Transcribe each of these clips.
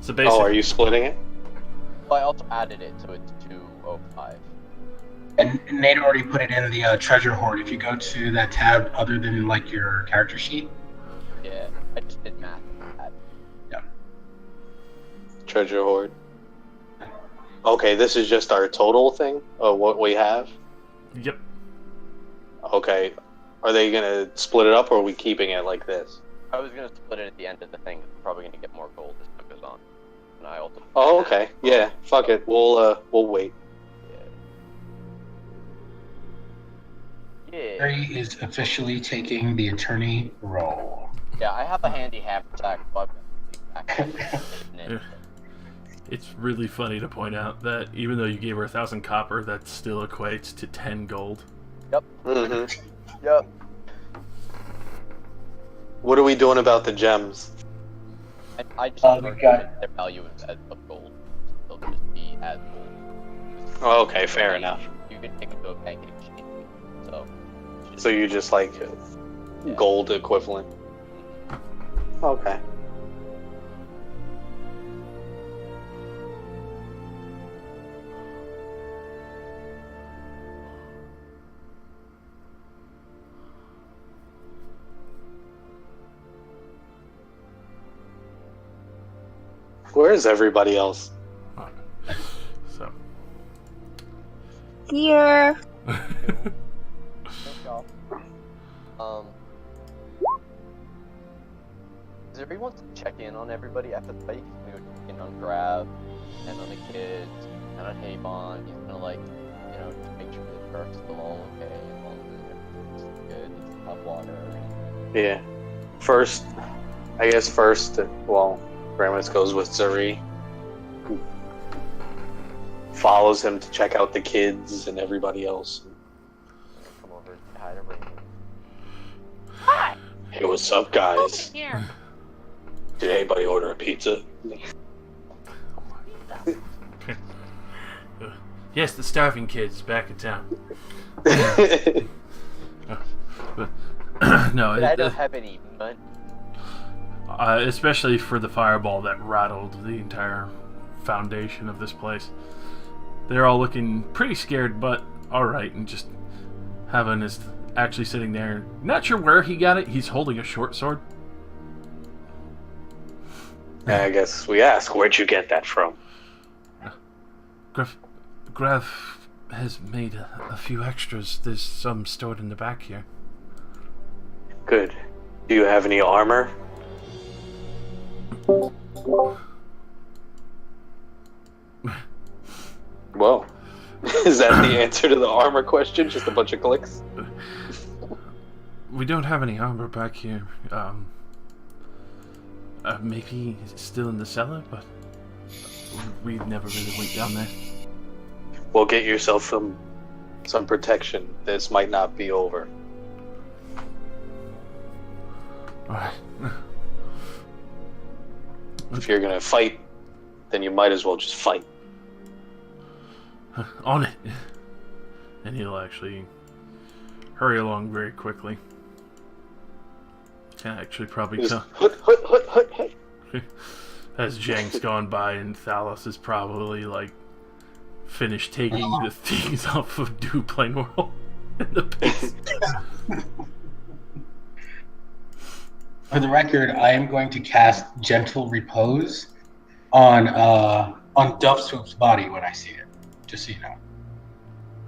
So Oh, are basically, you splitting it? Well, I also added it, so it's 205. And Nate already put it in the treasure hoard. If you go to that tab other than like your character sheet, Yeah, I just did math. yeah. Treasure hoard. Okay, this is just our total thing of what we have? yep. Okay. Are they gonna split it up, or are we keeping it like this? I was gonna split it at the end of the thing. It's probably gonna get more gold as time goes on. And I also. Oh, okay. Yeah, fuck it. We'll wait. Yeah. Harry is officially taking the attorney role. Yeah, I have a handy haversack, so I've got the back in it. It's really funny to point out that even though you gave her 1,000 copper, that still equates to 10 gold. Yep. Mm-hmm. Yep. What are we doing about the gems? I just we learned got- their value as of gold. They'll just be as gold. Oh, okay, fair enough. You can take them to a bank and exchange. So. So you just like gold equivalent. Okay. Where is everybody else? So. Here. Does everyone check in on everybody after the fight? You know, check in on Grav, and on the kids, and on Haybon. He's gonna just make sure the perk's still all okay, and all everything's good. He's have water. Yeah. I guess first, Ramus goes with Zuri. Who follows him to check out the kids and everybody else. Come over and say hi to Raymond. Hey, what's up, guys? Here. Did anybody order a pizza? Yes, the starving kid's back in town. No, I don't have any money. especially for the fireball that rattled the entire foundation of this place. They're all looking pretty scared, but alright, and just Heaven is actually sitting there. Not sure where he got it. He's holding a short sword. I guess we ask, where'd you get that from? Grav has made a few extras. There's some stored in the back here. Good. Do you have any armor? Whoa. Is that the answer to the armor question? Just a bunch of clicks? We don't have any armor back here. Maybe it's still in the cellar, but we never really went down there. Well, get yourself some protection. This might not be over. Alright. If you're gonna fight, then you might as well just fight. On it. And he'll actually hurry along very quickly. Can actually probably Just tell. hut. As Zhang's gone by and Thalos is probably like finished taking the things off of Duplain World in the pits. For the record, I am going to cast Gentle Repose on Dove Swoop's body when I see it. Just so you know.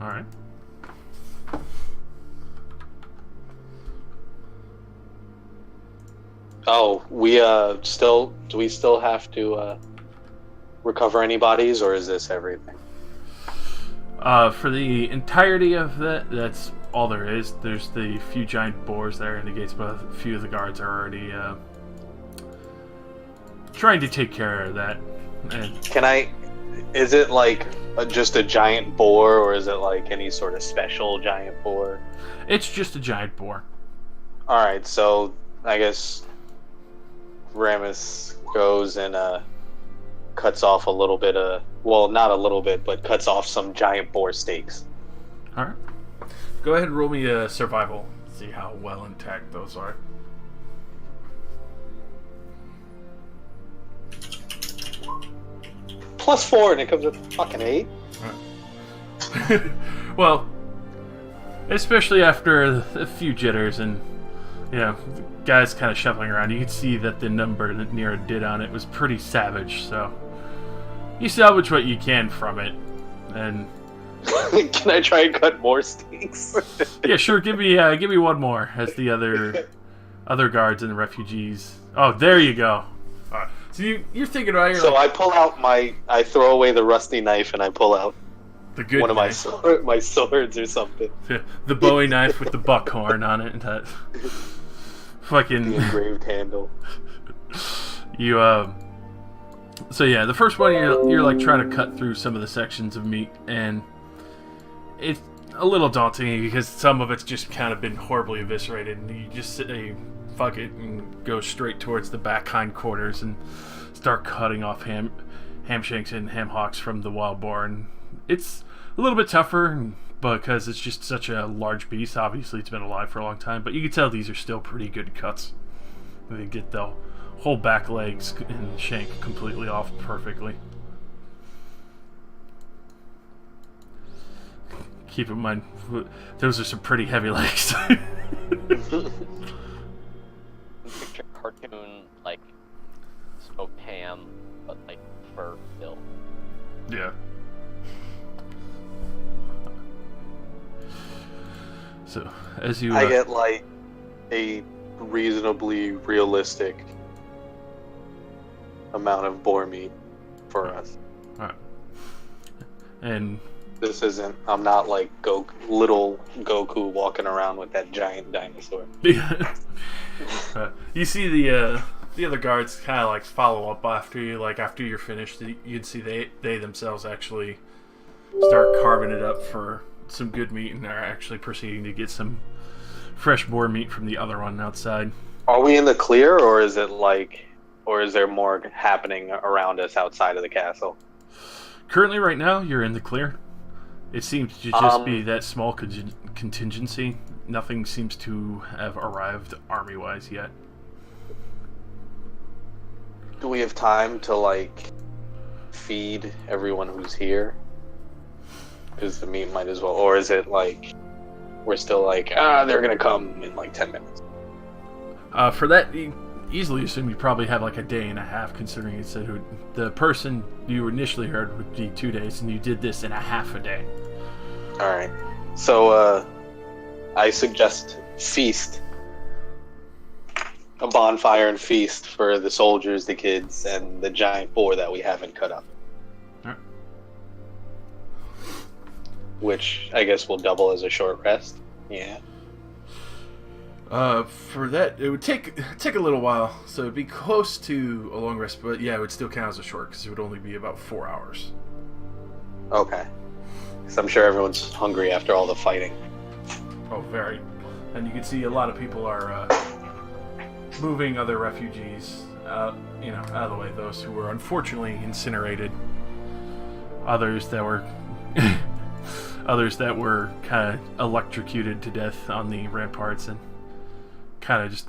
Alright. Oh, do we still have to recover any bodies, or is this everything? For the entirety of that, that's all there is. There's the few giant boars there in the gates, but a few of the guards are already trying to take care of that. And is it like just a giant boar, or is it like any sort of special giant boar? it's just a giant boar. Alright, so I guess Ramus goes and cuts off a little bit of, well, not a little bit, but cuts off some giant boar steaks. Alright. Go ahead and roll me a survival. See how well intact those are. plus 4 and it comes with fucking 8. Well, especially after a few jitters and, guys kind of shuffling around, you could see that the number that Nero did on it was pretty savage, so you salvage what you can from it, and... Can I try and cut more stinks? Yeah, sure, give me one more, as the other guards and the refugees... Oh, there you go. So you're thinking about your... So I pull out I throw away the rusty knife and I pull out the good one knife. of my swords or something. The Bowie knife with the buckhorn on it and that fucking... The engraved handle. You, So yeah, the first one you're like trying to cut through some of the sections of meat, and it's a little daunting because some of it's just kind of been horribly eviscerated, and you just say fuck it and go straight towards the back hindquarters and start cutting off ham shanks and ham hocks from the wild boar. And it's a little bit tougher because it's just such a large beast. Obviously, it's been alive for a long time, but you can tell these are still pretty good cuts. They get the whole back legs and shank completely off perfectly. Keep in mind, those are some pretty heavy legs. Picture cartoon, like, smoked ham, but, like, fur still. Yeah. So, as you... I get, like, a reasonably realistic amount of boar meat for us. Alright. And... This isn't... I'm not like little Goku walking around with that giant dinosaur. You see the other guards kind of like follow up after you. Like after you're finished, you'd see they themselves actually start carving it up for some good meat, and are actually proceeding to get some fresh boar meat from the other one outside. Are we in the clear, or is it like... Or is there more happening around us outside of the castle? Currently, right now, you're in the clear. It seems to just be that small contingency. Nothing seems to have arrived army-wise yet. Do we have time to, like, feed everyone who's here? Because the meat might as well... Or is it, like, we're still like, they're gonna come in, like, 10 minutes? For that... easily assume you probably have like a day and a half, considering it said the person you initially heard would be 2 days, and you did this in a half a day. Alright. So, I suggest feast. A bonfire and feast for the soldiers, the kids, and the giant boar that we haven't cut up. Alright. Which, I guess, will double as a short rest. Yeah. For that, it would take a little while, so it'd be close to a long rest, but yeah, it would still count as a short, because it would only be about 4 hours. Okay. Because I'm sure everyone's hungry after all the fighting. Oh, very. And you can see a lot of people are moving other refugees, out of the way. Those who were unfortunately incinerated, others that were kind of electrocuted to death on the ramparts, and kind of just,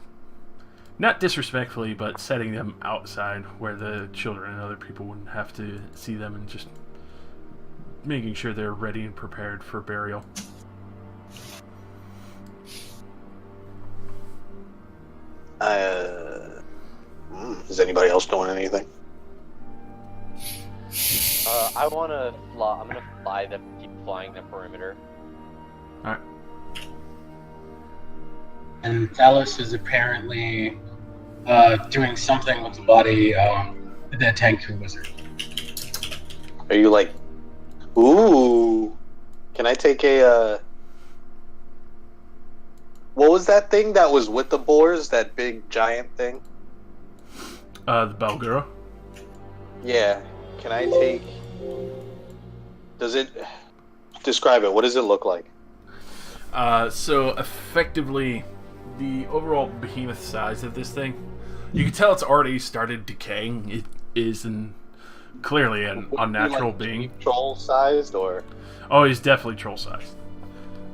not disrespectfully, but setting them outside where the children and other people wouldn't have to see them, and just making sure they're ready and prepared for burial. Is anybody else doing anything? I'm gonna keep flying the perimeter. Alright. And Thalos is apparently doing something with the body of the dead Tenku wizard. Are you like, ooh, can I take a, what was that thing that was with the boars, that big giant thing? The Belgura. Yeah, can I take, describe it, what does it look like? So effectively, the overall behemoth size of this thing, you can tell it's already started decaying. It is clearly an unnatural being. Troll sized, or? Oh, he's definitely troll sized.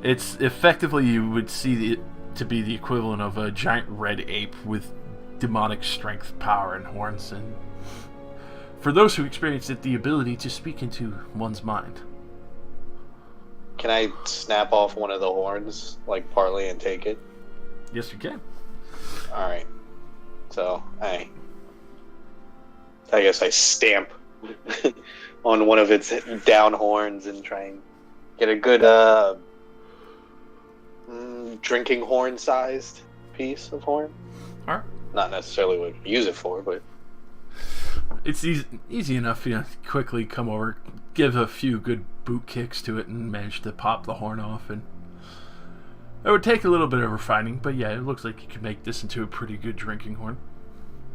It's effectively, you would see it to be the equivalent of a giant red ape with demonic strength, power, and horns, and for those who experience it, the ability to speak into one's mind. Can I snap off one of the horns, like partly, and take it? Yes, you can. All right. So I guess I stamp on one of its down horns and try and get a good drinking horn-sized piece of horn. All right. Not necessarily what we use it for, but It's easy enough, quickly come over, give a few good boot kicks to it, and manage to pop the horn off. And it would take a little bit of refining, but yeah, it looks like you could make this into a pretty good drinking horn.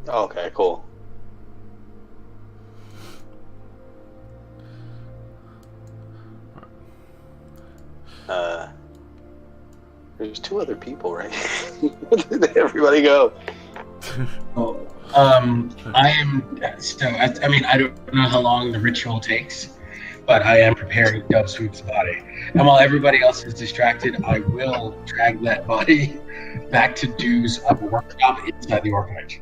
okay, cool. There's 2 other people, right? Where did everybody go? Oh, I am. So, I mean, I don't know how long the ritual takes, but I am preparing Dub Swoop's body. And while everybody else is distracted, I will drag that body back to Dew's upper workshop inside the orphanage.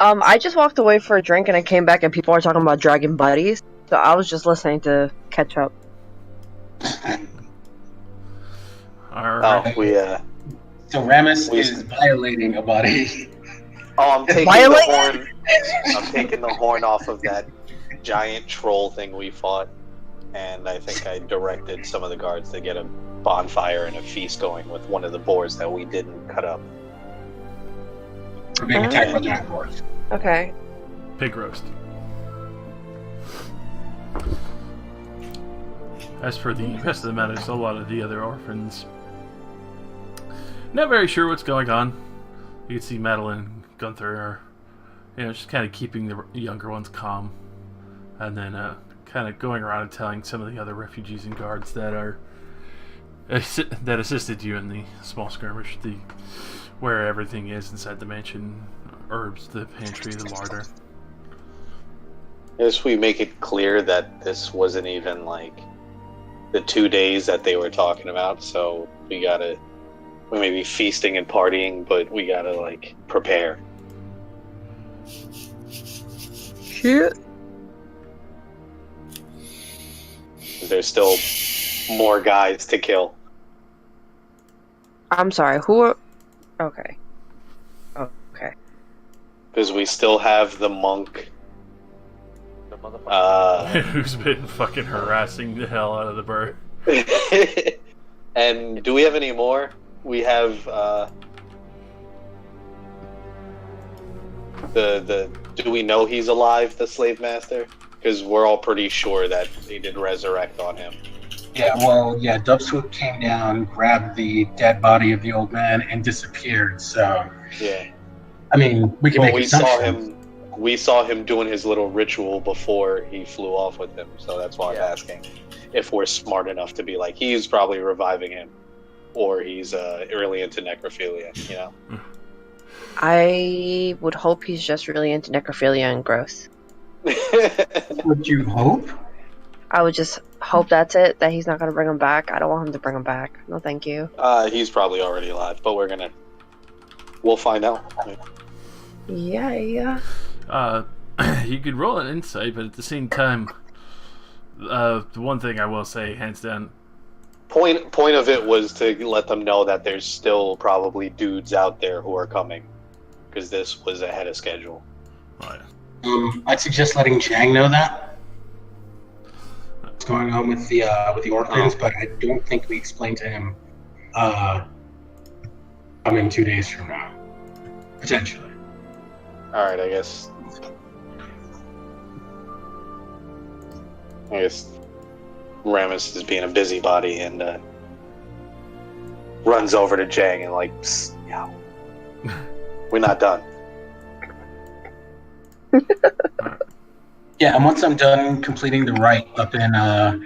I just walked away for a drink and I came back and people are talking about dragon buddies. So I was just listening to catch up. All right. Oh, So Ramus is violating a body. I'm taking Violate? the horn. I'm taking the horn off of that giant troll thing we fought, and I think I directed some of the guards to get a bonfire and a feast going with one of the boars that we didn't cut up. We're being attacked by giant boars. Okay. Pig roast. As for the rest of the matters, a lot of the other orphans not very sure what's going on. You can see Madeline and Gunther are, just kind of keeping the younger ones calm, and then kind of going around and telling some of the other refugees and guards that are that assisted you in the small skirmish, where everything is inside the mansion, herbs, the pantry, the larder. Yes, we make it clear that this wasn't even like the 2 days that they were talking about, so we may be feasting and partying, but we gotta like prepare. Shit. There's still more guys to kill. I'm sorry, who are... Okay. Okay. Because we still have the monk. The motherfucker. Who's been fucking harassing the hell out of the bird. And do we have any more? We have do we know he's alive, the slave master? Because we're all pretty sure that they did resurrect on him. Yeah, Dub Swoop came down, grabbed the dead body of the old man, and disappeared. So, Yeah. I mean, we can Well, make assumptions. we saw him doing his little ritual before he flew off with him, so that's why I'm asking if we're smart enough to be like, he's probably reviving him, or he's really into necrophilia, I would hope he's just really into necrophilia and growth. Would you hope? I would just hope that's it, that he's not going to bring him back. I don't want him to bring him back. No, thank you. He's probably already alive, but we'll find out. Yeah. You could roll an insight, but at the same time, the one thing I will say, hands down, Point of it was to let them know that there's still probably dudes out there who are coming, because this was ahead of schedule. right, I'd suggest letting Jang know that. What's going on with the orphans, but I don't think we explained to him coming 2 days from now. Potentially. Alright, I guess Ramus is being a busybody and runs over to Jang and like, "Psst, yo, we're not done." Yeah, and once I'm done completing the rite up in the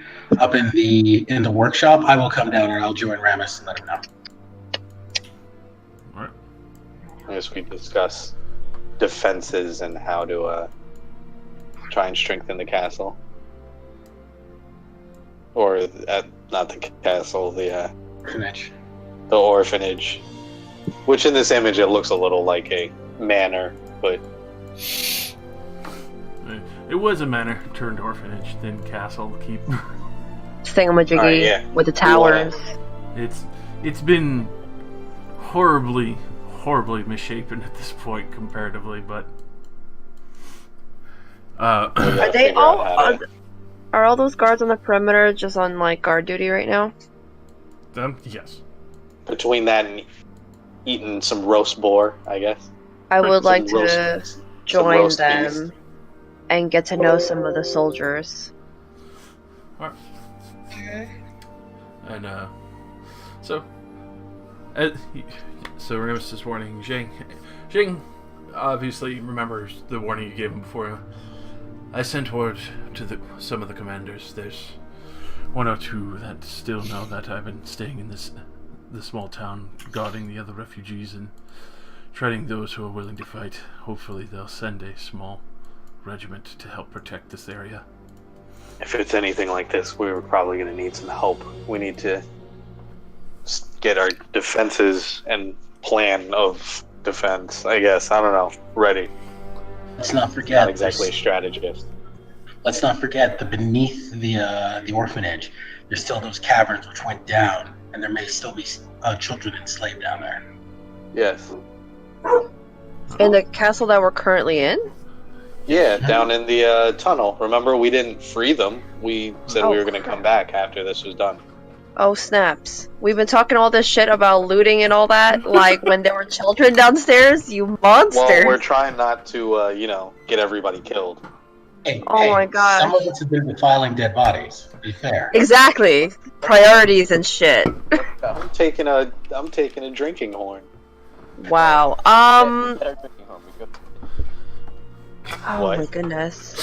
workshop, I will come down and I'll join Ramus and let him know. right. I guess we discuss defenses and how to try and strengthen the castle. Or not the castle, the orphanage. Which in this image it looks a little like a manor, but Right. It was a manor turned orphanage, then castle keep. Thingamajiggy Alright, yeah. with the We wanna- towers. It's been horribly misshapen at this point comparatively, but We Are gotta they figure all? out how to- Are all those guards on the perimeter just on like guard duty right now? yes. between that and eating some roast boar, I guess. I would like Some to some join roast them beef. and get to know some of the soldiers. Alright. And so uh, so Remus is warning Jing. Jing obviously remembers the warning you gave him before. I sent word to some of the commanders. There's one or two that still know that I've been staying in this small town, guarding the other refugees and treating those who are willing to fight. Hopefully they'll send a small regiment to help protect this area. If it's anything like this, we're probably going to need some help. We need to get our defenses and plan of defense, I guess. I don't know. Ready. Let's not forget. Not exactly a strategist. Let's not forget that beneath the orphanage, there's still those caverns which went down, and there may still be children enslaved down there. Yes. In the castle that we're currently in? Yeah, down in the tunnel. Remember, we didn't free them. We said we Oh, were going to come back after this was done. Oh snaps. We've been talking all this shit about looting and all that, like when there were children downstairs, you monster! Well, we're trying not to, get everybody killed. Hey, Oh my God. Some of us have been defiling dead bodies. To be fair. Exactly. Priorities and shit. I'm taking a drinking horn. Wow. Get our drinking home. We go. Oh What? my goodness.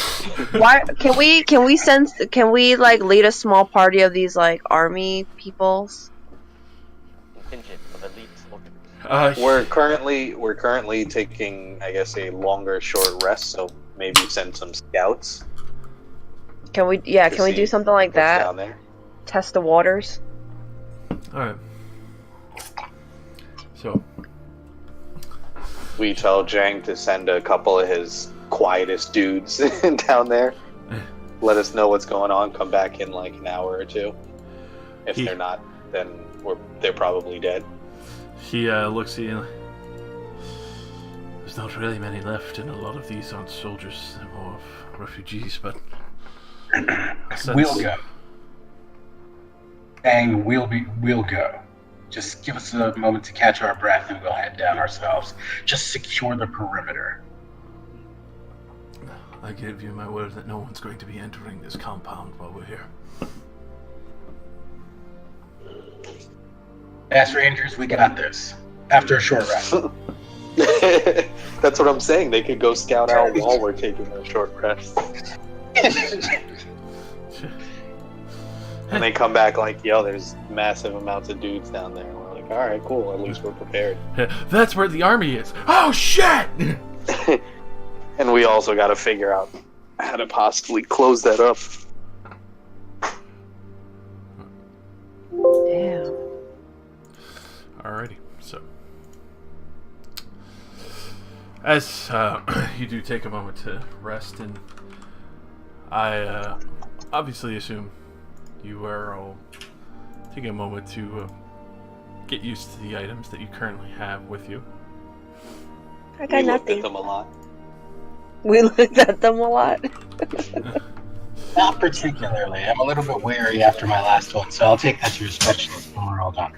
Why can we like lead a small party of these like army peoples? Contingent of elite soldiers. We're currently taking, I guess, a longer short rest. So maybe send some scouts. Can we To do see something like what's that? down there. Test the waters? Alright. So We tell Jang to send a couple of his quietest dudes down there. Let us know what's going on. Come back in like an hour or two. If He- they're not, then they're probably dead. he looks at you. There's not really many left, and a lot of these aren't soldiers, they're more of refugees, but We'll go. And we'll go. Just give us a moment to catch our breath and we'll head down ourselves. Just secure the perimeter. I give you my word that no one's going to be entering this compound while we're here. Fast Rangers, we got this. After a short rest. That's what I'm saying. They could go scout out while we're taking a short rest. And they come back like, yo, there's massive amounts of dudes down there. We're like, alright, cool. At least we're prepared. That's where the army is. Oh shit! And we also got to figure out how to possibly close that up. Damn. Alrighty, so as you do take a moment to rest, and I obviously assume you are all taking a moment to get used to the items that you currently have with you. I got We looked at nothing. them a lot. We looked at them a lot. Not particularly. I'm a little bit wary after my last one, so I'll take that to your specialist when we're all done.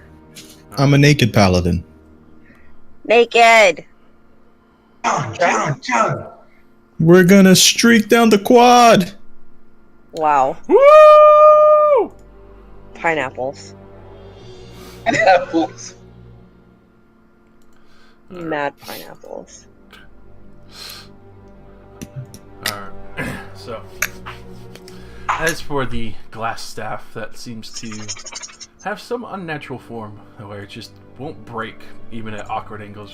I'm a naked paladin. Naked. John! We're gonna streak down the quad! Wow. Woo! Pineapples. Apples. Mad pineapples. Alright, so as for the glass staff that seems to have some unnatural form where it just won't break even at awkward angles.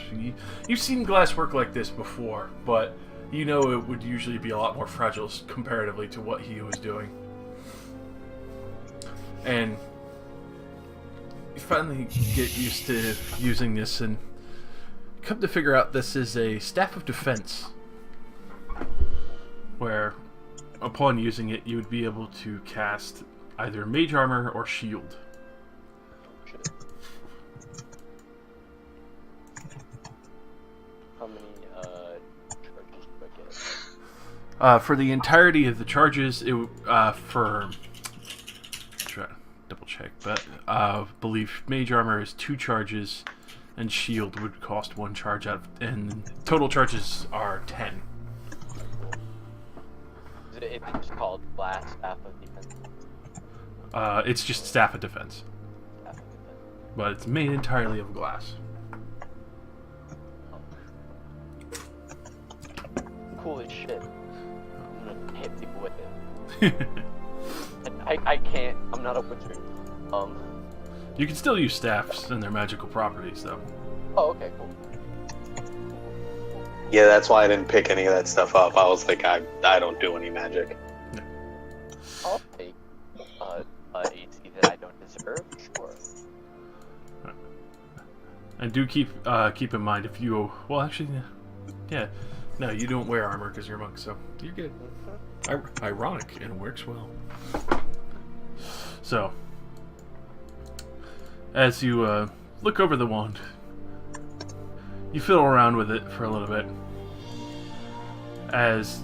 You've seen glass work like this before, but you know it would usually be a lot more fragile comparatively to what he was doing. And you finally get used to using this and come to figure out this is a staff of defense, where upon using it, you would be able to cast either Mage Armor or Shield. Shit. How many charges do I get? For the entirety of the charges, for try to double check, but I believe Mage Armor is 2 charges, and Shield would cost 1 charge and total charges are 10. It's just called Glass Staff of Defense. It's just Staff of Defense, Staff of Defense. but it's made entirely of glass. Cool as shit. I'm gonna hit people with it. I can't. I'm not a wizard. You can still use staffs and their magical properties, though. Oh, okay, cool. Yeah, that's why I didn't pick any of that stuff up. I was like, I don't do any magic. I'll take AC that I don't deserve. Sure. And do keep in mind if you yeah, no, you don't wear armor because you're a monk, so you're good. Ironic, and it works well. So, as you look over the wand, you fiddle around with it for a little bit. As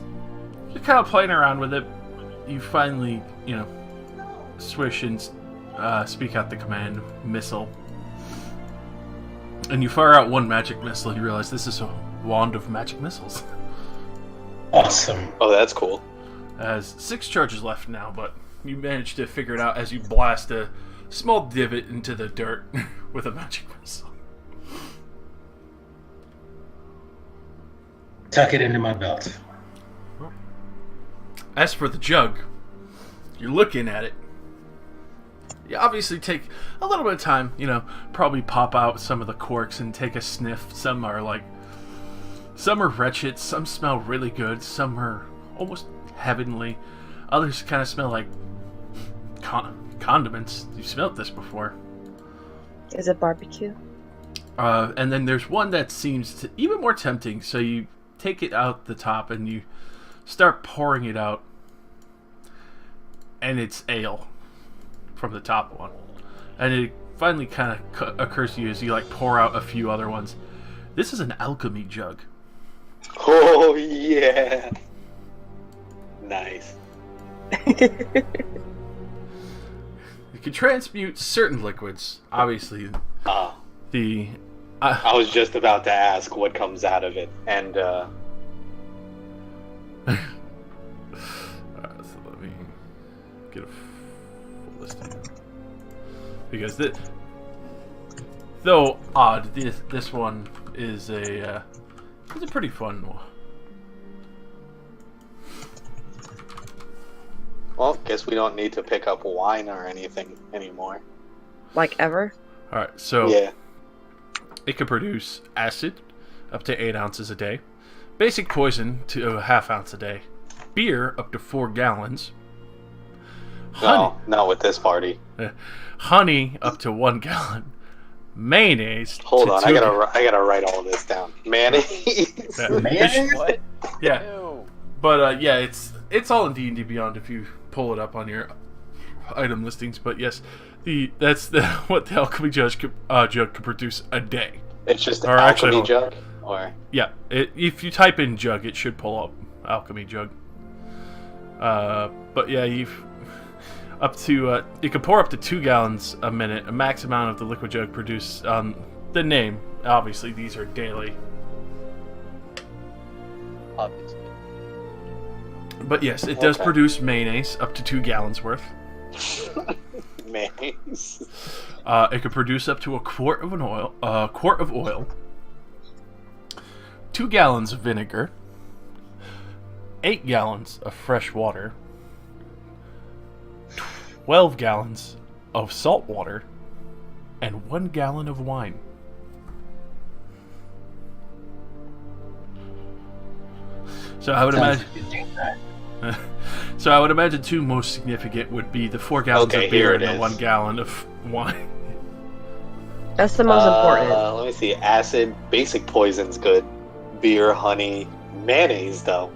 you're kind of playing around with it, you finally, swish and speak out the command, missile. And you fire out 1 magic missile, and you realize this is a wand of magic missiles. Awesome. Oh, that's cool. Has 6 charges left now, but you manage to figure it out as you blast a small divot into the dirt with a magic missile. Tuck it into my belt. As for the jug, you're looking at it. You obviously take a little bit of time, probably pop out some of the corks and take a sniff. Some are wretched, some smell really good, some are almost heavenly. Others kind of smell like condiments. You've smelled this before. Is it barbecue? And then there's one that seems even more tempting, so you take it out the top and you start pouring it out, and it's ale from the top one. And it finally kind of occurs to you as you pour out a few other ones. This is an alchemy jug. Oh, yeah. Nice. You can transmute certain liquids. Obviously, I was just about to ask what comes out of it, and so let me get a full list here. Because though odd, this one is it's a pretty fun one. well, guess we don't need to pick up wine or anything anymore. Like ever? Alright, so Yeah. it can produce acid up to 8 ounces a day, basic poison to a half ounce a day, beer up to 4 gallons, No, not with this party. honey up to 1 gallon, mayonnaise. Hold to on, 2 I gotta write all this down. Mayonnaise. Yeah. Mayonnaise? What? Yeah, Ew. but yeah, it's all in D&D Beyond if you pull it up on your item listings. But yes, that's what the alchemy jug could produce a day. It's just Or actually, alchemy jug, or Yeah, if you type in jug, it should pull up alchemy jug. But yeah, you've up to it can pour up to 2 gallons a minute. A max amount of the liquid jug produced on the name. Obviously, these are daily. Obviously. But yes, it does Okay. produce mayonnaise up to 2 gallons worth. mayonnaise. It can produce up to a quart of oil, 2 gallons of vinegar, 8 gallons of fresh water, 12 gallons of salt water, and 1 gallon of wine. So I would imagine. So I would imagine 2 most significant would be the 4 gallons Okay, of beer here and it the is. 1 gallon of wine. That's the most important. Let me see. Acid, basic poison's good. Beer, honey, mayonnaise though.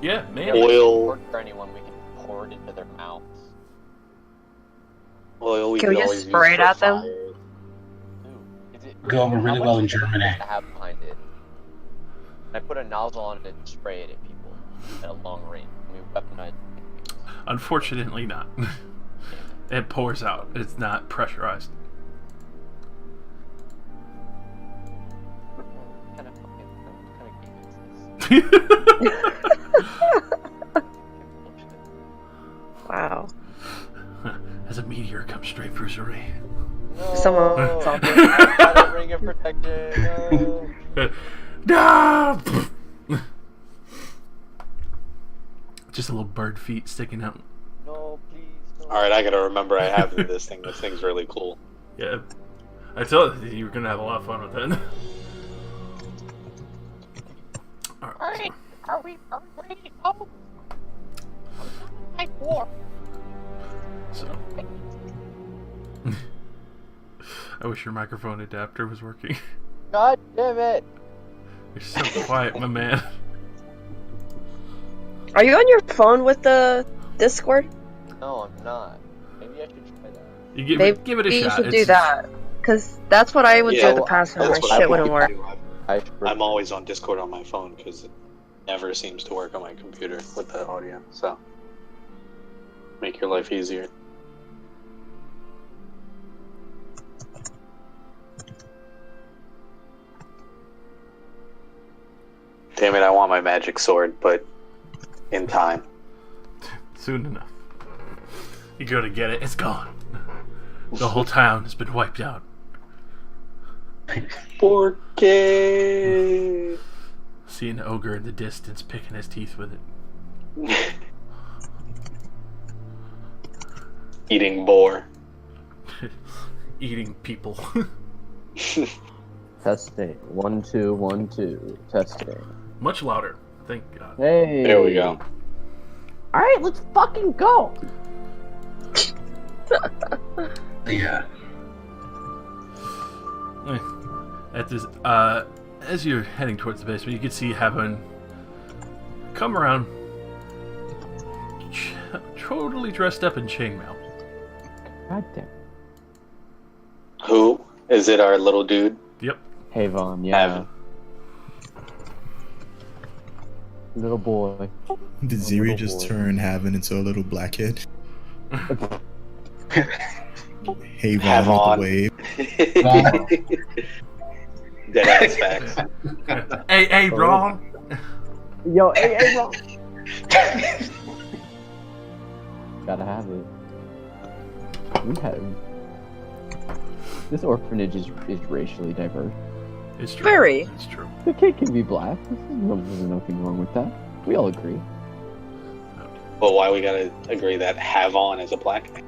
Yeah, If maybe. we Oil. torture anyone, we can pour it into their mouths. Oil we Can could we just always spray use it for at them? fire. Ooh. Is it Go over how really much well in does it Germany. have behind it? I put a nozzle on it and spray it at people at a long range. I mean, weaponize. Unfortunately, not. It pours out. It's not pressurized. What kind of game is this? Wow. As a meteor comes straight through Surrey. No. Someone saw this. I got a ring of protection. No. No! Just a little bird feet sticking out. No, please. No. Alright, I gotta remember I have this thing. This thing's really cool. Yeah. I told you were gonna have a lot of fun with it. Alright. Are we ready? Oh. I war. So. I wish your microphone adapter was working. God damn it. You're so quiet, my man. Are you on your phone with the Discord? No, I'm not. Maybe I should try that. You give Maybe it a you shot. should do that. Because that's what I would do Yeah, in the past when my That's what I shit wouldn't want work. to do. I should I'm always on Discord on my phone because it never seems to work on my computer with the audio. So, make your life easier. Damn it, I want my magic sword, but in time. Soon enough. You go to get it, it's gone. The whole town has been wiped out. Porque. See an ogre in the distance picking his teeth with it. Eating boar. Eating people. Testing. 1, 2, 1, 2. Testing. Much louder. Thank God. Hey. There we go. Alright, let's fucking go. Yeah. At this, as you're heading towards the basement, you can see Heaven come around, totally dressed up in chainmail. God damn. Who? Is it our little dude? Yep. Hey, Vaughn, yeah. Heaven. Little boy. Did Ziri just turn Haven into a little black kid? Hey, Vaughn Havon. with the wave. Dead ass facts. Hey, Ron. Yo, hey, Vaughn. Gotta have it. We have. This orphanage is racially diverse. It's true. Very. It's true. The kid can be black. There's nothing wrong with that. We all agree. But why we gotta agree that Havon is a black man?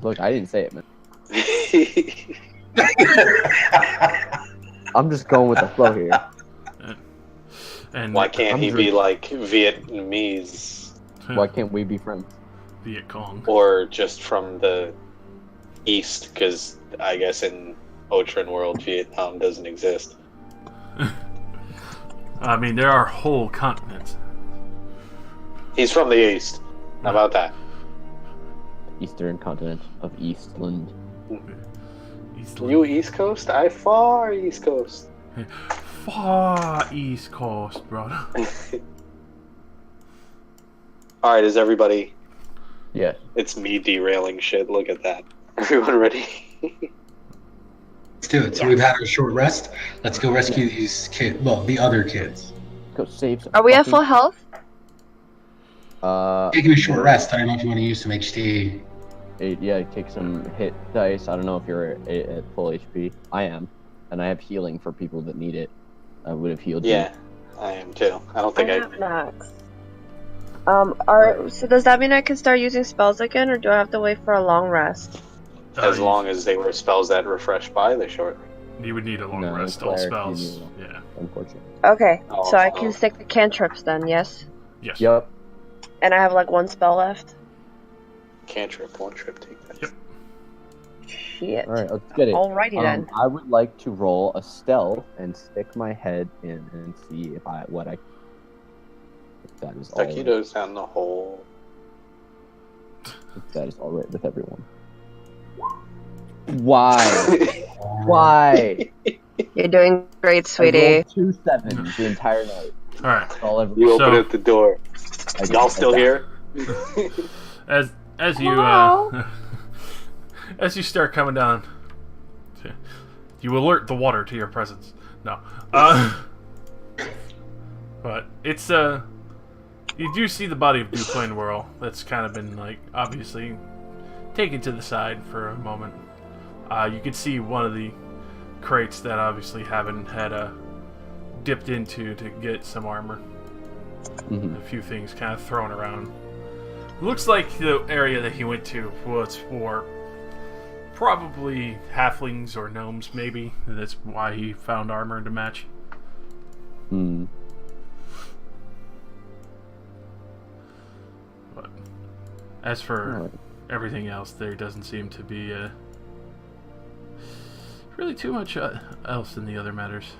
Look, I didn't say it, man. I'm just going with the flow here. And Why can't I'm he be drinking. like Vietnamese Why can't we be friends? Viet Cong? or just from the east? Because I guess in Otren world, Vietnam doesn't exist. I mean, there are whole continents. He's from the east. How about that? Eastern continent of Eastland. Eastland. You East Coast? I far East Coast. Far East Coast, brother. Alright, is everybody... Yeah. It's me derailing shit. Look at that. Everyone ready? Let's do it. So we've had our short rest. Let's go rescue these kids. Well, the other kids. Go save some. Are we at fucking- full health? Taking a short rest. I don't know if you want to use some HT. Yeah, take some hit dice. I don't know if you're at full HP. I am, and I have healing for people that need it. I would have healed Yeah, I am too. I don't think I... have max. So does that mean I can start using spells again, or do I have to wait for a long rest? As long as they were spells that refresh by the short. You would need a long No, rest. All cleric, spells. you need Yeah. you, unfortunately. Okay, Oh, so I oh. can stick the cantrips then, yes? Yes. Yup. And I have like one spell left. Cantrip, one trip, take that. Yep. Shit. All right, let's get it. Alrighty then. I would like to roll a stealth and stick my head in and see if I That is all. Taquitos down the hole. That is all right with everyone. Why? Why? You're doing great, I sweetie. rolled 2 sevens the entire night. All right. That's all I've You So- open up the door. Y'all still here? As you Hello? as you start coming down, you alert the water to your presence. No, but it's you do see the body of Duplain Whirl that's kind of been like obviously taken to the side for a moment. You could see one of the crates that obviously haven't had dipped into to get some armor. Mhm. A few things kind of thrown around. Looks like the area that he went to was for probably halflings or gnomes, maybe. That's why he found armor to match. Hmm. But as for Alright. everything else, there doesn't seem to be really too much else in the other matters.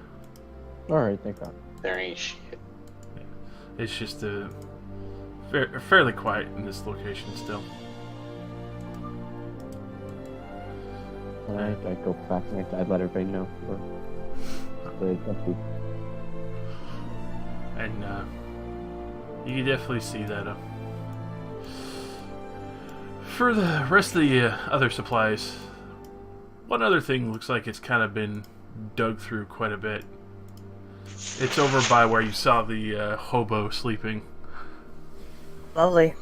Alright, thank God. There ain't shit. It's just fairly quiet in this location still. Alright, I go back and I'd let everybody know. And you can definitely see that for the rest of the other supplies, one other thing looks like it's kind of been dug through quite a bit. It's over by where you saw the hobo sleeping. Lovely.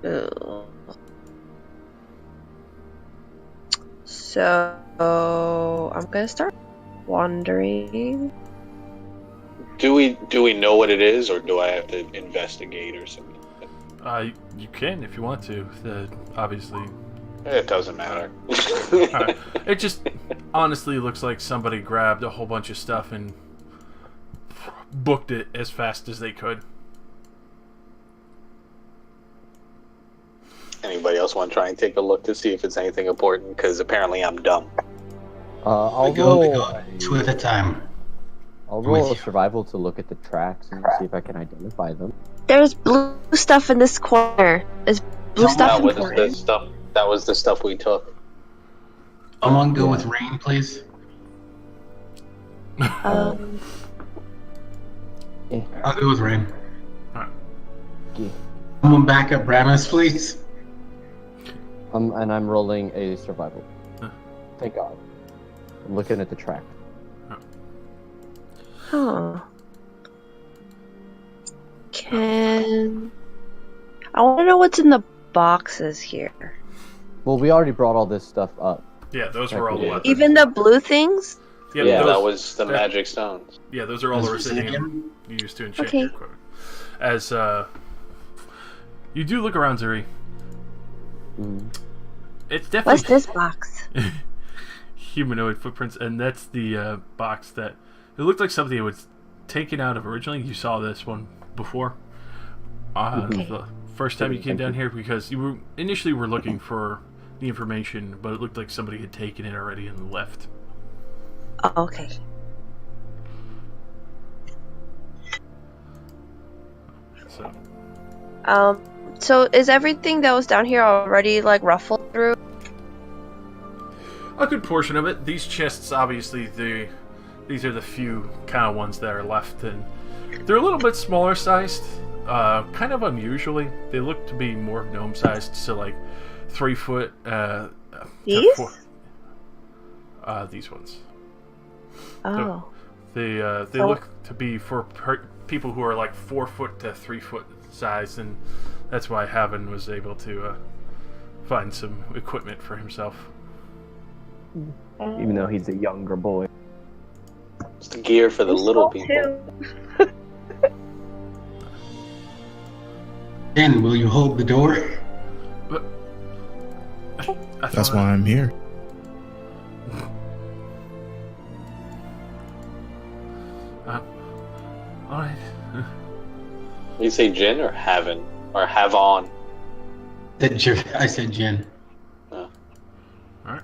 Ooh. So I'm gonna start wandering. Do we know what it is, or do I have to investigate or something? You can if you want to. Obviously, It doesn't matter. Alright. It just honestly looks like somebody grabbed a whole bunch of stuff and booked it as fast as they could. Anybody else want to try and take a look to see if it's anything important? Because apparently I'm dumb. I'll We roll. go 2 at a time. I'll with roll a you. survival to look at the tracks and see if I can identify them. There's blue stuff in this corner. Is blue stuff That was important? the stuff. That was the stuff we took. Someone go with rain, please. Um, I'll go with rain. Yeah. Someone back up Ramus, please. And I'm rolling a survival. Huh. Thank God. I'm looking at the track. huh. I want to know what's in the boxes here. Well, we already brought all this stuff up. Yeah, those were all the Yeah. weapons. Even the blue things? Yep, Yeah, those, That was the that- magic stones. Yeah, those are all the Those Residium you used to enchant Okay. your equipment. As you do look around, Zuri, Mm. it's What's definitely this box? humanoid footprints, and that's the box that it looked like something that was taken out of originally. You saw this one before. Okay. The first time you came down here, because you were initially were looking for the information, but it looked like somebody had taken it already and left. Oh, okay. So So is everything that was down here already like ruffled through? a good portion of it. These chests, obviously, these are the few kind of ones that are left, and they're a little bit smaller sized. Kind of unusually, they look to be more gnome sized, so like 3 foot. To These? 4, these ones. Oh. They So- look to be for people who are like 4 foot to 3 foot size, and that's why Haven was able to find some equipment for himself. Even though he's a younger boy. It's the gear for the I'm little small, people. too. Jen, will you hold the door? I That's thought- why I'm here. All right. You say Jin or Haven or have on? I said Jen. All right.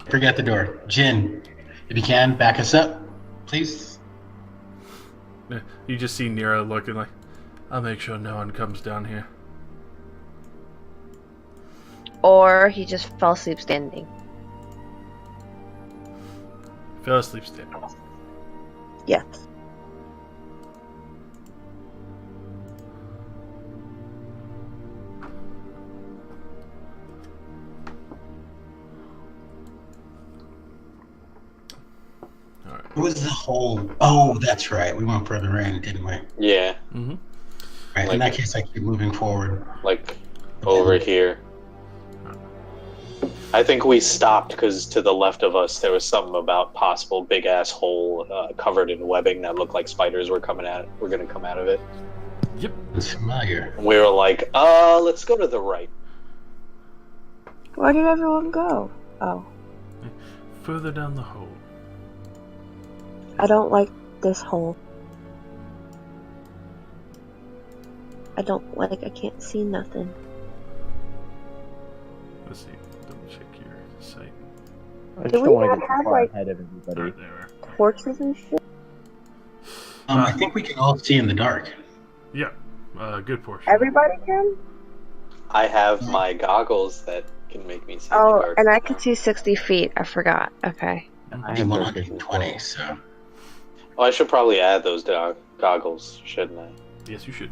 Forget the door. Jin, if you can, back us up, please. Yeah, you just see Nero looking like, I'll make sure no one comes down here. Or he just fell asleep standing. Fell asleep standing. Yes. What was the hole? Oh, that's right. We went further in, didn't we? Yeah, Mm-hmm. Right. Like- In that case, I keep moving forward. like over here. I think we stopped because to the left of us there was something about possible big ass hole covered in webbing that looked like spiders were coming at. We're gonna come out of it. Yep. It's familiar. And we were like, let's go to the right. Where did everyone go? Oh. Further down the hole. I don't like this hole. I can't see nothing. Let's see. Double check your sight. I Do just we don't want not to get too have, far like- ahead of everybody. Right there. Torches and shit? I think we can all see in the dark. Yeah. Good portion. Everybody can? I have my goggles that can make me see the Oh, dark. and I can see 60 feet. I forgot. Okay. I have 120, so. Oh, I should probably add those goggles, shouldn't I? Yes, you should.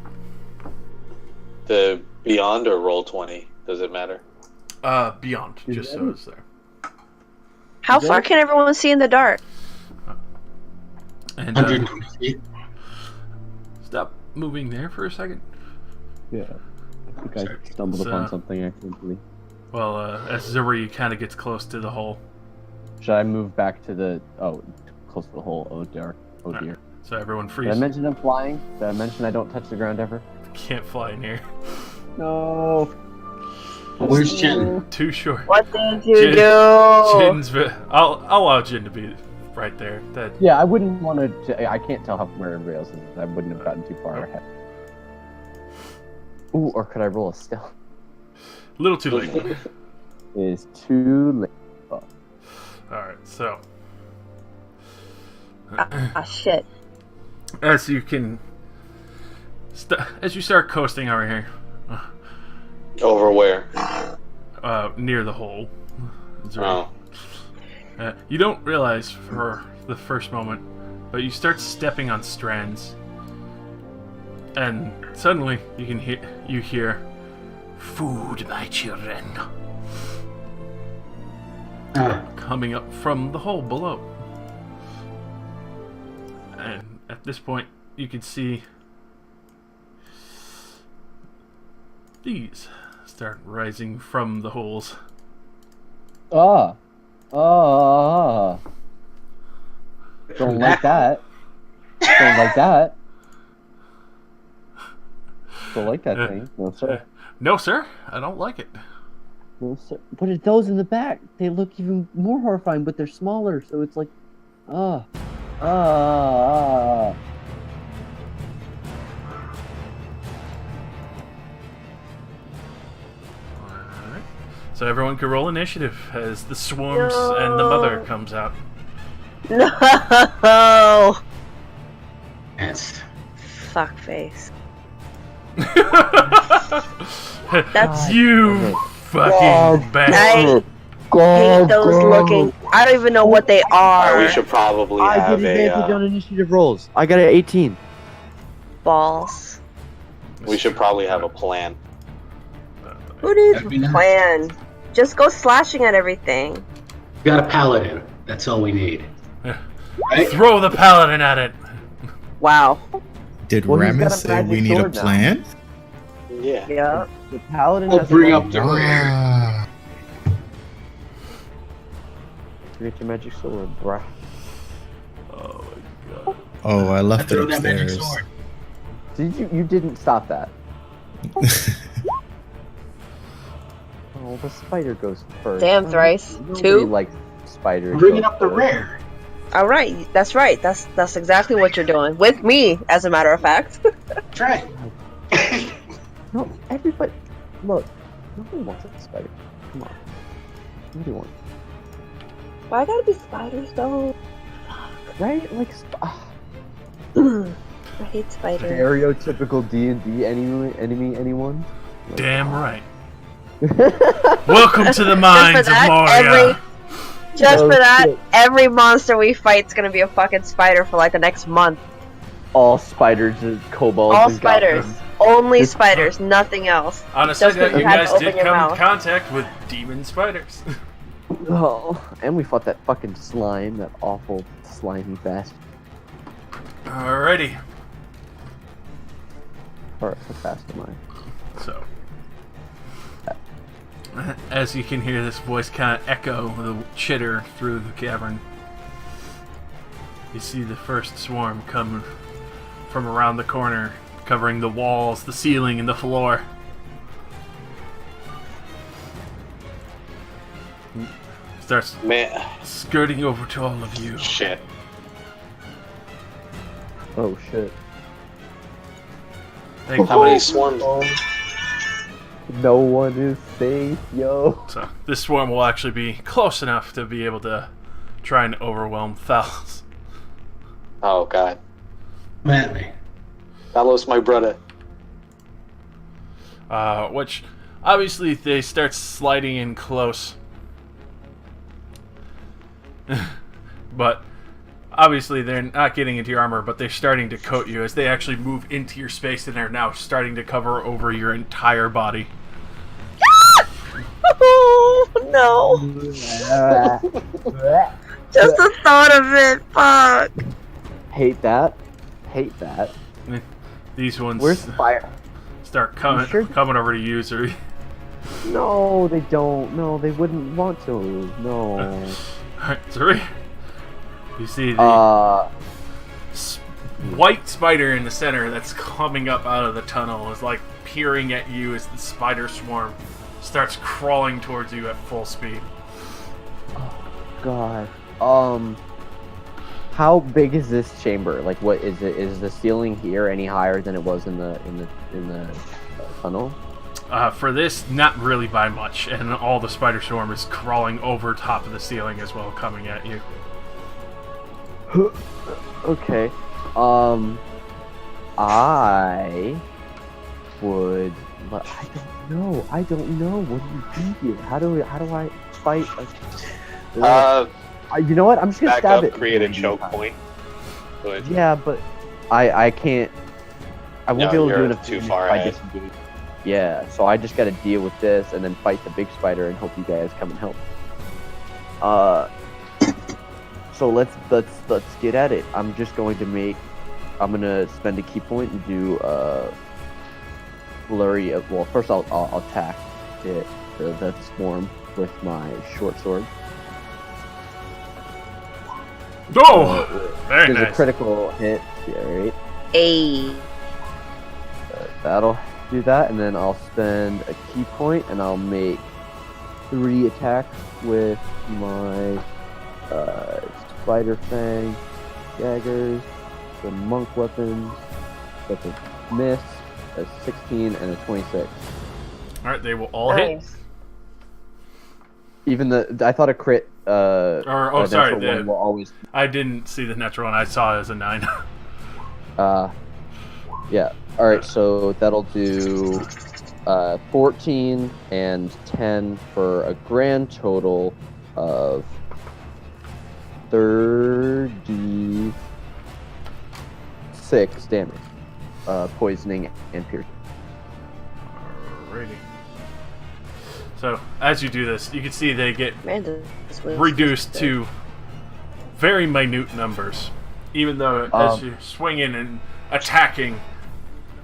The Beyond or Roll 20? Does it matter? Beyond, Is just that so it? it's there. How Is far that- can everyone see in the dark? And 120 feet. stop moving there for a second. Yeah. I think Sorry. I stumbled So- upon something accidentally. Well, as Zuri kind of gets close to the hole, Should I move back to the... Oh, close to the hole. Oh, dear. Oh, Alright. dear. so everyone Did I freezes. mention I'm flying? Did I mention I don't touch the ground ever? Can't fly in here. No. Where's Jin? Too short. What did you Jin- do? Jin's. I'll allow Jin to be right there. That. Yeah, I wouldn't want to... I can't tell how where everybody else is. I wouldn't have gotten too far ahead. Ooh, or could I roll a stealth? Little too late. It is too late. All right. So. Ah, shit. As you can, as you start coasting over here, Over where? near the hole, Oh. You don't realize for the first moment, but you start stepping on strands, and suddenly you hear, "Food, my children," coming up from the hole below. And at this point, you can see these start rising from the holes. Ah. Don't like that. Don't like that. Don't like that thing. No, sir. No, sir, I don't like it. No, sir. But it's those in the back. They look even more horrifying, but they're smaller, so it's like, ah. Alright. So everyone can roll initiative as the swarms and the mother comes out. No! Yes. Fuckface. That's you, Okay. fucking bastard. Hate those looking. I don't even know what they are. We should probably I have get advantage a. on initiative rolls. I got an 18. Balls. We should probably have a plan. Who needs That'd be a nice. plan? Just go slashing at everything. We got a paladin. That's all we need. Right? Throw the paladin at it. Wow. Did Well, he's got Remus a say we magic need a sword now. plan? Yeah. Yeah. The paladin I'll has bring a up the rear. Ah, Get your magic sword, bruh. Oh my god. oh, I left it Throw that magic upstairs. sword. Did you didn't stop that. Oh, the spider goes first. Damn, Thrice. Nobody Two? likes spider. Bringing up the rear. All right. That's right. That's exactly what you're doing with me, as a matter of fact. That's right. No, everybody. Look, nobody wants a spider. Come on. Nobody wants. Why gotta be spiders though? Right? Like, I hate spiders. stereotypical D&D enemy, anyone? Like, Damn right. Welcome to the mines of that, Moria. Just No for that, shit. every monster we fight's gonna be a fucking spider for like the next month. all spiders and kobolds All and spiders. goblins. only spiders, nothing else. Honestly, Just 'cause you you had guys to did open your come in mouth. contact with demon spiders. Oh, and we fought that fucking slime, that awful slimy bastard. Alrighty. Alright, how fast am I? So, as you can hear this voice kind of echo the chitter through the cavern, you see the first swarm come from around the corner, covering the walls, the ceiling, and the floor. Starts Man, skirting over to all of you. shit. Oh shit. How many swarms? No one is safe, yo. So this swarm will actually be close enough to be able to try and overwhelm Thalos. Oh god. Man, Talos, my brother. Which obviously they start sliding in close. But obviously they're not getting into your armor, but they're starting to coat you as they actually move into your space and are now starting to cover over your entire body. Oh no! Just the thought of it, fuck. Hate that. Hate that. These ones Where's the fire? start coming You sure? coming over to you, Zuri. No, they don't. No, they wouldn't want to. No. Alright, Zuri. You see the white spider in the center that's coming up out of the tunnel is like peering at you as the spider swarm starts crawling towards you at full speed. God. How big is this chamber? Like, what is it? Is the ceiling here any higher than it was in the tunnel? For this, not really by much, and all the spider swarm is crawling over top of the ceiling as well, coming at you. Okay. I would. But I don't know. What do you do here? How do I fight? You know what? I'm just gonna Back stab up, it. create a choke point. Good. Yeah, but I can't. I won't No, be able to do you're it too if far I ahead. disengage. Yeah, so I just gotta deal with this and then fight the big spider and hope you guys come and help. So let's get at it. I'm gonna spend a key point and do flurry of. Well, first I'll attack it, the swarm with my short sword. Oh! Very There's a nice. critical hit. Yeah, right. Ayy. That'll do that, and then I'll spend a key point, and I'll make 3 attacks with my spider fang daggers, the monk weapons. That's a miss, a 16, and a 26. Alright, they will all hit. Nice. Even I thought a crit. Sorry, natural one will always. I didn't see the natural one. I saw it as a 9. Yeah. All right. So that'll do 14 and 10 for a grand total of 36 damage, poisoning and piercing. Alrighty. So, as you do this, you can see they get Man, this was reduced to very minute numbers. Even though as you're swinging and attacking,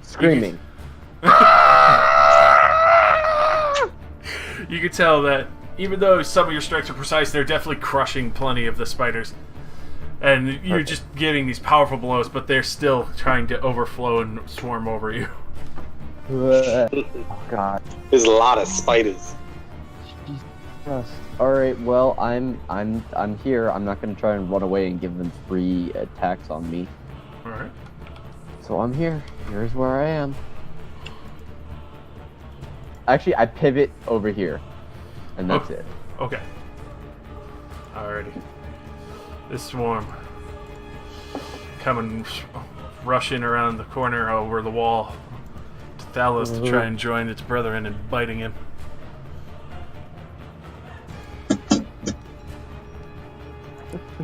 Screaming. you can tell that even though some of your strikes are precise, they're definitely crushing plenty of the spiders. And you're just giving these powerful blows, but they're still trying to overflow and swarm over you. Oh God. There's a lot of spiders. Jesus Christ. All right. Well, I'm here. I'm not gonna try and run away and give them 3 attacks on me. Alright. So I'm here. Here's where I am. Actually, I pivot over here, and that's it. Okay. Alrighty. This swarm coming, rushing around the corner over the wall to Thalos to try and join its brethren and biting him. We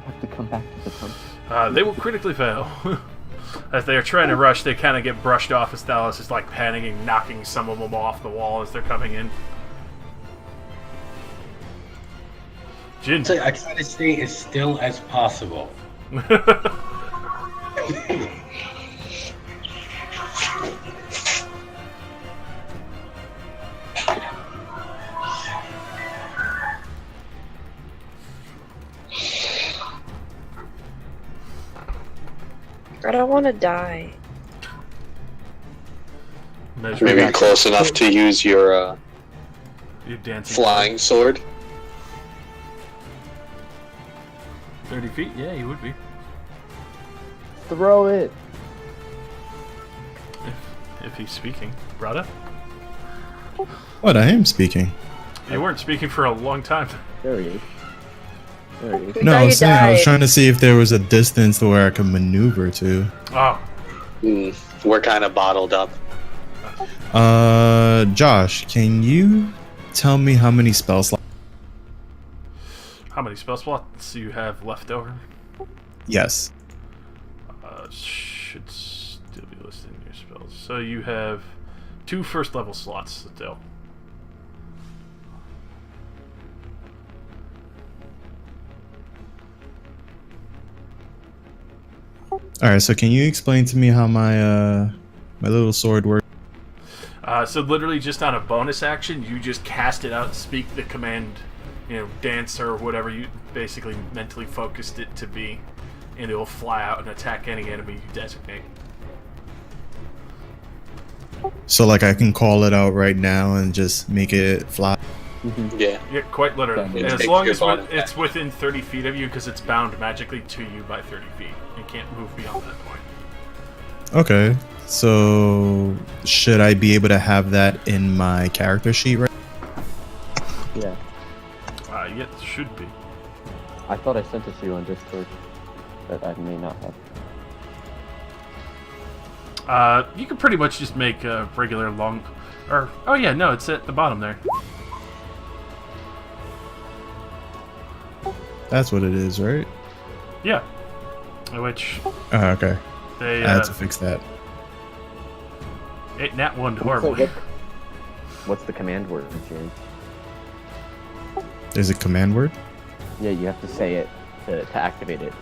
have to come back to the pump. They will critically fail. As they are trying to rush, they kind of get brushed off as Thalos is like panicking, knocking some of them off the wall as they're coming in. Jin. So I try to stay as still as possible. I don't want to die. Maybe close enough to use your dancing flying sword. 30 feet? Yeah, you would be. Throw it. If he's speaking. Brada? What? I am speaking. You weren't speaking for a long time. There he is. There he is. We No, thought I you was saying I was died. trying to see if there was a distance where I could maneuver to. Oh, We're kind of bottled up. Josh, can you tell me how many spell slots? how many spell slots you have left over? Yes. Should still be listed in your spells. So you have 2 first level slots still. Alright, so can you explain to me how my my little sword works? So literally just on a bonus action, you just cast it out and speak the command, dance or whatever you basically mentally focused it to be, and it will fly out and attack any enemy you designate. So like I can call it out right now and just make it fly. Yeah. Yeah, quite literally. It As takes long your as bonus it's within 30 feet of you, because it's bound magically to you by 30 feet. You can't move beyond that point. Okay. So should I be able to have that in my character sheet right? Yeah. It should be. I thought I sent it to you on Discord, but I may not have. You can pretty much just make a regular long... oh yeah, no, it's at the bottom there. That's what it is, right? Yeah. Which... Okay. They, I had to fix that. It nat one So horribly. what's the command word, James? There's a command word? Yeah, you have to say it to activate it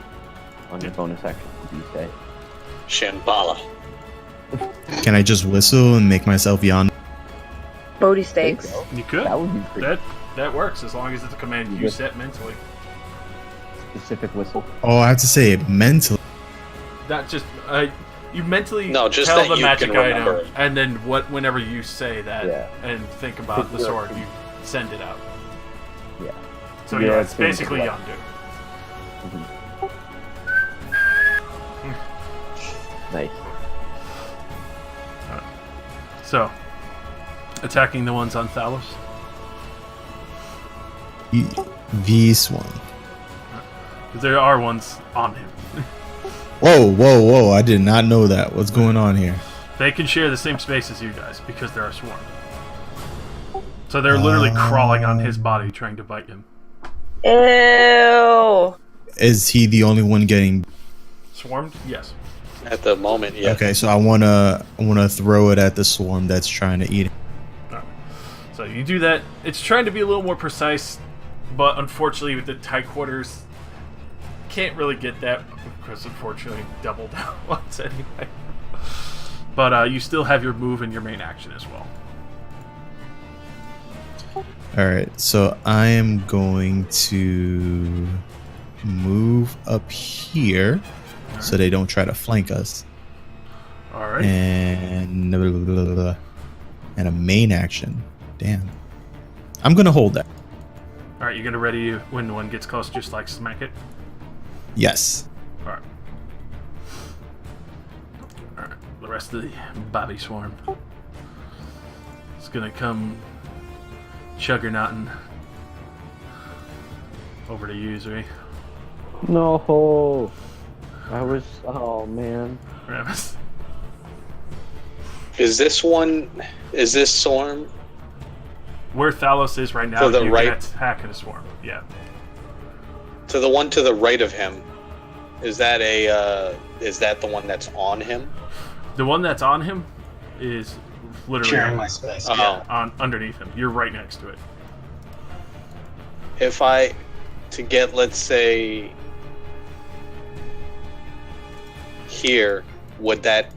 on your bonus action. You say. Shambhala. Can I just whistle and make myself yawn? Bodhi steaks. You could. That would be pretty That works as long as it's a command you Yes. set mentally. specific whistle. Oh, I have to say it mentally. Not just you mentally No, just tell that the you magic can remember item, it. and then whenever you say that Yeah. and think about the sword, you send it out. Yeah. So Yeah, yeah, it's it's pretty basically much Yondu. Nice. So, attacking the ones on Thalos. This one. Because there are ones on him. Whoa, whoa, whoa! I did not know that. What's going on here? They can share the same space as you guys because they're a swarm. So they're literally crawling on his body trying to bite him. Ew. Is he the only one getting? Swarmed? Yes. At the moment, yeah. Okay, so I wanna throw it at the swarm that's trying to eat it. Alright. So you do that. It's trying to be a little more precise, but unfortunately with the tight quarters, can't really get that because unfortunately double down once anyway. But you still have your move and your main action as well. All right, so I am going to move up here so they don't try to flank us. Alright. And and a main action. Damn. I'm gonna hold that. Alright, you're gonna ready when one gets close, just like smack it? Yes. Alright. Alright, the rest of the Bobby Swarm is gonna come juggernauting Over to you, Zuri. No. I was. Oh man. Ramus. Is this swarm? Where Thalos is right now, To the you right. can attack in a swarm. Yeah. To the one to the right of him, is that the one that's on him? The one that's on him is literally Sharing my space. Oh, on underneath him. You're right next to it. if I to get, let's say, here, would that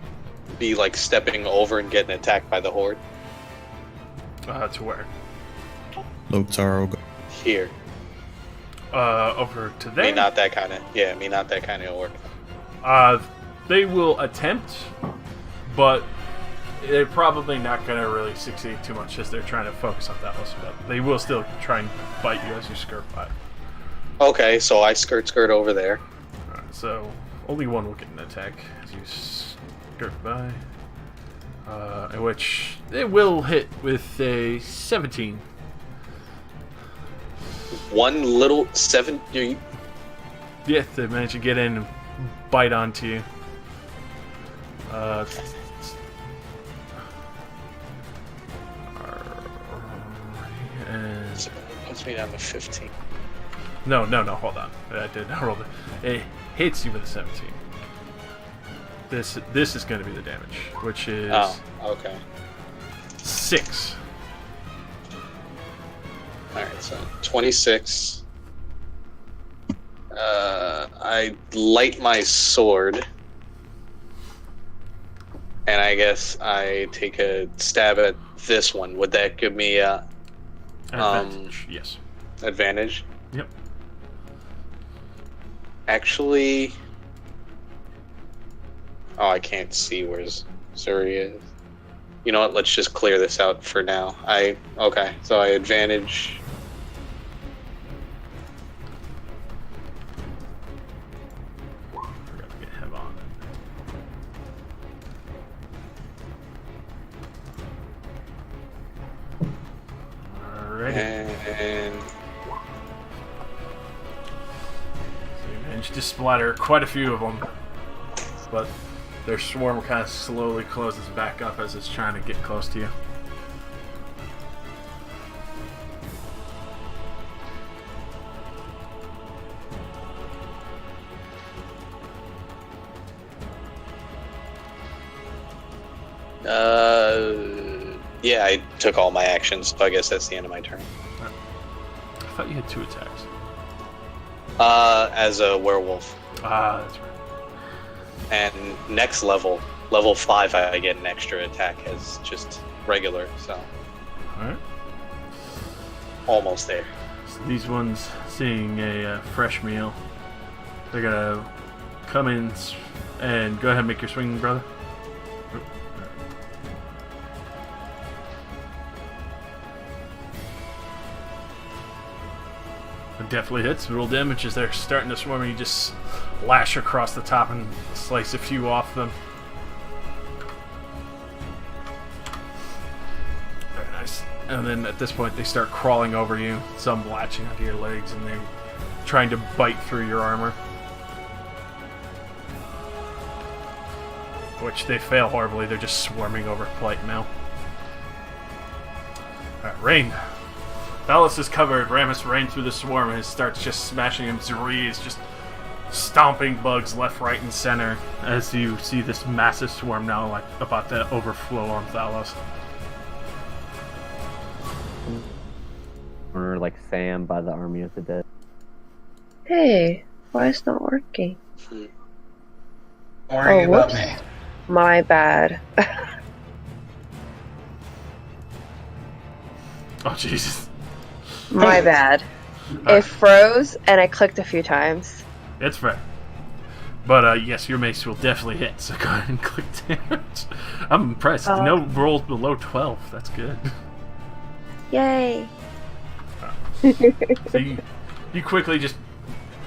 be like stepping over and getting attacked by the horde? To where? Lotaro. Here. Over to Me there. not that kind of. Yeah, me not that kind of work. They will attempt, but they're probably not going to really succeed too much as they're trying to focus on Thalos. But they will still try and bite you as you skirt by. Okay, so I skirt over there. Alright, so only one will get an attack as you skirt by. In which it will hit with a 17. One little 7. Yeah, they manage to get in and bite onto you. And So it puts me down to 15. no, hold on. I did not roll it. It hits you with a 17. This is going to be the damage, which is Oh, okay. 6. Alright, so 26. I light my sword. And I guess I take a stab at this one. Would that give me Advantage. Yes. advantage? Yep. Actually... Oh, I can't see where Zuri is. You know what? Let's just clear this out for now. Okay, so I advantage. Forgot to get him on. Alrighty. And So you managed to splatter quite a few of them, but their swarm kind of slowly closes back up as it's trying to get close to you. yeah, I took all my actions, so I guess that's the end of my turn. I thought you had 2 attacks. As a werewolf. Ah, that's right. And next level, level 5, I get an extra attack as just regular, so Alright. almost there. So these ones, seeing a fresh meal, they're gonna come in and go ahead and make your swing, brother. Oop. It definitely hits. Roll damage as they're starting to swarm, and you just lash across the top and slice a few off them. Very nice. And then at this point, they start crawling over you, some latching onto your legs, and they're trying to bite through your armor. Which they fail horribly. They're just swarming over plate now. Alright, Rain. Thalos is covered. Ramus ran through the swarm and starts just smashing him. Zuri is just stomping bugs left, right, and center as you see this massive swarm now like about to overflow on Thalos. Or like Sam by the Army of the Dead. Hey, why is it not working? Don't worry about whoops. me. My bad. Oh, Jesus. My bad. It Alright. froze and I clicked a few times. It's fair. But, yes, your mace will definitely hit, so go ahead and click damage. I'm impressed. No rolls below 12. That's good. Yay. So you quickly just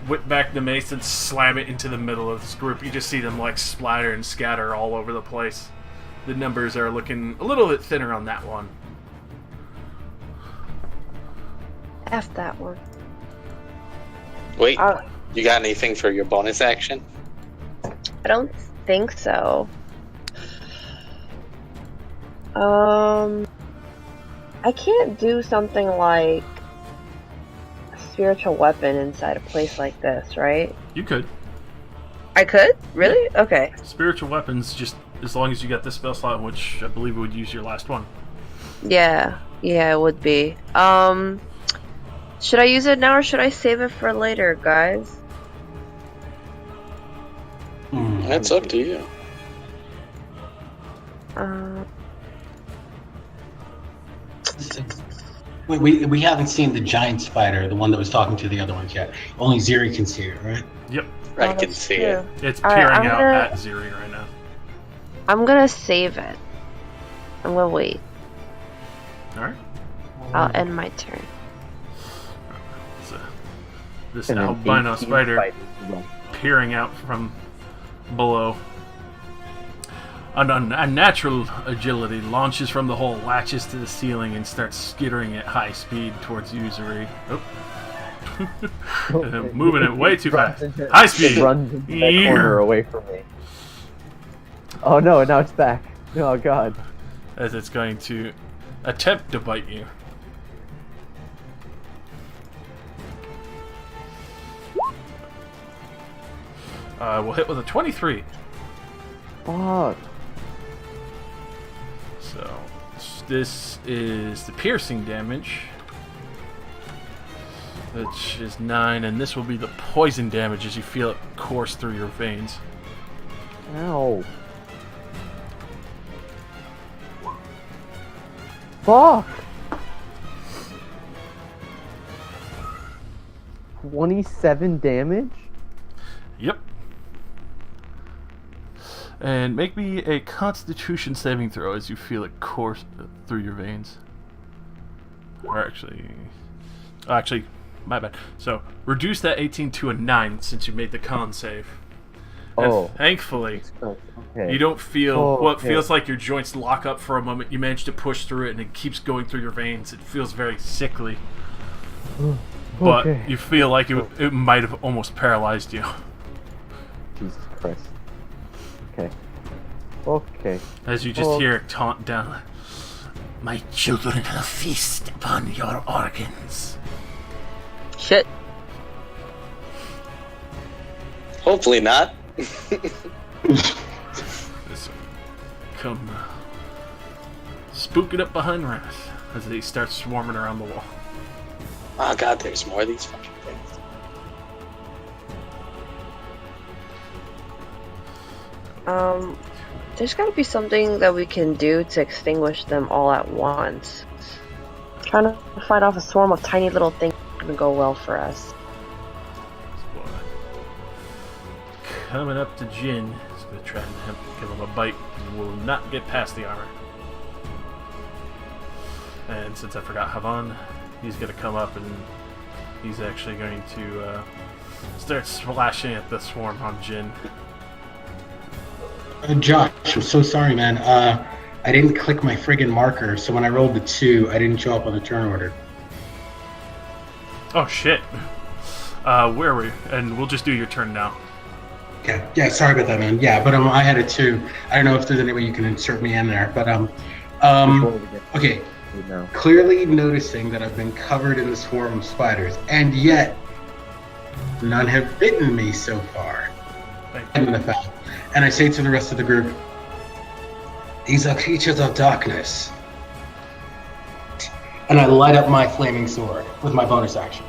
whip back the mace and slam it into the middle of this group. You just see them, like, splatter and scatter all over the place. The numbers are looking a little bit thinner on that one. F that one. Wait, I you got anything for your bonus action? don't think so. I can't do something like a spiritual weapon inside a place like this, right? You could. I could? Really? Okay. Spiritual weapons, just as long as you got this spell slot, which I believe would use your last one. Yeah, it would be. Should I use it now or should I save it for later, guys? That's up to you. Wait, we haven't seen the giant spider, the one that was talking to the other ones yet. Only Ziri can see it, right? Yep. I can see it. It's All right, peering I'm out gonna- at Ziri right now. I'm gonna save it. I'm gonna wait. Alright. I'll end my turn. So, this And then albino 18 spider spiders as well. peering out from below. An unnatural agility launches from the hole, latches to the ceiling, and starts skittering at high speed towards Yuzuri. Oh. Moving it way too fast. High speed! It runs into that corner away from me. Oh no, now it's back. Oh god. As it's going to attempt to bite you. We'll hit with a 23. Fuck. So, this is the piercing damage, which is 9, and this will be the poison damage as you feel it course through your veins. Ow. Fuck! 27 damage? Yep. And make me a Constitution saving throw as you feel it course through your veins. Or actually, my bad. So reduce that 18 to a 9 since you made the con save. And Oh. thankfully, Okay. you don't feel Oh, what okay. feels like your joints lock up for a moment. You manage to push through it, and it keeps going through your veins. It feels very sickly, but Okay. you feel like it might have almost paralyzed you. Jesus Christ. Okay. Okay. As you just Oh. hear it taunt down. My children have feast upon your organs. Shit. Hopefully not. This come spooking up behind Wrath as they start swarming around the wall. Oh god, there's more of these fucking things. There's gotta be something that we can do to extinguish them all at once. Trying to fight off a swarm of tiny little things is gonna go well for us. Coming up to Jin, he's going to try and give him a bite. Will not get past the armor. And since I forgot Havan, he's going to come up and he's actually going to start splashing at the swarm on Jin. Josh, I'm so sorry, man. I didn't click my friggin' marker, so when I rolled the 2, I didn't show up on the turn order. Oh shit. Where are we? And we'll just do your turn now. Okay. Yeah, sorry about that, man. Yeah, but I had a 2. I don't know if there's any way you can insert me in there, but okay. Now. Clearly noticing that I've been covered in the swarm of spiders, and yet none have bitten me so far. Thank you. And I say to the rest of the group, these are creatures of darkness. And I light up my flaming sword with my bonus action.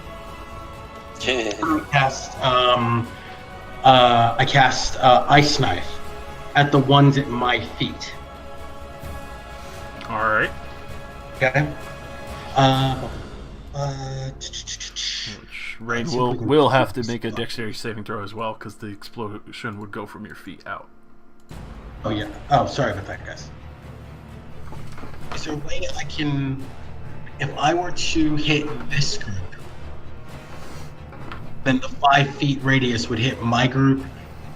I cast Ice Knife at the ones at my feet. Alright. Okay? Which Rain will have to make a dexterity saving throw as well, because the explosion would go from your feet out. Oh, yeah. Oh, sorry about that, guys. Is there a way I can... If I were to hit this group, then the 5 feet radius would hit my group,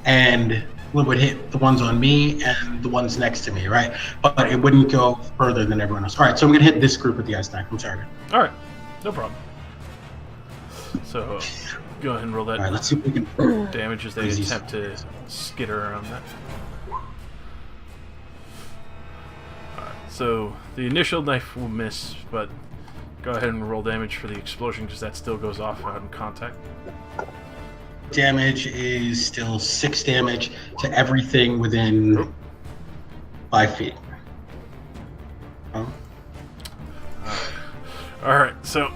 and would hit the ones on me and the ones next to me, right? But it wouldn't go further than everyone else. All right, so I'm going to hit this group with the ice knife. I'm sorry. Alright. No problem. So, Go ahead and roll All right, that let's see if we can. damage as they Easy. attempt to skitter around that. Alright, so the initial knife will miss, but go ahead and roll damage for the explosion because that still goes off out in contact. Damage is still 6 damage to everything within 5 feet. Oh. Alright, so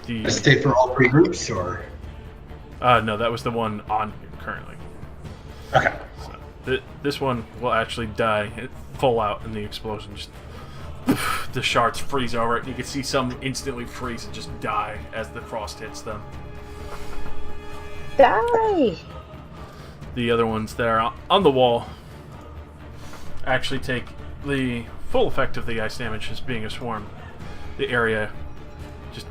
the Let's stay for all 3 groups, or no, that was the one on here currently. okay. So this one will actually die full out in the explosion. Just the shards freeze over it, and you can see some instantly freeze and just die as the frost hits them. Die! The other ones that are on the wall actually take the full effect of the ice damage as being a swarm. The area just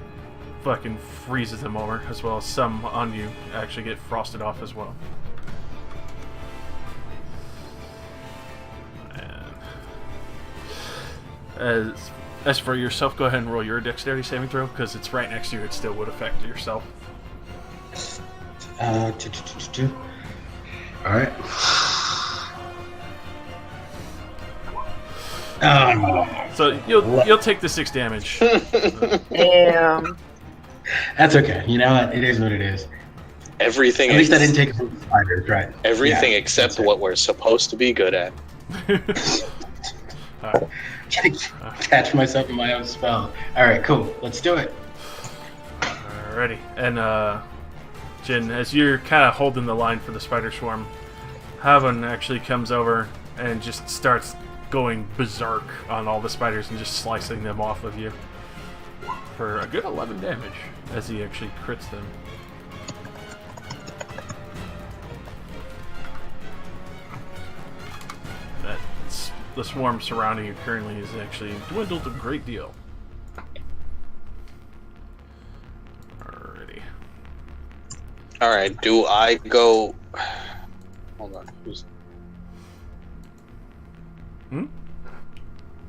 fucking freezes them over, as well as some on you actually get frosted off as well. And as for yourself, go ahead and roll your dexterity saving throw, because it's right next to you. It still would affect yourself. All right. So you'll take the 6 damage. Damn. That's okay. You know what? It is what it is. Everything. At least I didn't take it from the spiders, right? Everything Yeah, except that's it. what we're supposed to be good at. Alright. Trying to catch myself in my own spell. All right, cool. Let's do it. Alrighty. And Jin, as you're kind of holding the line for the spider swarm, Haven actually comes over and just starts going berserk on all the spiders and just slicing them off of you for a good 11 damage as he actually crits them. The swarm surrounding you currently is actually dwindled a great deal. Alrighty. All right. Do I go? Hold on. Who's...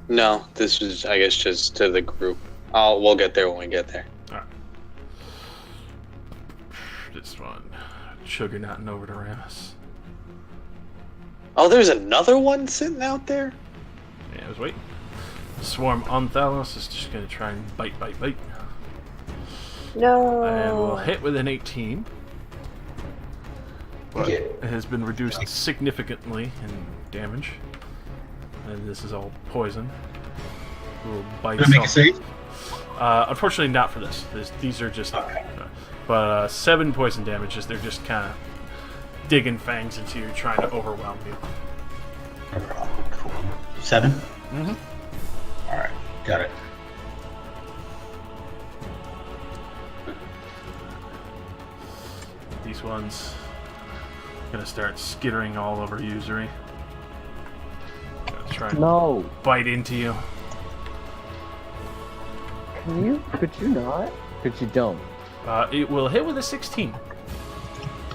No, this is, I guess, just to the group. We'll get there when we get there. Alright. This one. Juggernaut over to Ramus. Oh, there's another one sitting out there? Yeah, I was waiting. The swarm on Thalos is just going to try and bite. No. And we'll hit with an 18. But Yeah. it has been reduced significantly in damage. And this is all poison. Will bite Gonna make a save? unfortunately, not for this. These are just... Okay. But 7 poison damages. They're just kind of digging fangs into you, trying to overwhelm you. No problem. Cool. 7? Mm-hmm. All right, got it. These ones gonna start skittering all over you, Zuri. Gonna try and No. bite into you. Can you? Could you not? Could you don't? It will hit with a 16.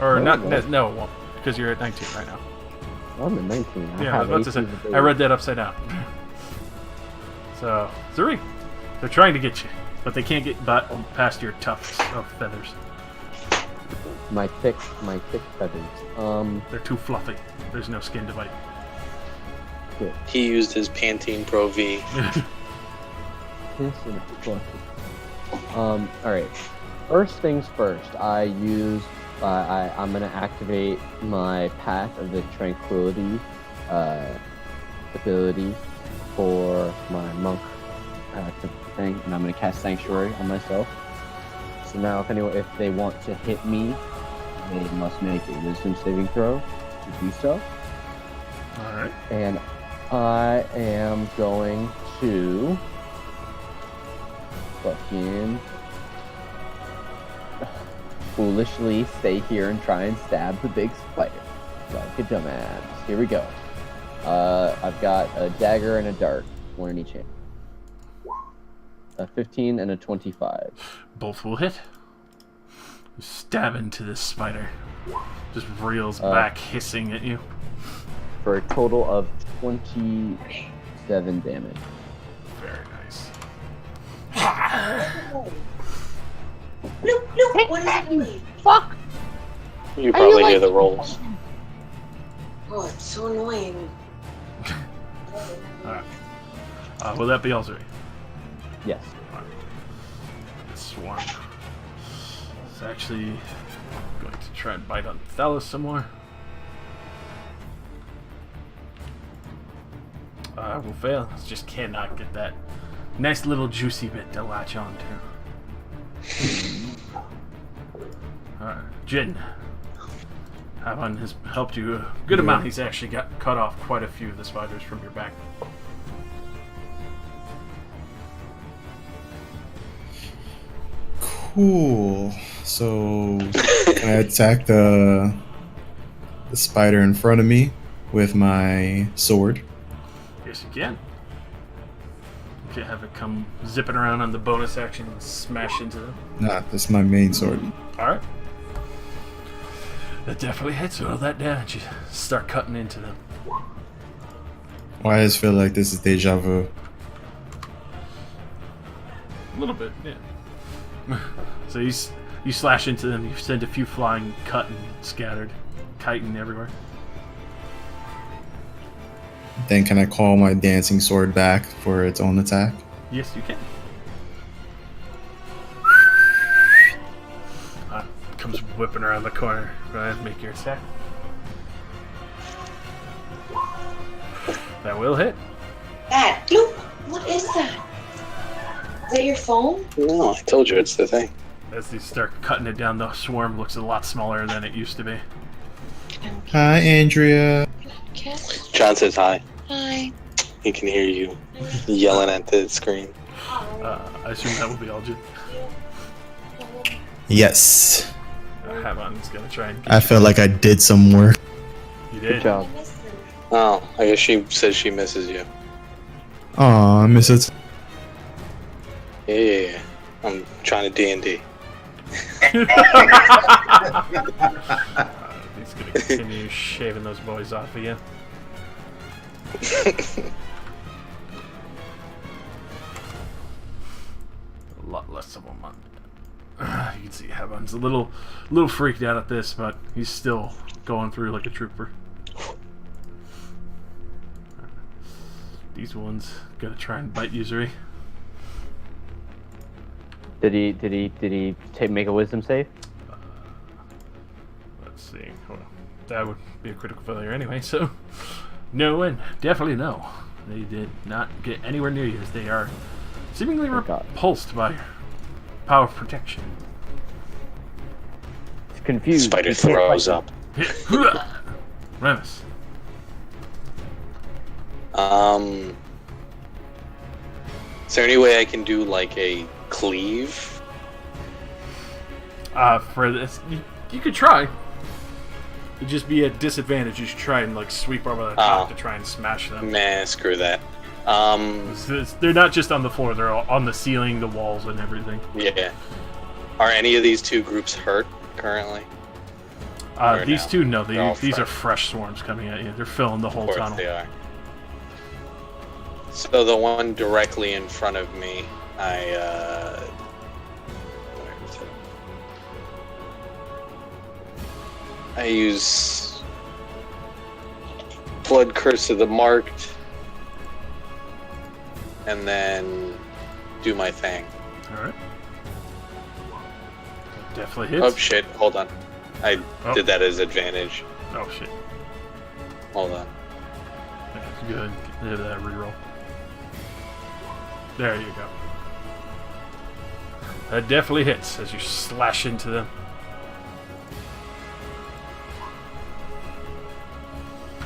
Or No, not? it won't. No, it won't, because you're at 19 right now. I'm at 19. Yeah, I was about to say. I read that upside down. So, Zuri, they're trying to get you, but they can't get past your tufts of feathers. My thick feathers. They're too fluffy. There's no skin to bite. He used his Pantene Pro V. All right. First things first. I'm gonna activate my Path of the Tranquility ability for my monk thing, and I'm gonna cast Sanctuary on myself. So now, if they want to hit me, they must make a Wisdom saving throw to do so. All right. And I am going to fucking foolishly stay here and try and stab the big spider like a dumbass. Here we go. I've got a dagger and a dart, one in each hand. A 15 and a 25. Both will hit. You stab into this spider. Just reels back, hissing at you. For a total of 27 damage. Very nice. Look, look, what is it doing? Fuck! You Are probably you, hear like- the rolls. Oh, it's so annoying. Alright. Will that be all three? Yes. Swarm. It's actually going to try and bite on Thalos some more. Will fail. Just cannot get that nice little juicy bit to latch onto. Alright, Jin. Havan has helped you a good amount. He's actually got cut off quite a few of the spiders from your back. Cool. So can I attack the spider in front of me with my sword? Yes, you can. You can have it come zipping around on the bonus action and smash into them. Nah, that's my main sword. Alright. That definitely hits all that damage. You start cutting into them. Why does it feel like this is deja vu? A little bit, yeah. So you slash into them, you send a few flying, cut and scattered, kiting everywhere. Then can I call my dancing sword back for its own attack? Yes, you can. Comes whipping around the corner. Go ahead and make your attack. That will hit. That, look, what is that? Is that your phone? No, I told you it's the thing. As you start cutting it down, the swarm looks a lot smaller than it used to be. Hi, Andrea. Cat? John says hi. Hi. He can hear you yelling at the screen. I assume that will be all Jin. Yes. Havan's gonna try and get I feel like I did some work. you. Good Did. job. Oh, I guess she says she misses you. Aw, I miss it. Yeah. I'm trying to D&D. He's gonna continue shaving those boys off again. A lot less of them on. You can see Havan's a little freaked out at this, but he's still going through like a trooper. These ones gonna try and bite Yuzuri. Did he make a wisdom save? Let's see. Well, that would be a critical failure anyway, so no and definitely no. They did not get anywhere near you as they are seemingly Thank God. repulsed by your power of protection. It's confused. Spider He can't throws fight. up. Remus. Is there any way I can do like a cleave? For this, you could try. It'd just be a disadvantage. You should try and like sweep over the top to try and smash them. Nah, screw that. They're not just on the floor; they're all on the ceiling, the walls, and everything. Yeah. Are any of these two groups hurt currently? Or These no? two, no. They're all These are fresh. fresh swarms coming at you. They're filling the whole Of course tunnel. they are. So the one directly in front of me, where is it? I use Blood Curse of the Marked, and then do my thing. All right. Definitely hits. Oh shit! Hold on, I Oh. did that as advantage. Oh shit. Hold on. Okay, good. Give that a reroll. There you go. That definitely hits as you slash into them.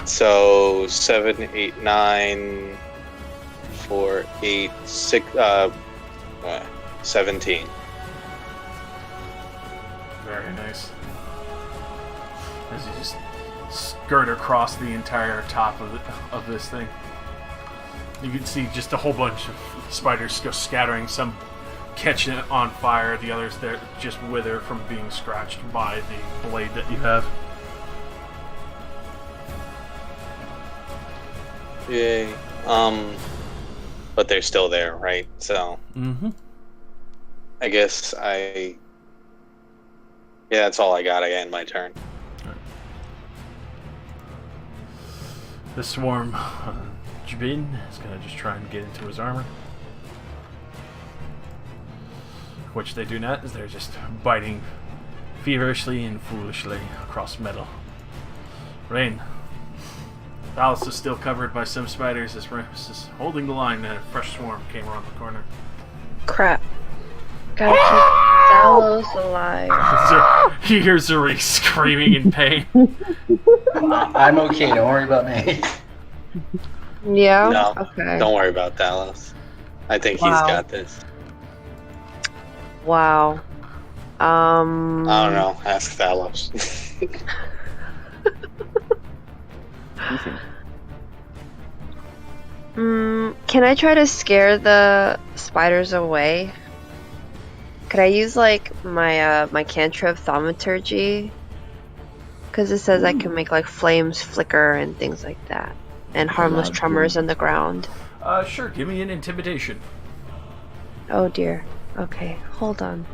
So 7, 8, 9, 4, 8, 6, 17. Very nice. As you just skirt across the entire top of this thing. You can see just a whole bunch of spiders go scattering, some catch it on fire, the others there just wither from being scratched by the blade that you have. Yay. But they're still there, right? So, Mm-hmm. I guess I. Yeah, that's all I got. I end my turn. The swarm, Jabin is gonna just try and get into his armor. Which they do not, as they're just biting feverishly and foolishly across metal. Rain. Alice is still covered by some spiders as Remus is holding the line and a fresh swarm came around the corner. Crap. Gotta keep Talos alive. He hears Zuri screaming in pain. I'm okay. Don't worry about me. Yeah? No, Okay. don't worry about Dallas. I think he's Wow. got this. Wow. I don't know. Ask Thalos. Can I try to scare the spiders away? Could I use like my my cantrip thaumaturgy? Because it says I can make like flames flicker and things like that, and harmless tremors in the ground. Sure, give me an intimidation. Oh dear. Okay, hold on.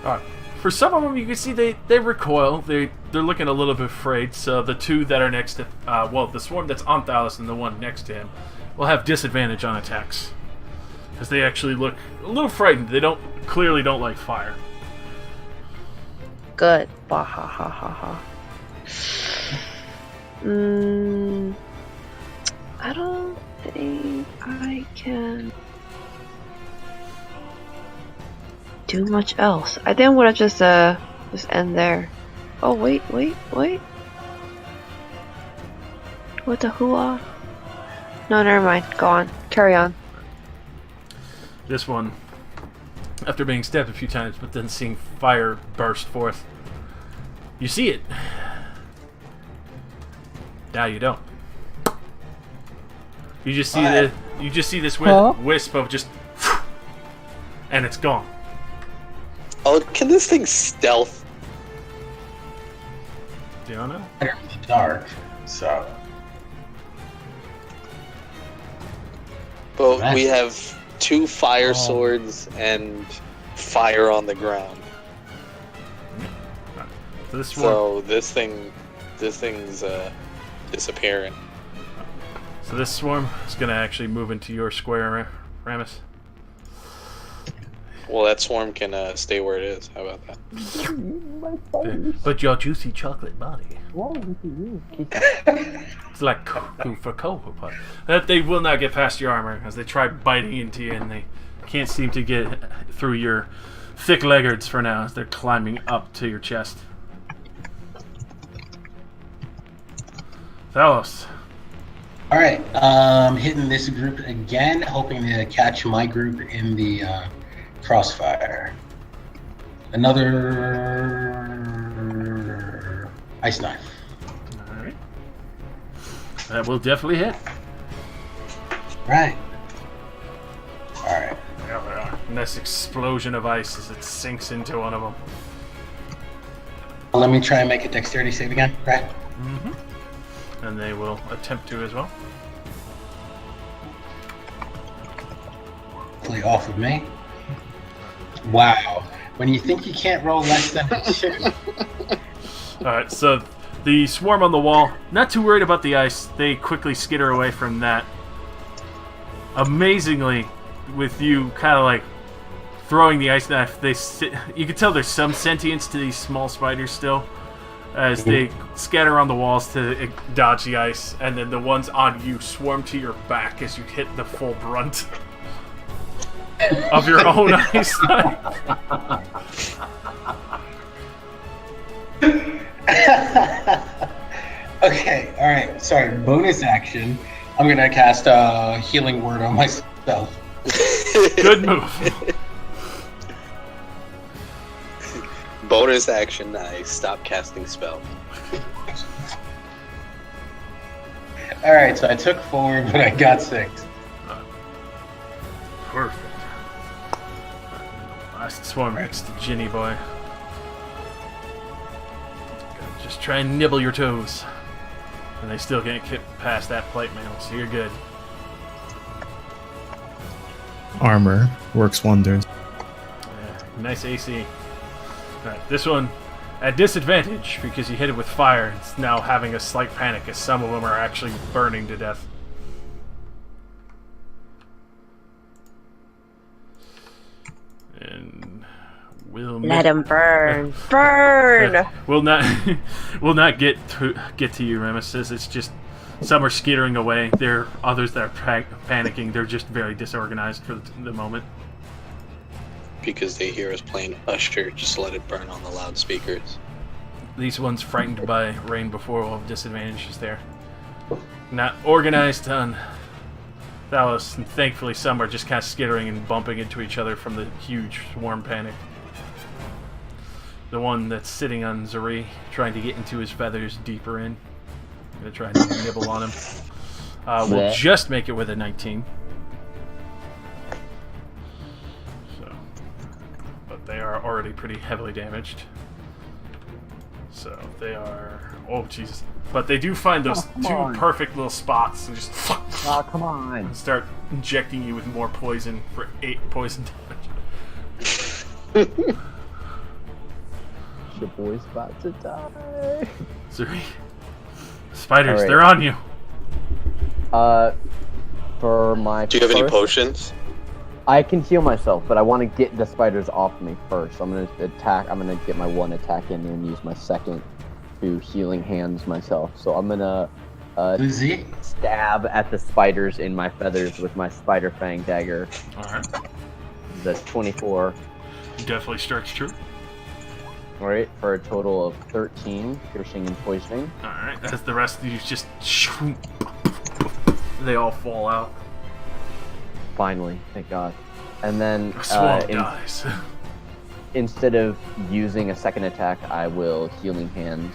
Alright. For some of them, you can see they recoil. They're looking a little bit afraid. So the two that are next to, the swarm that's on Thalos and the one next to him, will have disadvantage on attacks, because they actually look a little frightened. They clearly don't like fire. Good. Bah ha ha ha ha. I don't think I can do much else. I think I'm gonna just end there. Oh wait. What the hoo-ah? No, never mind. Go on. Carry on. This one, after being stabbed a few times, but then seeing fire burst forth, you see it. Now you don't. You just see this wisp of just, and it's gone. Oh, can this thing stealth? Do you know? In the dark, so. But we have 2 fire swords and fire on the ground. So this So this thing's disappearing. So this swarm is going to actually move into your square, Ramus. Well, that swarm can stay where it is. How about that? But your juicy chocolate body. It's like cuckoo for Cocoa Puff. That they will not get past your armor as they try biting into you, and they can't seem to get through your thick leggards for now as they're climbing up to your chest. Thalos. All right, hitting this group again, hoping to catch my group in the crossfire. Another ice knife. Alright. That will definitely hit. Right. All right. There they are. Nice explosion of ice as it sinks into one of them. Let me try and make a dexterity save again. Right. Mm-hmm. And they will attempt to as well. Play off of me. Wow. When you think you can't roll less than a 2. Alright, so the swarm on the wall, not too worried about the ice. They quickly skitter away from that. Amazingly, with you kind of like throwing the ice knife, you can tell there's some sentience to these small spiders still, as they scatter on the walls to dodge the ice, and then the ones on you swarm to your back as you hit the full brunt of your own ice knife. Okay, alright, sorry, bonus action. I'm gonna cast a healing word on myself. Good move. Bonus action, I stop casting spell. Alright, so I took 4, but I got 6. Perfect. Last swarm next to Ginny boy. Just try and nibble your toes. And they still can't get past that plate mail, so you're good. armor works wonders. Nice AC. Alright, this one at disadvantage because you hit it with fire. It's now having a slight panic as some of them are actually burning to death. And let him burn. Burn! Will not get to you, Nemesis. It's just some are skittering away. There are others that are panicking. They're just very disorganized for the moment. Because they hear us playing Usher, just let it burn on the loudspeakers. These ones frightened by rain before will have disadvantages there. Not organized on Thalos, and thankfully some are just kind of skittering and bumping into each other from the huge swarm panic. The one that's sitting on Zuri, trying to get into his feathers deeper in. I'm gonna try and nibble on him. We'll just make it with a 19. So, but they are already pretty heavily damaged. So they are. Oh Jesus! But they do find those two perfect little spots and just. Oh, come on! Start injecting you with more poison for 8 poison damage. The boy's about to die. Sorry. Spiders, Right. they're on you. For my. Do you have any first- potions? I can heal myself, but I want to get the spiders off me first. I'm gonna attack. I'm gonna get my one attack in and use my second to healing hands myself. So I'm gonna Lizzie? stab at the spiders in my feathers with my spider fang dagger. Alright. That's 24. Definitely strikes true. Alright, for a total of 13 piercing and poisoning. Alright, as the rest of you just. They all fall out. Finally, thank God. And then Swarm dies. instead of using a second attack, I will healing hands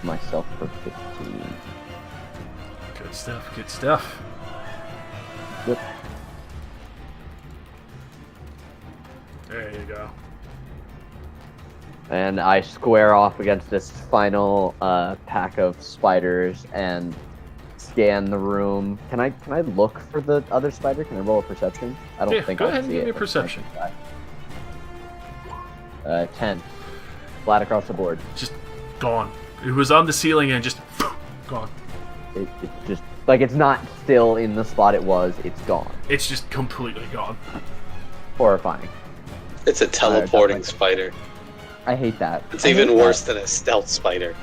myself for 15. Good stuff, good stuff. Yep. There you go. And I square off against this final pack of spiders and scan the room. Can I look for the other spider? Can I roll a perception? I don't Yeah, think go I ahead and see give me it. a perception. 10. Flat across the board. Just gone. It was on the ceiling and just gone. It's just like it's not still in the spot it was. It's gone. It's just completely gone. Horrifying. It's a teleporting that's spider. I hate that. It's I even hate worse that. than a stealth spider.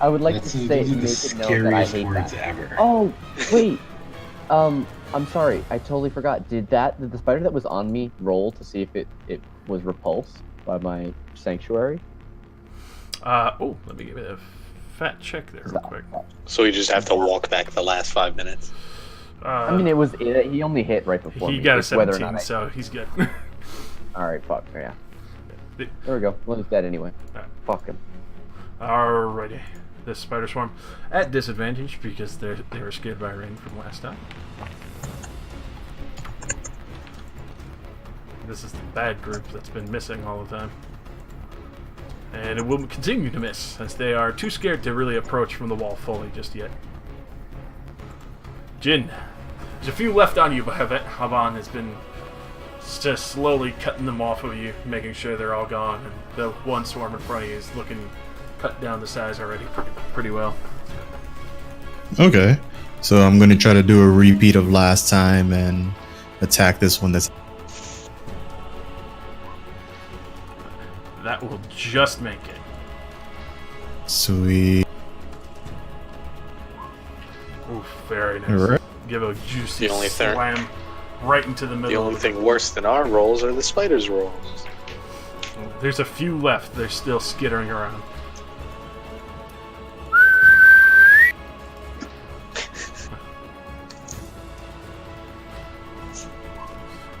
I would like That's to those say are the make it known that I scariest hate words that. ever. Oh wait. I'm sorry. I totally forgot. Did the spider that was on me roll to see if it was repulsed by my sanctuary? Oh, let me give it a fat check there real quick. So we just have to walk back the last 5 minutes. I mean, he only hit right before he me. got a It's whether or 17, not so he's good. All right, fuck yeah. The- There we go. Well, he's dead anyway. Alright. Fuck him. Alrighty. This spider swarm at disadvantage because they were scared by rain from last time. This is the bad group that's been missing all the time. And it will continue to miss, as they are too scared to really approach from the wall fully just yet. Jin, there's a few left on you, but Havan has been just slowly cutting them off of you, making sure they're all gone. And the one swarm in front of you is looking cut down to size already pretty well. Okay. So I'm going to try to do a repeat of last time and attack this one that's... That will just make it. Sweet. Oof, very nice. Alright. Give a juicy The only thing- slam right into the middle. The only of thing worse than our rolls are the spider's rolls. There's a few left. They're still skittering around.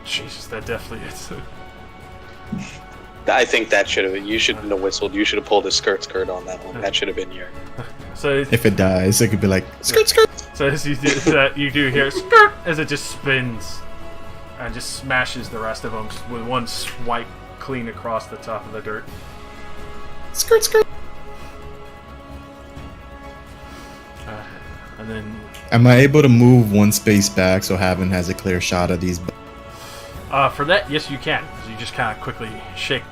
Jesus, that definitely is. I think that should have. You shouldn't have whistled. You should have pulled a skirt on that one. That should have been your. So, If it dies, it could be like, skirt, skirt. so as you do that, you do hear skirt as it just spins and just smashes the rest of them with one swipe clean across the top of the dirt. Skirt, skirt. And then, Am I able to move one space back so Haven has a clear shot of these? For that, yes, you can. So you just kind of quickly shake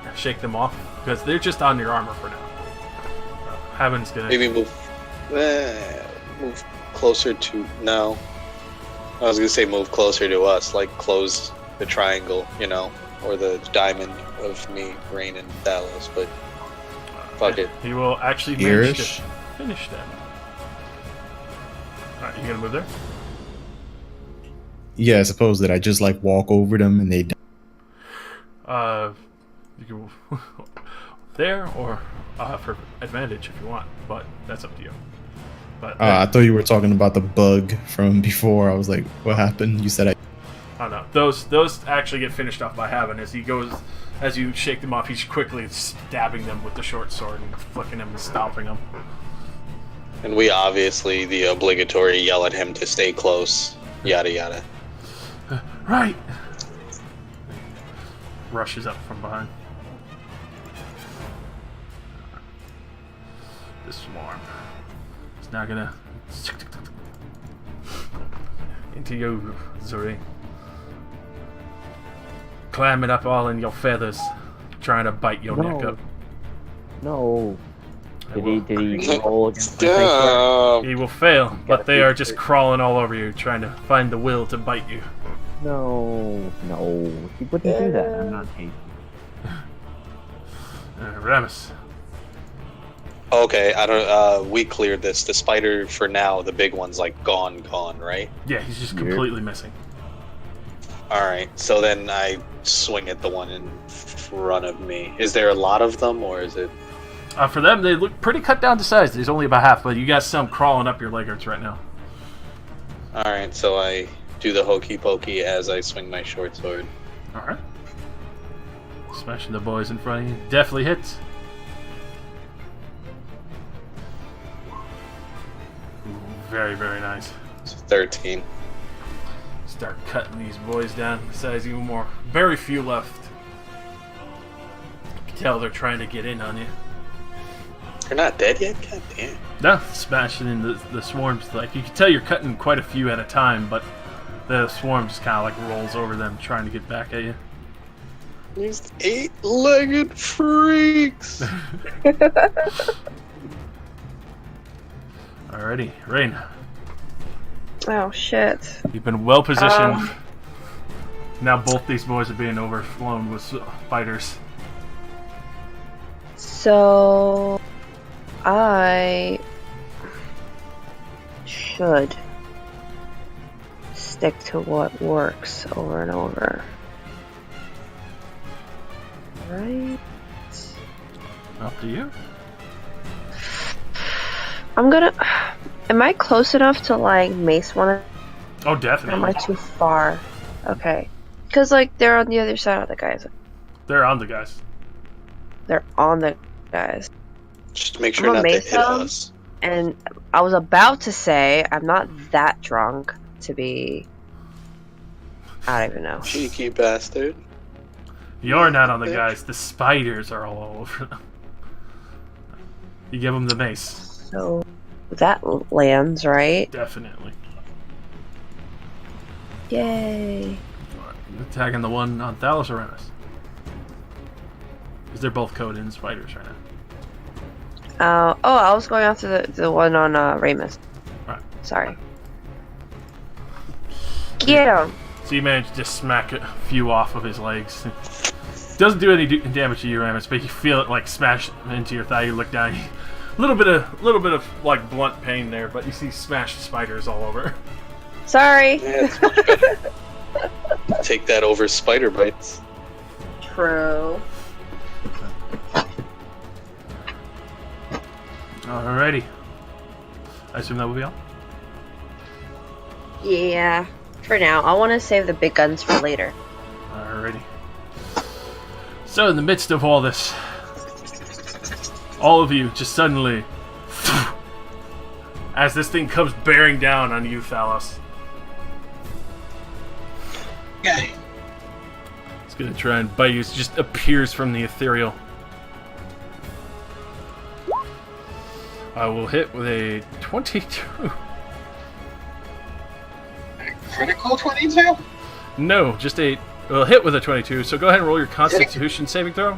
them off because they're just on your armor for now. Heaven's gonna Maybe move closer to. No, I was gonna say move closer to us, like close the triangle, or the diamond of me, Rain, and Dallas. But fuck it. He will actually manage to finish them. All right, you gonna move there? Yeah, I suppose that I just like walk over them and they. You can there or for advantage if you want, but that's up to you. But I thought you were talking about the bug from before. I was like, what happened? You said I. Oh no, those actually get finished off by Heaven as you shake them off. He's quickly stabbing them with the short sword and flicking them and stomping them. And we obviously the obligatory yell at him to stay close. Yada yada. Right. Rushes up from behind. This swarm is now gonna into you, Zuri. Climbing up all in your feathers, trying to bite your neck up. No. I Did will- he roll against my face? He will fail, but they are just crawling all over you, trying to find the will to bite you. No. He wouldn't do that. I'm not Tate. Ramus. Okay, I don't. We cleared this. The spider for now. The big one's like gone, right? Yeah, he's just completely missing. All right. So then I swing at the one in front of me. Is there a lot of them, or is it? For them, they look pretty cut down to size. There's only about half, but you got some crawling up your leggings right now. All right. So I do the hokey pokey as I swing my short sword. All right. Smashing the boys in front of you. Definitely hits. Ooh, very, very nice. It's 13. Start cutting these boys down to size even more. Very few left. You can tell they're trying to get in on you. They're not dead yet? God damn. No, smashing in the swarms. Like you can tell you're cutting quite a few at a time, but the swarm just kind of like rolls over them trying to get back at you. These 8-legged freaks. Alrighty, Rain. Oh shit. You've been well positioned. Now both these boys are being overflown with spiders. So I should stick to what works over and over. Right? Up to you. I'm gonna. Am I close enough to like mace one? Oh, Or am definitely. I too far? Okay. Because like they're on the other side of the guys. They're on the guys. They're on the guys. Just to make I'm sure a not to mace hit them. us. And I was about to say I'm not that drunk to be. I don't even know. Cheeky bastard. You're not on the guys. The spiders are all over them. You give them the mace. So that lands, right? Definitely. Yay. Attacking the one on Thalos or Remus. Because they're both code in spiders right now. Oh, I was going after the one on Ramus. Right. Sorry. Get him! So you managed to smack a few off of his legs. Doesn't do any damage to you, Ramus, but you feel it like smash into your thigh. You look down, a little bit of like blunt pain there, but you see smashed spiders all over. Sorry. Yeah, it's much better. Take that over spider bites. True. Alrighty. I assume that will be all. Yeah. For now, I want to save the big guns for later. Alrighty. So in the midst of all this, all of you just suddenly, as this thing comes bearing down on you, Thalos, Okay. it's gonna try and bite you. It just appears from the ethereal. I will hit with a 22. Critical 22? No, just a It'll hit with a 22, so go ahead and roll your Constitution saving throw.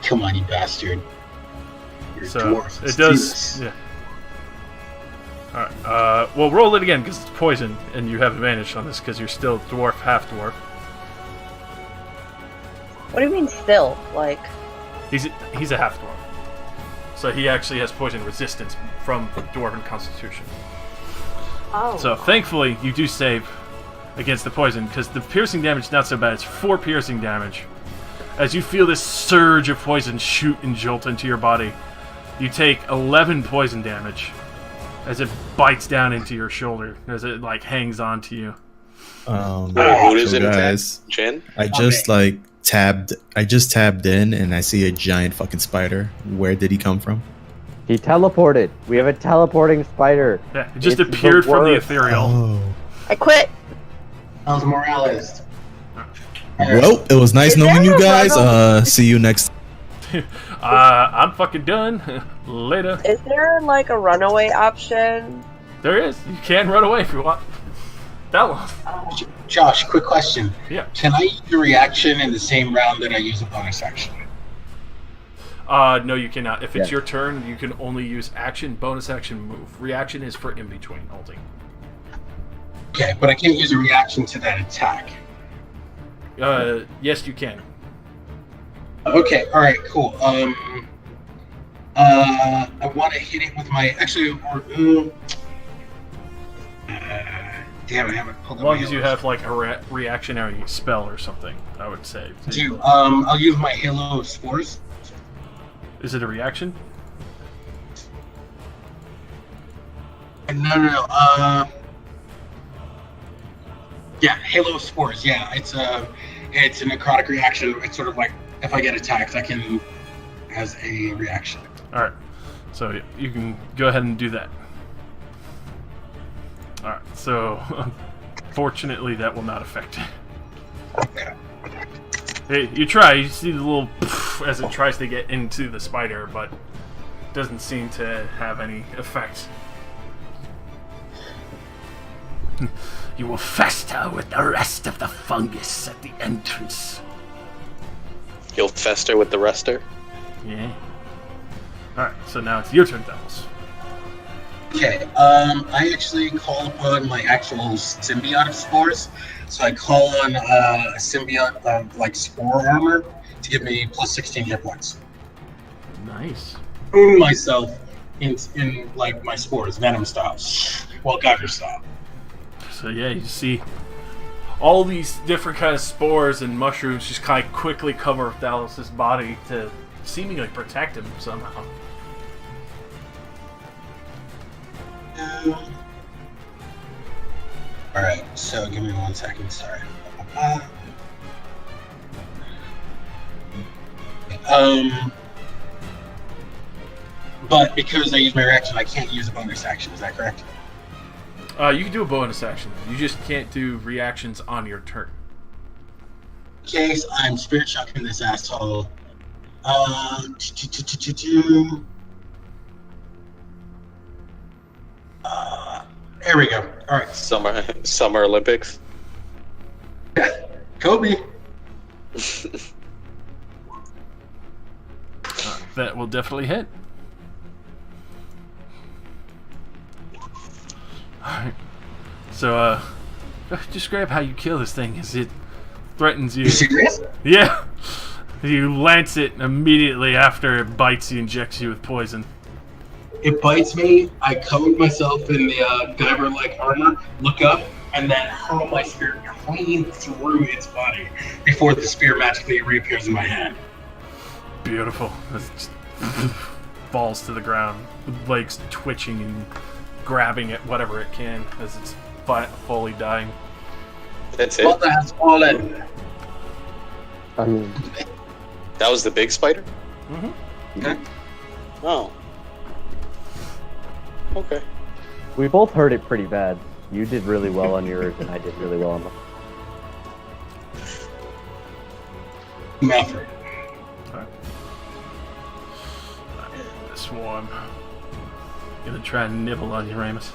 Come on, you bastard. You're So a dwarf. it Let's do does. this. Yeah. Alright. Well, roll it again because it's poison, and you have advantage on this because you're still dwarf, half dwarf. What do you mean still? Like, He's a half dwarf, so he actually has poison resistance from dwarven constitution. oh. So thankfully, you do save against the poison because the piercing damage is not so bad. It's 4 piercing damage. As you feel this surge of poison shoot and jolt into your body, you take 11 poison damage as it bites down into your shoulder as it like hangs onto you. Who is so it? guys, Jin? I just tabbed in and I see a giant fucking spider. Where did he come from? He teleported. We have a teleporting spider. Yeah, it just It's the appeared from the worst. ethereal. Oh. I quit. How's Morales? Well, it was nice Is knowing there you a guys. rubber- See you next. I'm fucking done. Later. Is there like a runaway option? There is. You can run away if you want. That one. Josh, quick question. Yeah. Can I use a reaction in the same round that I use a bonus action? No, you cannot. If it's Yeah. your turn, you can only use action, bonus action, move. Reaction is for in between holding. Okay, but I can't use a reaction to that attack. Yes, you can. Okay, alright, cool. I want to hit it with my. Actually, damn, I haven't pulled As up long my as you Halo. have like a reactionary spell or something, I would say. I'll use my Halo of Spores. Is it a reaction? No. Yeah, Halo of Spores. Yeah, it's a necrotic reaction. It's sort of like if I get attacked, I can as a reaction. Alright. So you can go ahead and do that. Alright, so unfortunately that will not affect it. Okay. Hey, you try, you see the little as it tries to get into the spider, but doesn't seem to have any effect. You will fester with the rest of the fungus at the entrance. You'll fester with the rester? Yeah. Alright, so now it's your turn, Devils. Okay. I actually call upon my actual symbiote of spores. So I call on a symbiote of like spore armor to give me plus 16 hit points. Nice. Wound myself in like my spores, venom style, well, Geyser style. So yeah, you see all these different kind of spores and mushrooms just kind of quickly cover Dallas's body to seemingly protect him somehow. Alright, so give me 1 second, sorry. But because I use my reaction, I can't use a bonus action, is that correct? You can do a bonus action. You just can't do reactions on your turn. In case I'm spirit shocking this asshole. There we go. Alright. Summer Olympics? Kobe. That will definitely hit. Alright. So, describe how you kill this thing as it threatens you. You serious? Yeah! You lance it immediately after it bites you, injects you with poison. It bites me, I coat myself in the diver-like armor, look up, and then hurl my spear clean through its body before the spear magically reappears in my hand. Beautiful. It just falls to the ground, with legs twitching and grabbing at whatever it can as it's fully dying. That's it? Mother has fallen. I mean, That was the big spider? Mm-hmm. Okay. Oh. Okay. we both heard it pretty bad. You did really well on yours, and I did really well on mine. Maverick. The swarm. Gonna try and nibble on you, Ramus.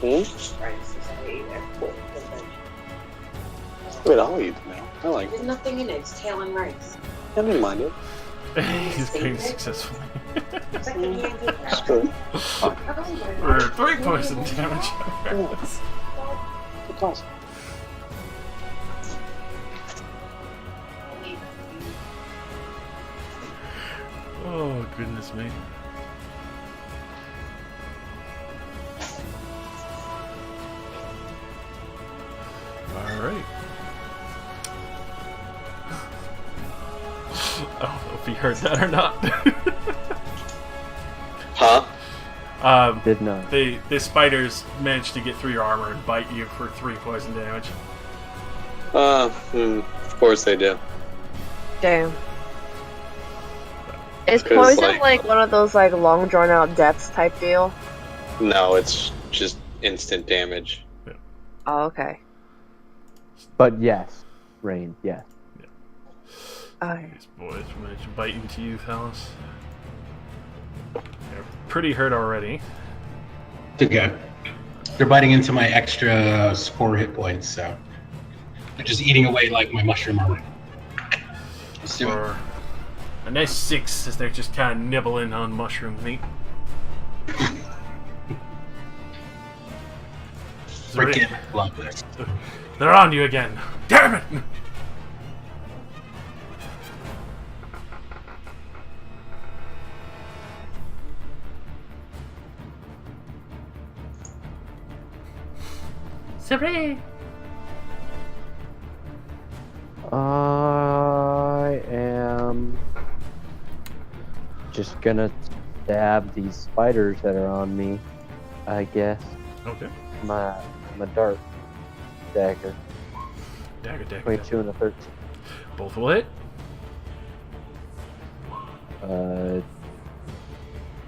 Hmm? Wait, I'll eat them now. I like it. There's nothing in it. It's tail and rice. I didn't mind it. He's doing successfully. It's like a pancake It's wrap. good. For 3 poison damage. It's awesome. Oh, goodness me. Alright. I don't know if you heard that or not. Huh? Did not. The spiders managed to get through your armor and bite you for 3 poison damage. Of course they do. Damn. Is 'Cause, poison like one of those like long drawn out deaths type deal? No, it's just instant damage. Oh, okay. But yes, Rain, yes. Okay. These boys managed to bite into you, Thalos. They're pretty hurt already. It's okay. They're biting into my extra spore hit points, so they're just eating away like my mushroom armor. For a nice 6 as they're just kind of nibbling on mushroom meat. Freaking love this. They're on you again. Damn it! Sorry. I am just gonna stab these spiders that are on me, I guess. Okay. My dart dagger. Dagger, dagger. 22 and a 13. Both will hit.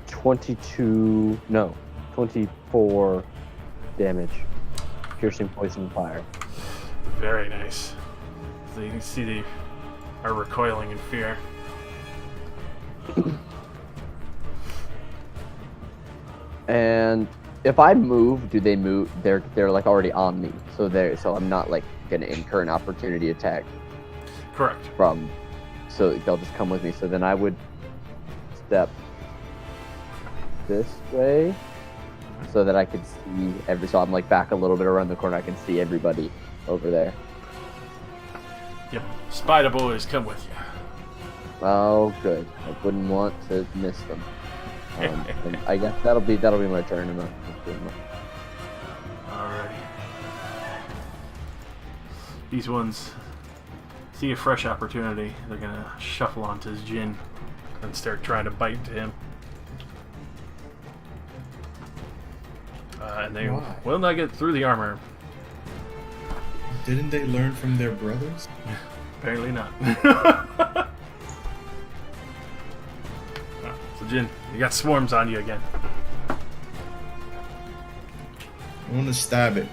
24 damage. Piercing poison fire. Very nice. So you can see they are recoiling in fear. And if I move, do they move? They're like already on me, so I'm not like gonna incur an opportunity attack Correct. from. So they'll just come with me. So then I would step this way, so that I could see so I'm like back a little bit around the corner. I can see everybody over there. Yep. Spider boys, come with you. Oh, good. I wouldn't want to miss them. And I guess that'll be my turn. Alrighty. These ones see a fresh opportunity. They're gonna shuffle onto his Jin and start trying to bite into him. And they Why? will not get through the armor. Didn't they learn from their brothers? Apparently not. So Jin, you got swarms on you again. I want to stab it.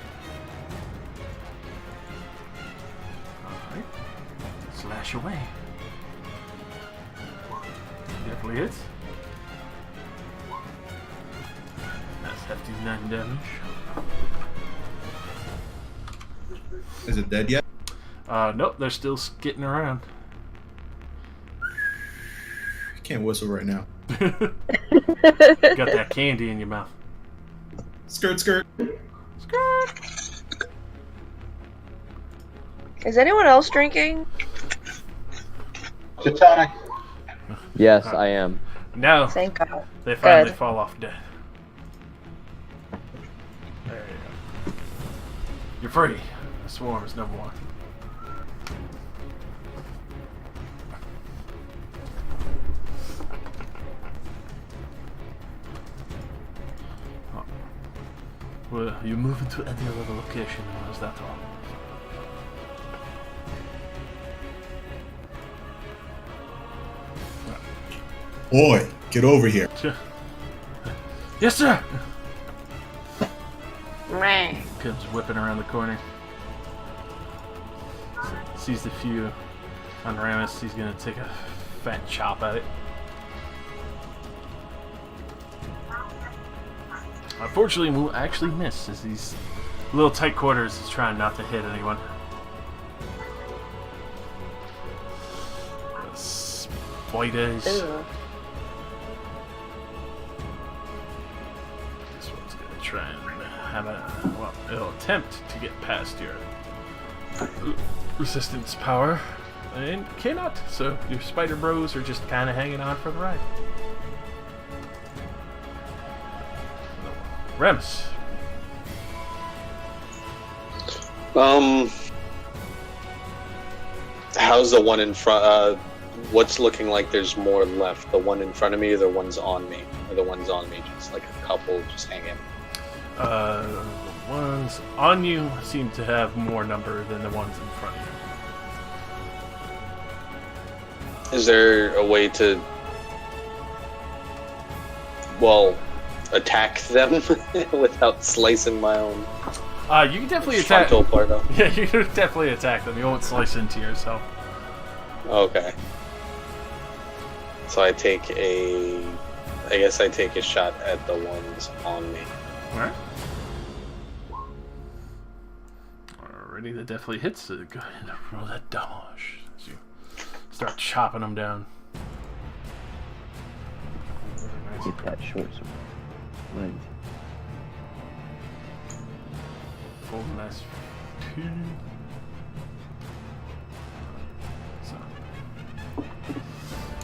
Alright. Slash away. Definitely hits. That's hefty 9 damage. Is it dead yet? Nope, they're still skitting around. I can't whistle right now. Got that candy in your mouth. Skirt, skirt. Is anyone else drinking? It's a tonic. Yes, I am. No, Thank God. they finally Good. fall off dead. There you go. You're free. The swarm is no more. Oh. Well, you move into any other location, or is that all? Boy, get over here. Yes, sir! Meh. Comes whipping around the corner. Sees the few on Ramus. He's gonna take a fat chop at it. Unfortunately, will actually miss as he's Little tight quarters is trying not to hit anyone. Spiders. Ew. This one's gonna try and have a, well, it'll attempt to get past your resistance power, and cannot. So your spider bros are just kind of hanging on for the ride. Remus. How's the one in front? What's looking like there's more left? The one in front of me, or the ones on me, or the ones on me? Just like a couple, just hanging. The ones on you seem to have more number than the ones in front of you. Is there a way to, well, attack them without slicing my own You can definitely attack. frontal part off? Yeah, you can definitely attack them. You won't slice into yourself. Okay. So I guess I take a shot at the ones on me. Alright. Alrighty, that definitely hits. Go ahead and roll that damage as you start chopping them down. Get that short sword. Full nice 2. So,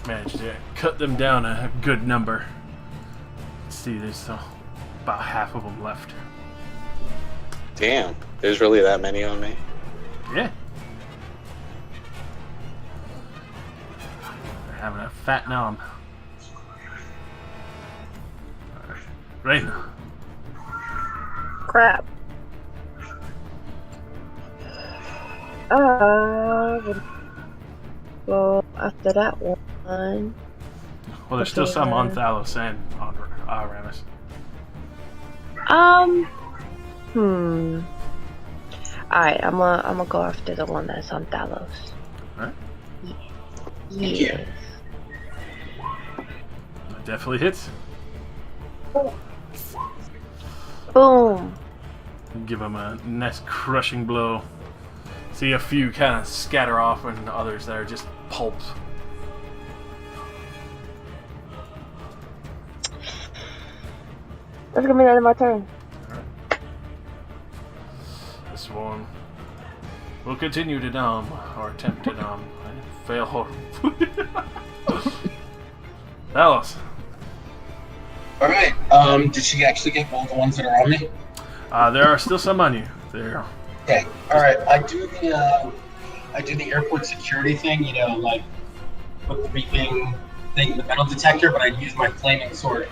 managed to cut them down a good number. Let's see, there's still about half of them left. Damn, there's really that many on me? Yeah. They're having a fat nom. Right. Crap. Well, after that one. Well, there's still some on Thalos and on Ramus. Alright, I'm gonna go after the one that's on Thalos. Alright. Yes. That definitely hits. Boom. Give him a nice crushing blow. See a few kind of scatter off, and others that are just pulps. That's gonna be the end of my turn. This one will continue to nom, or attempt to nom, and fail horribly. Alice. Alright, did she actually get all the ones that are on me? There are still some on you. There. Okay, alright, I do the airport security thing, you know, like put the beeping thing in the metal detector, but I use my flaming sword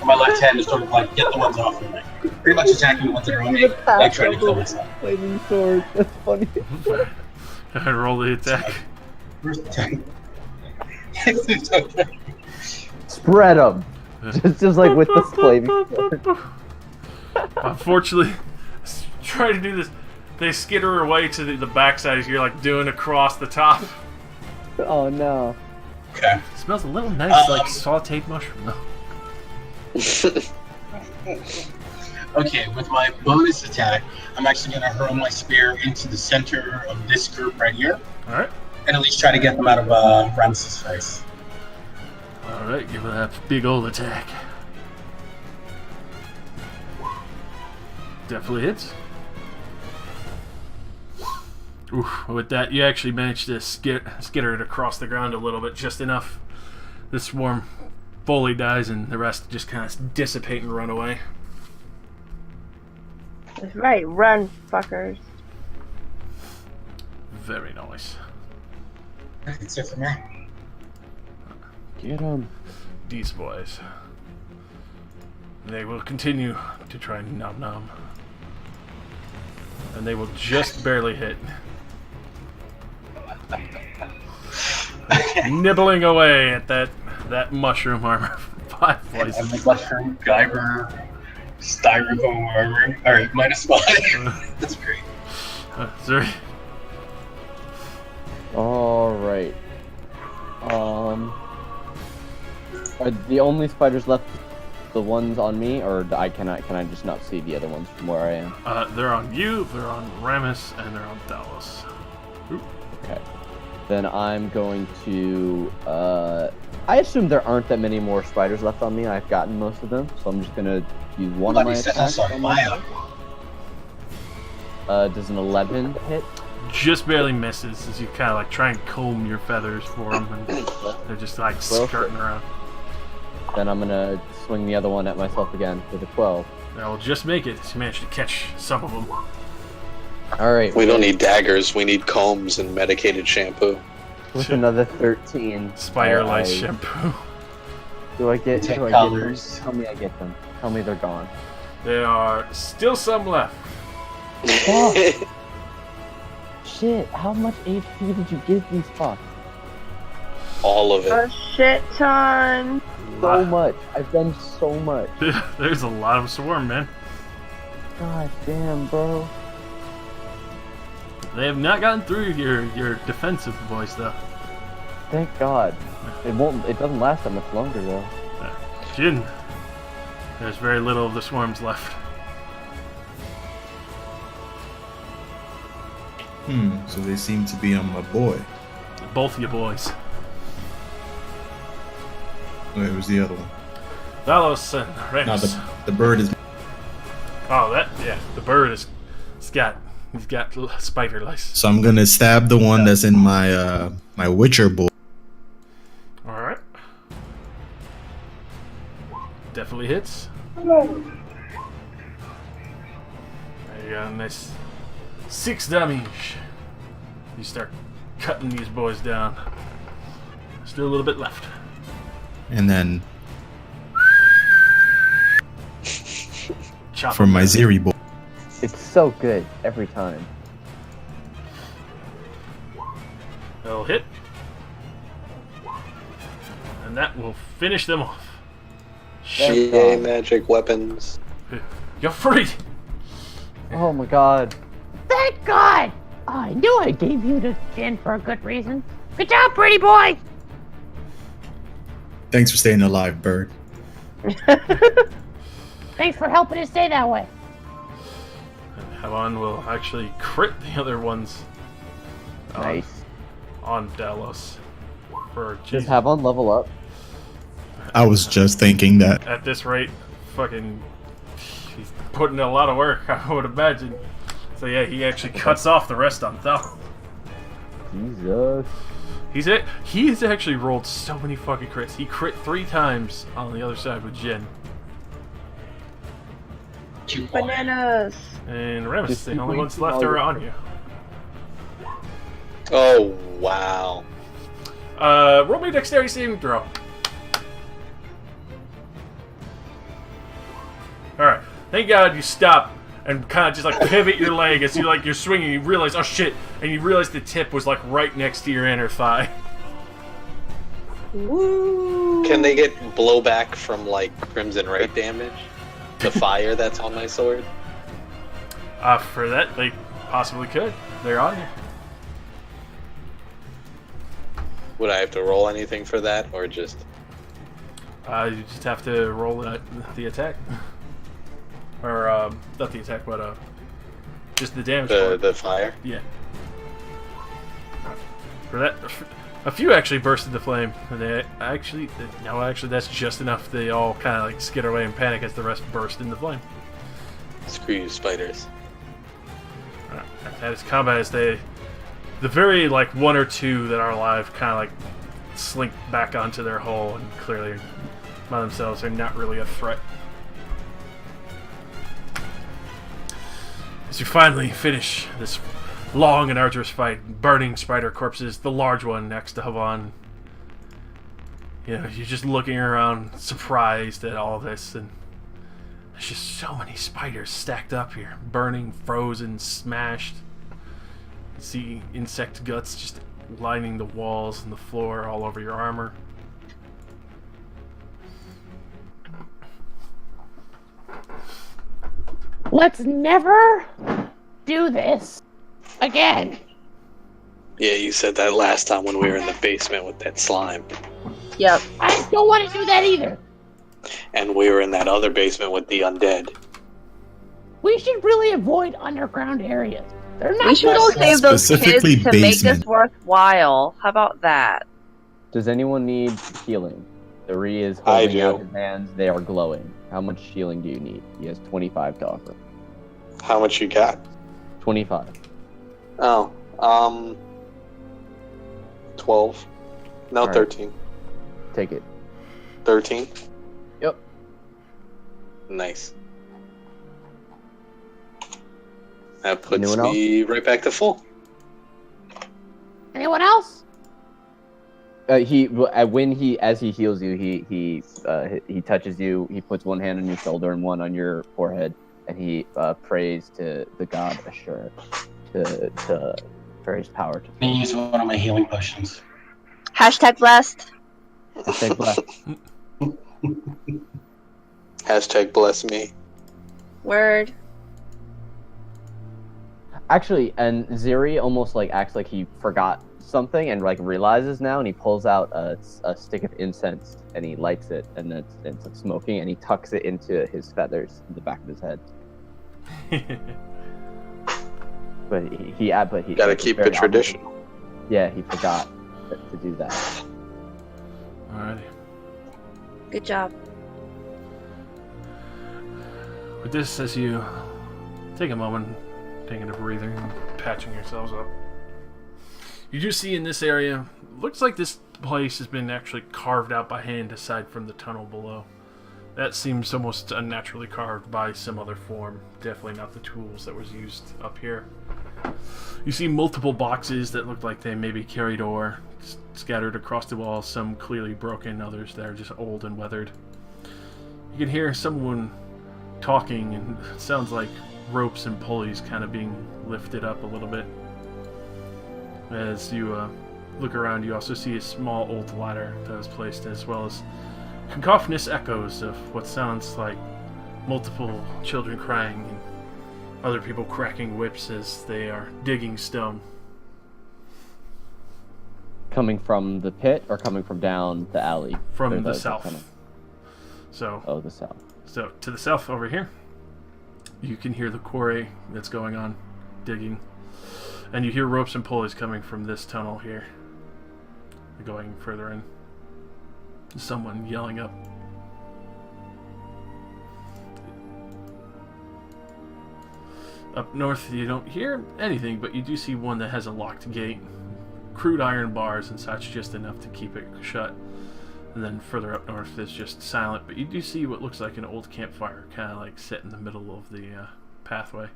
on my left hand to sort of like get the ones off of me. Pretty much attacking the ones that are on me, like trying to kill myself. Flaming sword. That's funny. I roll the attack. First attack. Spread them. Just like with the flaming sword. Unfortunately, trying to do this, they skitter away to the backside as you're like doing across the top. Oh no. Okay. It smells a little nice, like sauteed mushroom though. Okay, with my bonus attack, I'm actually going to hurl my spear into the center of this group right here, Alright. and at least try to get them out of Ramses' face. Alright, give it that big old attack. Definitely hits. Oof, with that, you actually managed to skitter it across the ground a little bit, just enough. The swarm fully dies, and the rest just kind of dissipate and run away. That's right, run, fuckers. Very nice. That's it for me. Get him. These boys. They will continue to try and nom. And they will just barely hit. Nibbling away at that mushroom armor for 5 places. I'm the mushroom, Guyver, styrofoam armor. Alright, -5. That's great. Sorry. Alright. Are the only spiders left the ones on me, or can I just not see the other ones from where I am? They're on you, they're on Ramus, and they're on Dallas. Okay. Then I'm going to. I assume there aren't that many more spiders left on me. I've gotten most of them, so I'm just gonna use one of my attacks. Does an 11 hit? Just barely misses as you kind of like try and comb your feathers for them, and they're just like skirting around. Then I'm gonna swing the other one at myself again with a 12. That'll just make it. You managed to catch some of them. All right. We don't need daggers. We need combs and medicated shampoo. With another 13. Spider lice shampoo. Do I get colors? Tell me I get them. Tell me they're gone. There are still some left. Fuck. Shit, how much HP did you give these fucks? All of A it. shit ton. So much. I've done so much. There's a lot of swarm, man. God damn, bro. They have not gotten through your defensive voice though. Thank God. It doesn't last that much longer though. Jin, there's very little of the swarms left. So they seem to be on my boy. Both of you boys. Wait, who's the other one? Valos and No, Rex. the bird is. Oh, the bird he's got spider lice. So I'm gonna stab the one that's in my my Witcher boy. All right. Definitely hits. There you go, nice 6 damage. You start cutting these boys down. Still a little bit left. And then Chop for my Ziri boy. It's so good every time. They'll hit. And that will finish them off. Yay, magic weapons. You're free! Oh my God. Thank God! Oh, I knew I gave you the chin for a good reason. Good job, pretty boy! Thanks for staying alive, bird. Thanks for helping it stay that way. Havan will actually crit the other ones Nice. on Delos. For Just have on level up. I was just thinking that. At this rate, fucking, he's putting in a lot of work, I would imagine. So yeah, he actually cuts off the rest on Thal. Jesus. He's actually rolled so many fucking crits. He crit 3 times on the other side with Jin. Bananas. And Remus, Just the keep only ones wasting left all are your- on you. Oh, wow. Roll me a dexterity saving throw. Alright, thank God you stop and kind of just like pivot your leg as you're swinging. You realize, oh shit, and you realize the tip was like right next to your inner thigh. Woo. Can they get blowback from, like, Crimson Right damage? The fire that's on my sword? For that, they possibly could. They're on you. Would I have to roll anything for that, or just... You just have to roll the attack. Or, not the attack, but, just the damage. for it. the fire? Yeah. For that, a few actually burst into flame, and they actually, that's just enough. They all kind of like skitter away in panic as the rest burst into flame. Screw you, spiders. That is combat as the very like 1 or 2 that are alive kind of like slink back onto their hole and clearly by themselves are not really a threat. As you finally finish this long and arduous fight, burning spider corpses, the large one next to Havan. You know, you're just looking around, surprised at all this, and there's just so many spiders stacked up here, burning, frozen, smashed. You see insect guts just lining the walls and the floor, all over your armor. Let's never do this again. Yeah, you said that last time when we were in the basement with that slime. Yep. I don't want to do that either. And we were in that other basement with the undead. We should really avoid underground areas. They're not We should go good. save those Specifically kids to make basement. this worthwhile. How about that? Does anyone need healing? Zuri is I holding do. out his hands. They are glowing. How much healing do you need? He has 25 to offer. How much you got? 25. Oh, 12. No, All right. 13. Take it. 13? Yep. Nice. That puts Anyone me right back to full. Anyone else? As he heals you, he touches you. He puts one hand on your shoulder and one on your forehead, and he prays to the god Ashur for his power to. I use one of my healing potions. Hashtag blessed. Hashtag bless. Hashtag bless me. Word. Actually, and Ziri almost like acts like he forgot something and like realizes now, and he pulls out a stick of incense and he lights it, and it's like smoking, and he tucks it into his feathers in the back of his head. But he Gotta keep it traditional. Yeah, he forgot to do that. Alrighty. Good job. With this, as you take a moment, taking a breather, and patching yourselves up, you do see in this area, looks like this place has been actually carved out by hand aside from the tunnel below. That seems almost unnaturally carved by some other form. Definitely not the tools that was used up here. You see multiple boxes that look like they may be carried ore, scattered across the wall, some clearly broken, others that are just old and weathered. You can hear someone talking, and it sounds like ropes and pulleys kind of being lifted up a little bit. As you look around, you also see a small old ladder that was placed, as well as cacophonous echoes of what sounds like multiple children crying and other people cracking whips as they are digging stone. Coming from the pit or coming from down the alley? From Or the south. So, Oh, the south. So to the south over here, you can hear the quarry that's going on, digging. And you hear ropes and pulleys coming from this tunnel here. Going further in. Someone yelling up. Up north, you don't hear anything, but you do see one that has a locked gate. Crude iron bars and such, just enough to keep it shut. And then further up north is just silent, but you do see what looks like an old campfire, kind of like set in the middle of the pathway.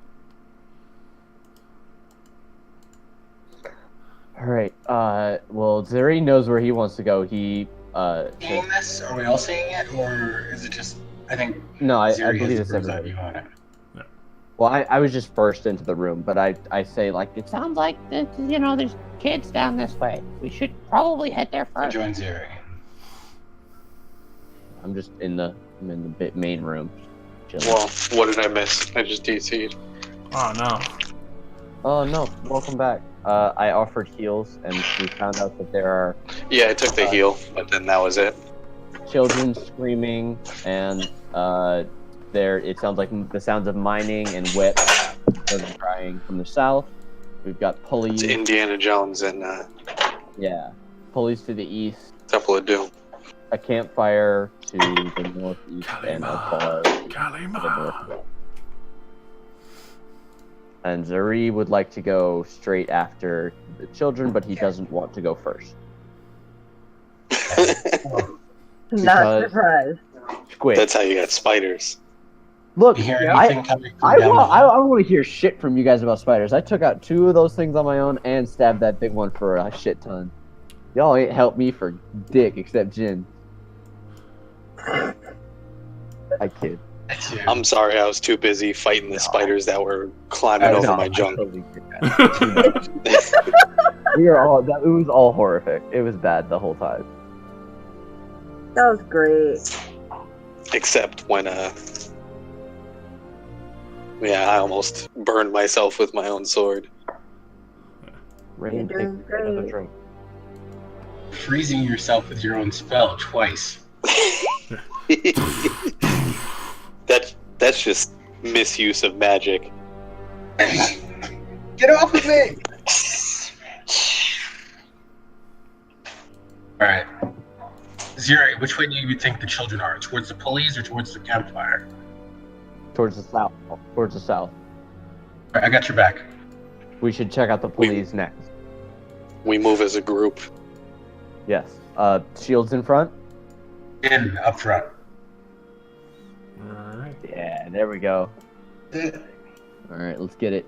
Alright, well, Zuri knows where he wants to go. He, Seeing this? Are we all seeing it, or is it just? I think. No, I Zuri believe has it's the bird's eye everybody. view on it. Well, I was just first into the room, but I say, like, It sounds like there's kids down this way. We should probably head there I first. join Zuri. I'm just in the main room. Chilling. Well, what did I miss? I just DC'd. Oh no. Oh no, welcome back. I offered heals, and we found out that there are Yeah, I took the heal, but then that was it. children screaming, and it sounds like the sounds of mining and whips. Children crying from the south. We've got pulleys. It's Indiana Jones and Yeah, pulleys to the east. Temple of Doom. A campfire to the northeast, and a bar to the Kalima. northwest. And Zuri would like to go straight after the children, but he doesn't want to go first. Not surprised. Squid. That's how you got spiders. Look, You hear I anything coming from I down don't below? want to hear shit from you guys about spiders. I took out 2 of those things on my own and stabbed that big one for a shit ton. Y'all ain't helped me for dick except Jin. I kid. That's you. I'm sorry, I was too busy fighting the spiders that were climbing over my junk. Totally get that. We are all. It was all horrific. It was bad the whole time. That was great. Except when, yeah, I almost burned myself with my own sword. Rain, You're doing take another great. drink. Freezing yourself with your own spell twice. That's just misuse of magic. Get off of me! Alright. Zero, which way do you think the children are? Towards the pulleys or towards the campfire? Towards the south. Towards the south. Alright, I got your back. We should check out the police next. We move as a group. Yes. Shields in front. In up front. Alright. Yeah, there we go. It All right, let's get it.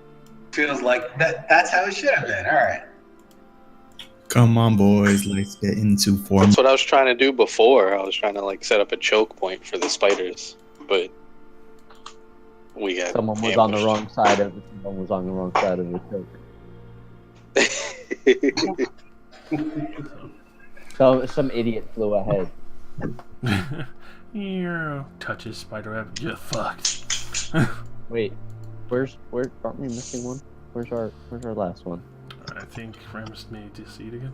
feels like that's how it should have been. Alright. Come on, boys. Let's get into form. That's what I was trying to do before. I was trying to like set up a choke point for the spiders, but we got Someone was on the wrong side of it. Someone was on the wrong side of the choke. So some idiot flew ahead. Touches spider web. You're fucked. Wait, where aren't we missing one? Where's our last one? I think Ramus made to see it again.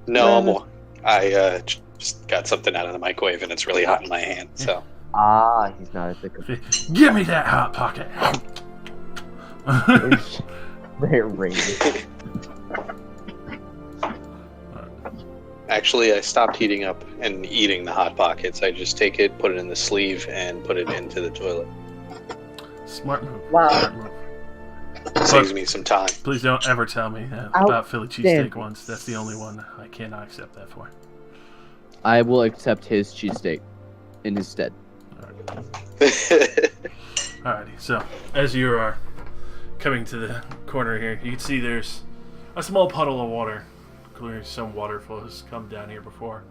No, I just got something out of the microwave and it's really hot in my hand. So He's not a thick. Give me that hot pocket. They're raided. actually, I stopped heating up and eating the hot pockets. I just take it, put it in the sleeve, and put it into the toilet. Smart move. Wow. Smart move. Saves me some time. Please don't ever tell me about Philly cheesesteak ones. That's the only one I cannot accept that for. I will accept his cheesesteak in his stead. Alrighty, so as you are coming to the corner here, you can see there's a small puddle of water. Clearly some waterfall has come down here before.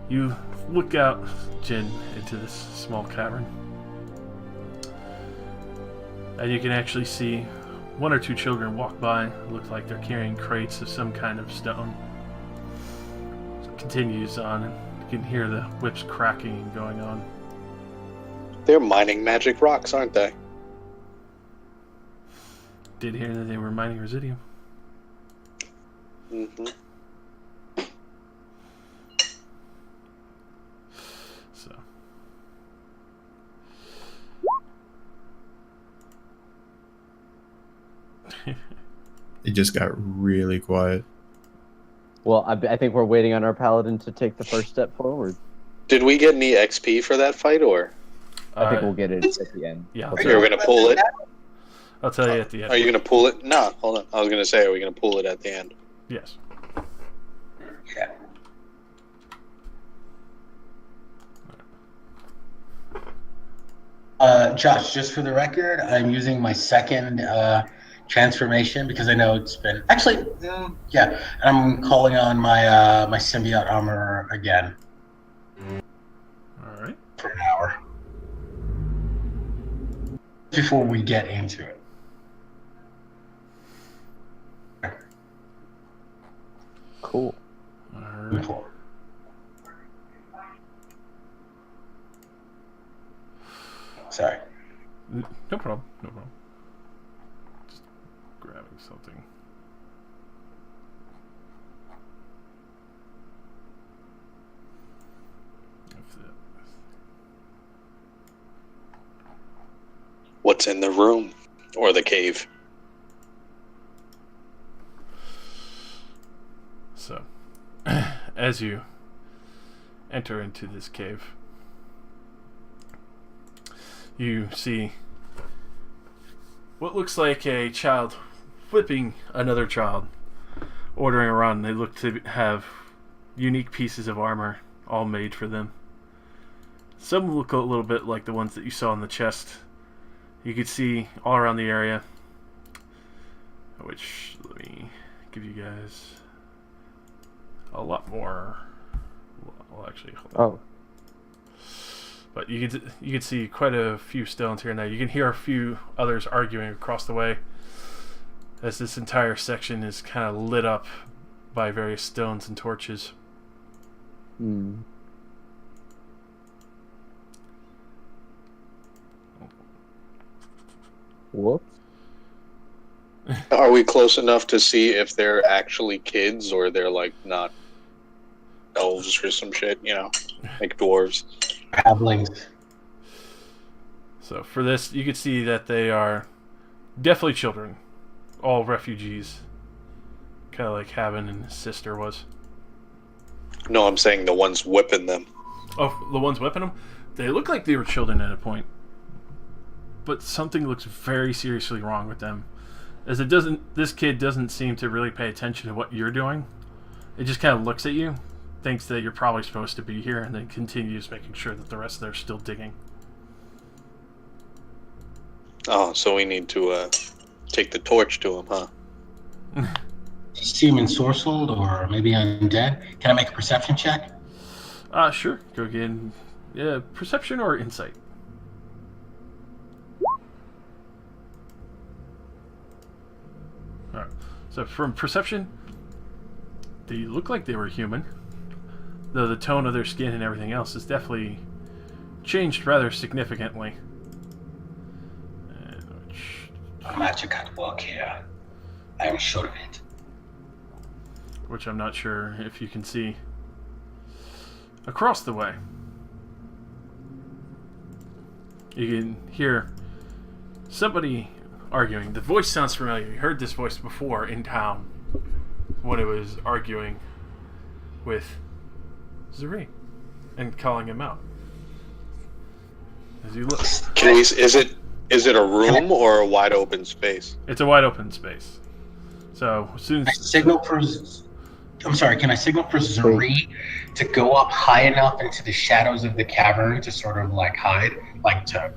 You look out, Jin, into this small cavern. And you can actually see one or two children walk by. Look like they're carrying crates of some kind of stone. It continues on, and you can hear the whips cracking and going on. They're mining magic rocks, aren't they? Did hear that they were mining residium. Mm-hmm. So. It just got really quiet. Well, I think we're waiting on our paladin to take the first step forward. Did we get any XP for that fight, or? I think we'll get it at the end. Yeah. You're going to pull it? I'll tell you at the end. Are you going to pull it? No, hold on. I was going to say, are we going to pull it at the end? Yes. Yeah. Josh, just for the record, I'm using my second transformation because I know it's been actually, yeah. I'm calling on my my symbiote armor again. All right. For an hour before we get into it. Cool. All right. Cool. Sorry. No problem. No problem. Just grabbing something. What's in the room? Or the cave? So, as you enter into this cave, you see what looks like a child whipping another child, ordering a run. They look to have unique pieces of armor, all made for them. Some look a little bit like the ones that you saw in the chest. You could see all around the area, which, let me give you guys a lot more. Well, actually, hold on. Oh. But you could see quite a few stones here and there. You can hear a few others arguing across the way, as this entire section is kind of lit up by various stones and torches. Hmm. Whoops. Are we close enough to see if they're actually kids or they're like not? elves or some shit, like dwarves. Halflings. So for this, you can see that they are definitely children, all refugees, kind of like Haven and his sister was. No, I'm saying the ones whipping them. Oh, the ones whipping them? They look like they were children at a point, but something looks very seriously wrong with them. As this kid doesn't seem to really pay attention to what you're doing. It just kind of looks at you, thinks that you're probably supposed to be here, and then continues making sure that the rest of them are still digging. Oh, so we need to take the torch to him, huh? See him ensorcelled or maybe undead. Can I make a perception check? Sure. Go again. Yeah, perception or insight? Alright. So from perception, they look like they were human. Though the tone of their skin and everything else has definitely changed rather significantly. Magic at work here. I am sure of it. Which I'm not sure if you can see across the way. You can hear somebody arguing. The voice sounds familiar. You heard this voice before in town when it was arguing with Zuri and calling him out. As you look, is it a room or a wide open space? it's a wide open space. So as soon I as signal for. I'm sorry. Can I signal for Zuri to go up high enough into the shadows of the cavern to sort of like hide, like to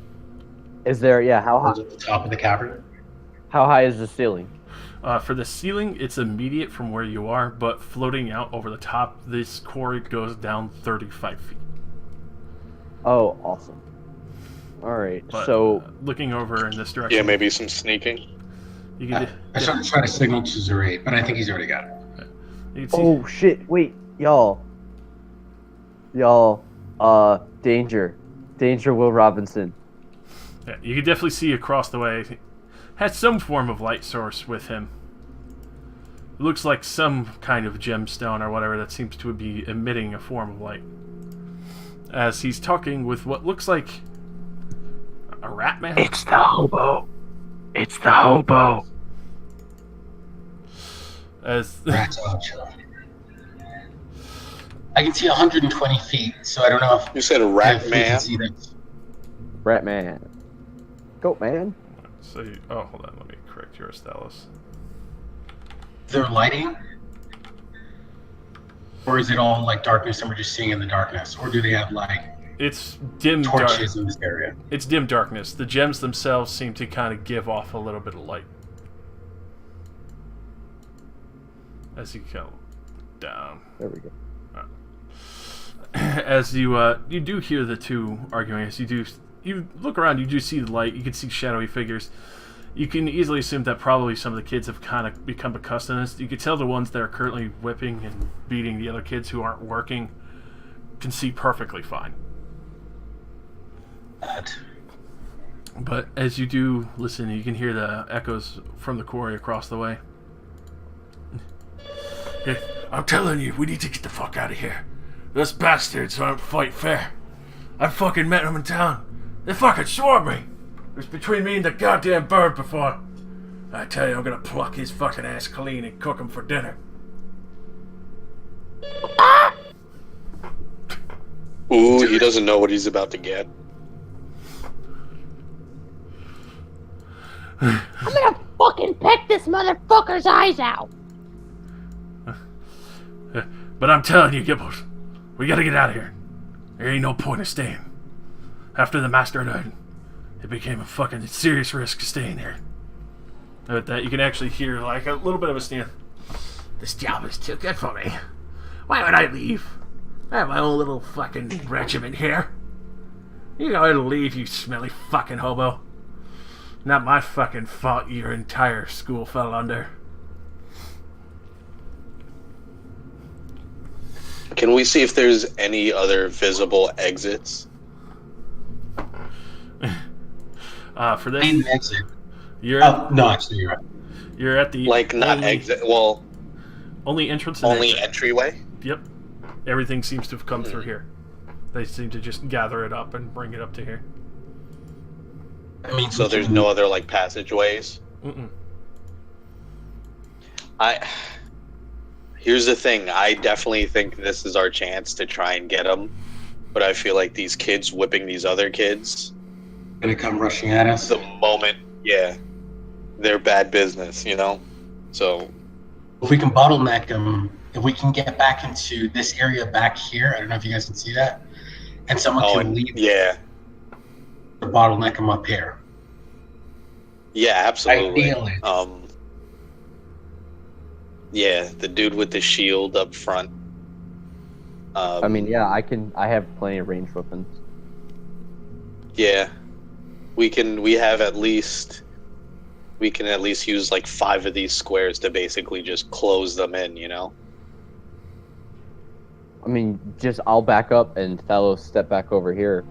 Is there? Yeah. How high? at the top of the cavern? How high is the ceiling? for the ceiling, it's immediate from where you are, but floating out over the top, this quarry goes down 35 feet. Oh, awesome. All right. But, So looking over in this direction, Yeah, maybe some sneaking. you can, I sort of try to signal to Zuri, but I think he's already got it. you can see. Oh shit! Wait, y'all. Danger, Will Robinson. Yeah, you can definitely see across the way. Has some form of light source with him. It looks like some kind of gemstone or whatever that seems to be emitting a form of light. As he's talking with what looks like a rat man. It's the hobo. It's the hobo. As Rats are chill. I can see 120 feet, so I don't know if You said a if rat we man. can see that. Rat man. Goat man. so hold on, let me correct your Stelos. They're lighting, or is it all like darkness and we're just seeing in the darkness, or do they have like It's dim dark. torches in this area? It's dim darkness. The gems themselves seem to kind of give off a little bit of light. As you go down. There we go. As you do hear the two arguing, as you look around, you do see the light. You can see shadowy figures. You can easily assume that probably some of the kids have kind of become accustomed to this. You can tell the ones that are currently whipping and beating the other kids who aren't working can see perfectly fine. But as you do listen, you can hear the echoes from the quarry across the way. Yeah, I'm telling you, we need to get the fuck out of here. Those bastards aren't fight fair. I fucking met them in town. They fucking swarmed me. It was between me and the goddamn bird before. I tell you, I'm gonna pluck his fucking ass clean and cook him for dinner. Ooh, he doesn't know what he's about to get. I'm gonna fucking peck this motherfucker's eyes out. But I'm telling you, Gibbles, we gotta get out of here. There ain't no point of staying. After the master died, it became a fucking serious risk staying here. With that, you can actually hear like a little bit of a sneer. This job is too good for me. Why would I leave? I have my own little fucking regiment here. You go ahead and leave, you smelly fucking hobo. Not my fucking fault your entire school fell under. Can we see if there's any other visible exits? For this, Main exit. you're No, actually, you're right. you're at the Like, not only, exit, well, only entrance and only exit. entryway? Yep. Everything seems to have come through here. They seem to just gather it up and bring it up to here. I mean, So there's no other like passageways. Mm-mm. Here's the thing. I definitely think this is our chance to try and get them, but I feel like these kids whipping these other kids gonna come rushing at us. the moment, yeah, they're bad business, you know. So If we can bottleneck them, if we can get back into this area back here, I don't know if you guys can see that, and someone can leave yeah, to bottleneck them up here. yeah, absolutely. Ideally. Yeah, the dude with the shield up front. I mean, yeah, I have plenty of ranged weapons. Yeah, we can at least use like 5 of these squares to basically just close them in, you know. I mean, I'll back up and Thalos step back over here.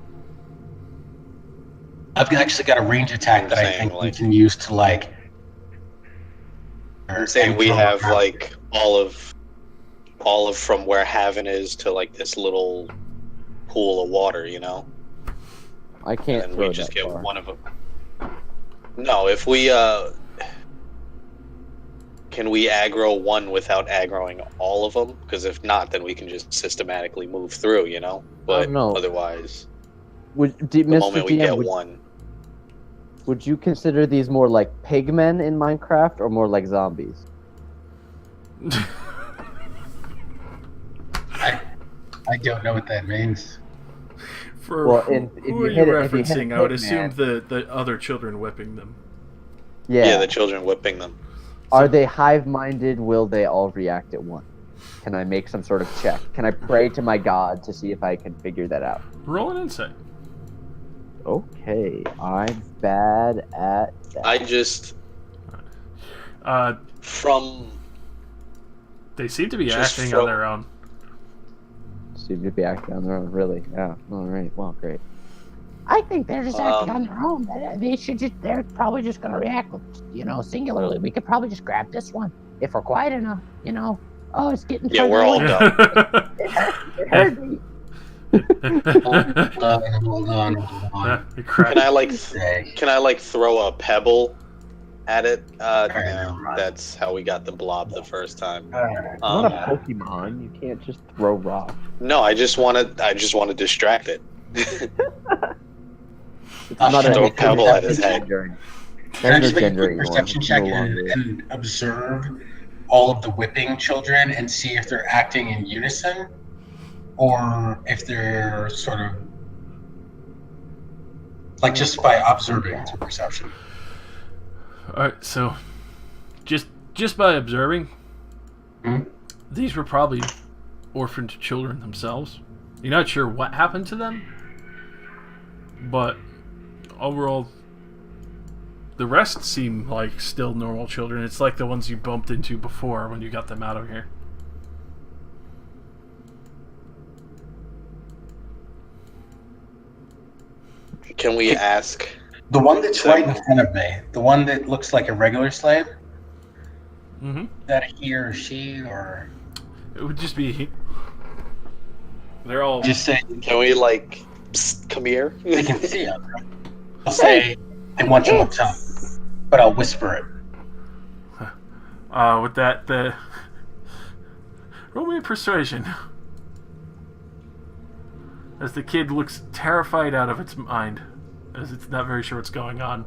I've actually got a range attack that I think we can use to like. I'm saying we have like all of from where Haven is to like this little pool of water, you know. I can't. And throw we just that get far. one of them. No, if we can we aggro one without aggroing all of them? Because if not, then we can just systematically move through, you know. But no. Otherwise, The moment we get one. Would you consider these more like pigmen in Minecraft or more like zombies? I don't know what that means. For if who you are you hit it- if you hit referencing? a I would pigman- assume the other children whipping them. Yeah, the children whipping them. Are they hive-minded? Will they all react at once? Can I make some sort of check? Can I pray to my god to see if I can figure that out? Roll an insight. Okay, I'm bad at that. I just from they seem to be just acting from- on their own. Seem to be acting on their own, really. Yeah, alright, well, great. I think they're just acting on their own. They're probably just gonna react, singularly. We could probably just grab this one if we're quiet enough, Oh, it's getting Yeah, further we're all away. done. It hurt me. Hold on. Can I like throw a pebble at it? No, that's how we got the blob the first time. It's not a Pokemon. You can't just throw rocks. No, I just want to distract it. It's I'll not throw a a pebble at his head. Can I just make a quick perception check and observe all of the whipping children and see if they're acting in unison or if they're sort of like just by observing through perception. Alright, so just by observing, these were probably orphaned children themselves. You're not sure what happened to them, but overall, the rest seem like still normal children. It's like the ones you bumped into before when you got them out of here. Can we ask? The one that's right in front of me, the one that looks like a regular slave, that he or she or it would just be. They're all just say. Can we like, psst, come here? They can see us. I'll say they want you on top, but I'll whisper it. With that, roll me a persuasion. As the kid looks terrified out of its mind, as it's not very sure what's going on.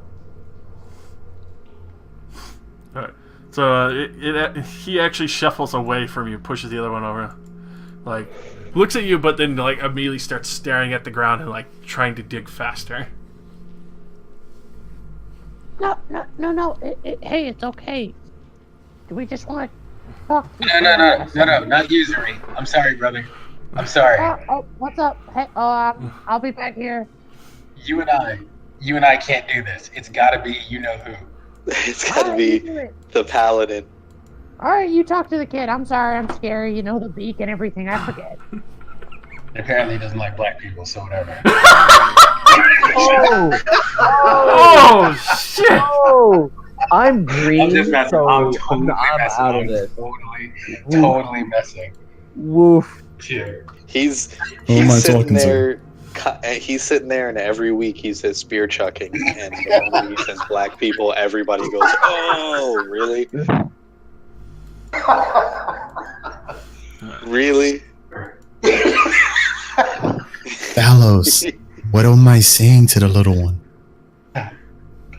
Alright, so he actually shuffles away from you, pushes the other one over, like, looks at you, but then like immediately starts staring at the ground and like trying to dig faster. No. Hey, it's okay. Do we just want to talk? No, not usury. I'm sorry, brother. I'm sorry. Oh, what's up? Hey, I'll be back here. You and I can't do this. It's got to be you know who. It's got to be the paladin. All right, you talk to the kid. I'm sorry, I'm scary. The beak and everything. I forget. Apparently, he doesn't like black people, so whatever. Oh shit! Oh, I'm green, I'm just messing. so I'm totally messing. out of this. Totally messing. Woof. Here. He's Who am I sitting talking to? there. He's sitting there, and every week he says spear chucking, and the moment he says black people, everybody goes, "Oh, really? Really?" Ballos, what am I saying to the little one?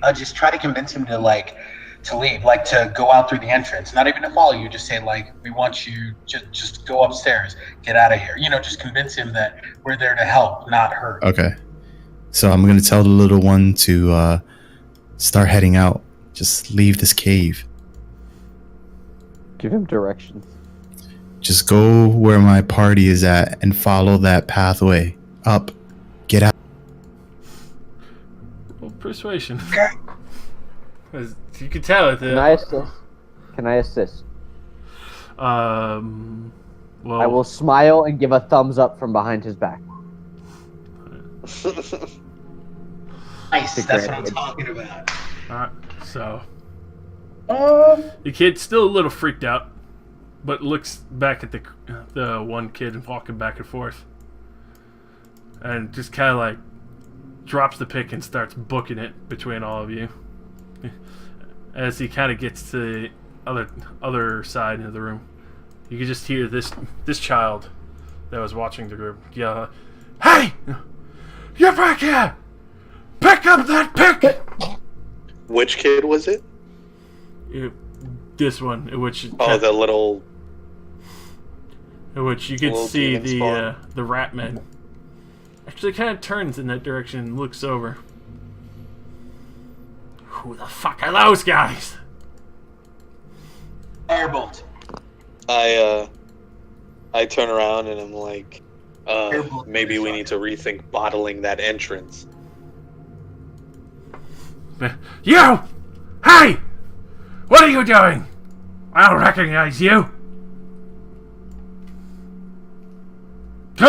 I'll just try to convince him to leave, like to go out through the entrance, not even to follow you. Just say like, we want you just go upstairs, get out of here. Just convince him that we're there to help, not hurt. Okay. So I'm going to tell the little one to start heading out. Just leave this cave. Give him directions. Just go where my party is at and follow that pathway up. Get out. Well, persuasion. As you can tell it. Can I assist? Can I assist? Well, I will smile and give a thumbs up from behind his back. Nice, that's what I'm talking about. Alright, so the kid's still a little freaked out, but looks back at the one kid walking back and forth, and just kind of like drops the pick and starts booking it between all of you. As he kind of gets to the other side of the room, you can just hear this child that was watching the group yell, "Hey! You're back here! Pick up that pick!" Which kid was it? This one, in which the little. in which you can little see demon spawn. the rat man actually kind of turns in that direction and looks over. Who the fuck are those guys? Firebolt. I turn around and I'm like, maybe we need to rethink bottling that entrance. You! Hey! What are you doing? I don't recognize you. So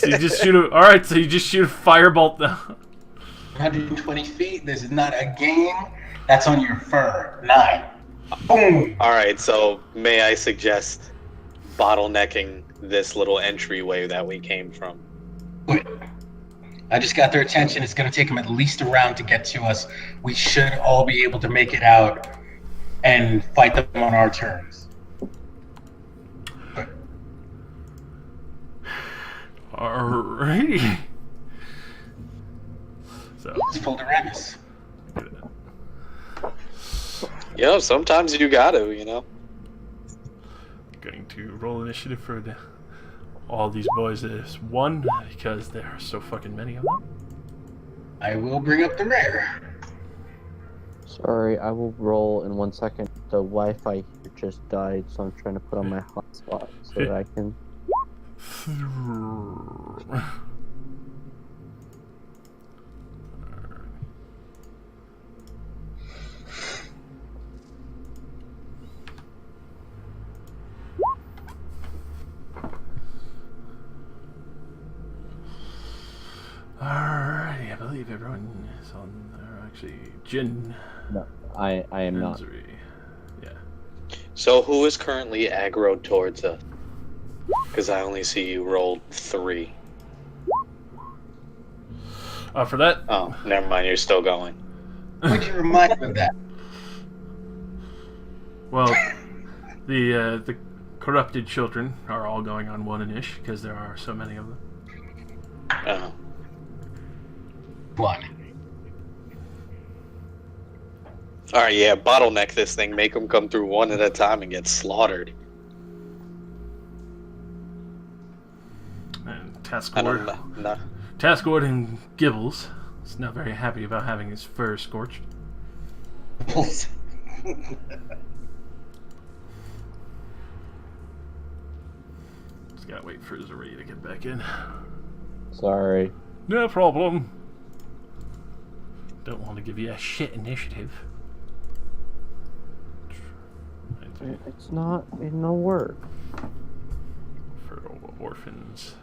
you just shoot a. All right, so you just shoot a firebolt down. 120 feet. This is not a game. That's on your fur. 9. Boom. All right, so may I suggest bottlenecking this little entryway that we came from? I just got their attention. It's going to take them at least a round to get to us. We should all be able to make it out and fight them on our terms. Alrighty. So. Let's pull the Remus. Sometimes you gotta, Going to roll initiative for all these boys as one because there are so fucking many of them. I will bring up the rear. Sorry, I will roll in 1 second. The Wi-Fi here just died, so I'm trying to put on my hotspot so that I can. Alrighty, I believe everyone is on there. Actually, Jin. No, I am not. Manzuri. Yeah. So who is currently aggroed towards us? Because I only see you rolled 3. For that. Oh, never mind. You're still going. Would you remind me of that? Well, the corrupted children are all going on 1-ish because there are so many of them. Oh. 1. Alright, yeah, bottleneck this thing. Make them come through one at a time and get slaughtered. And I don't know. No. Taskwood and Gibbles is not very happy about having his fur scorched. Just gotta wait for Zuri to get back in. Sorry. No problem. Don't want to give you a shit initiative. It's not in no work. For orphans.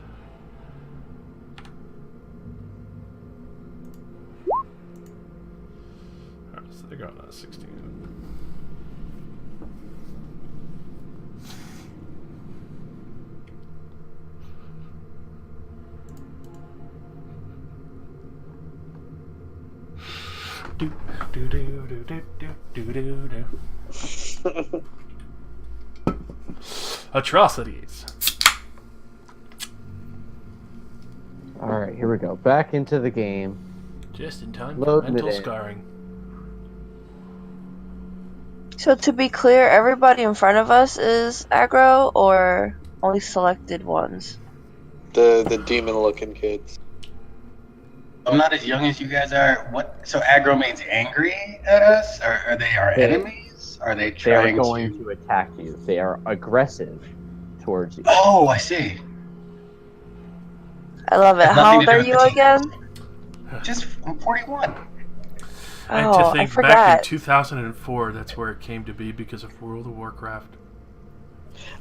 Alright, so they're going on 16. do do do do do do do do. Atrocities. Alright, here we go. Back into the game. Just in time for Loading mental it in. scarring. So to be clear, everybody in front of us is aggro, or only selected ones? The demon-looking kids. I'm not as young as you guys are. What? So aggro means angry at us? Or are they our They- enemies? Are they They are trying going to... to attack you. They are aggressive towards you. Oh, I see. I love it. Has How nothing old to do are with you the team. again? Just, I'm 41. And Oh, to I think back in forgot. 2004, that's where it came to be because of World of Warcraft.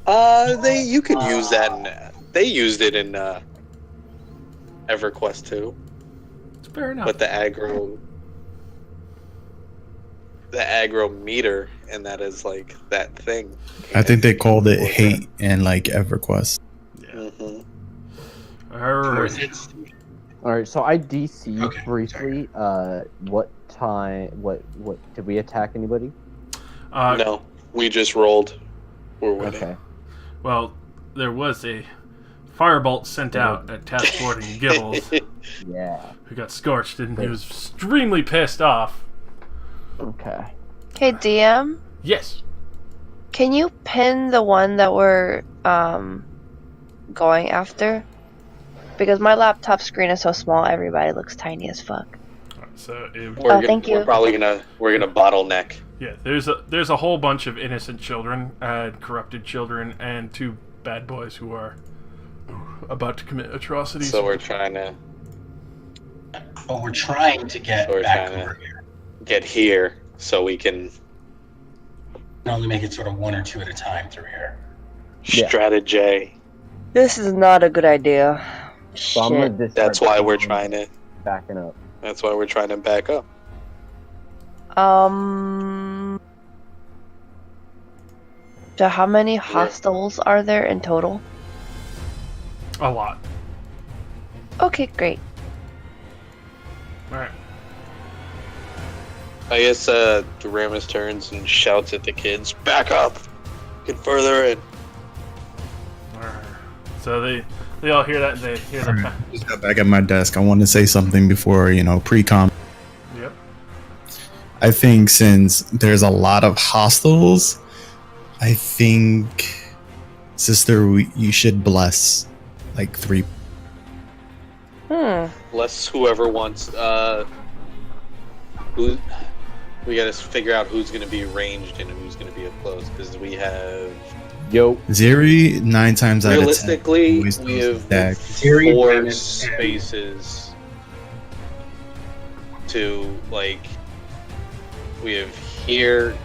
You can use that in. They used it in EverQuest 2, It's fair enough. but the aggro meter, and that is like that thing. I think they called it hate and like EverQuest. Yeah. Mm-hmm. Alright. Alright, so I DC Okay, briefly. What time? What did we attack anybody? No, we just rolled. We're winning. Okay. Well, there was a firebolt sent out at Task Force and Gibbles, Yeah. who got scorched, and he was extremely pissed off. Okay. Hey, DM, Yes. can you pin the one that we're going after? Because my laptop screen is so small, everybody looks tiny as fuck. So if, Thank you. We're probably gonna bottleneck. yeah, there's a whole bunch of innocent children and corrupted children and two bad boys who are about to commit atrocities. So we're trying to But we're trying to get We're back trying to- over here. get here so we can And only make it sort of one or two at a time through here. Yeah. strategy. This is not a good idea. So I'm gonna Shit. discard That's why we're the- trying to. backing up. That's why we're trying to back up. So how many hostiles are there in total? A lot. Okay, great. Alright. I guess Doramus turns and shouts at the kids, "Back up! Get further in." Alright. So they all hear that and they hear the Just got back at my desk. I want to say something before, pre-com. Yep. I think since there's a lot of hostiles, I think, sister, you should bless like 3. Bless whoever wants. Who? We gotta figure out who's gonna be ranged and who's gonna be up close because we have. Yo. Zeri 9 times out of 10. Realistically, always we knows have that. Zeri, 4 Brandon, and- spaces to like. We have here,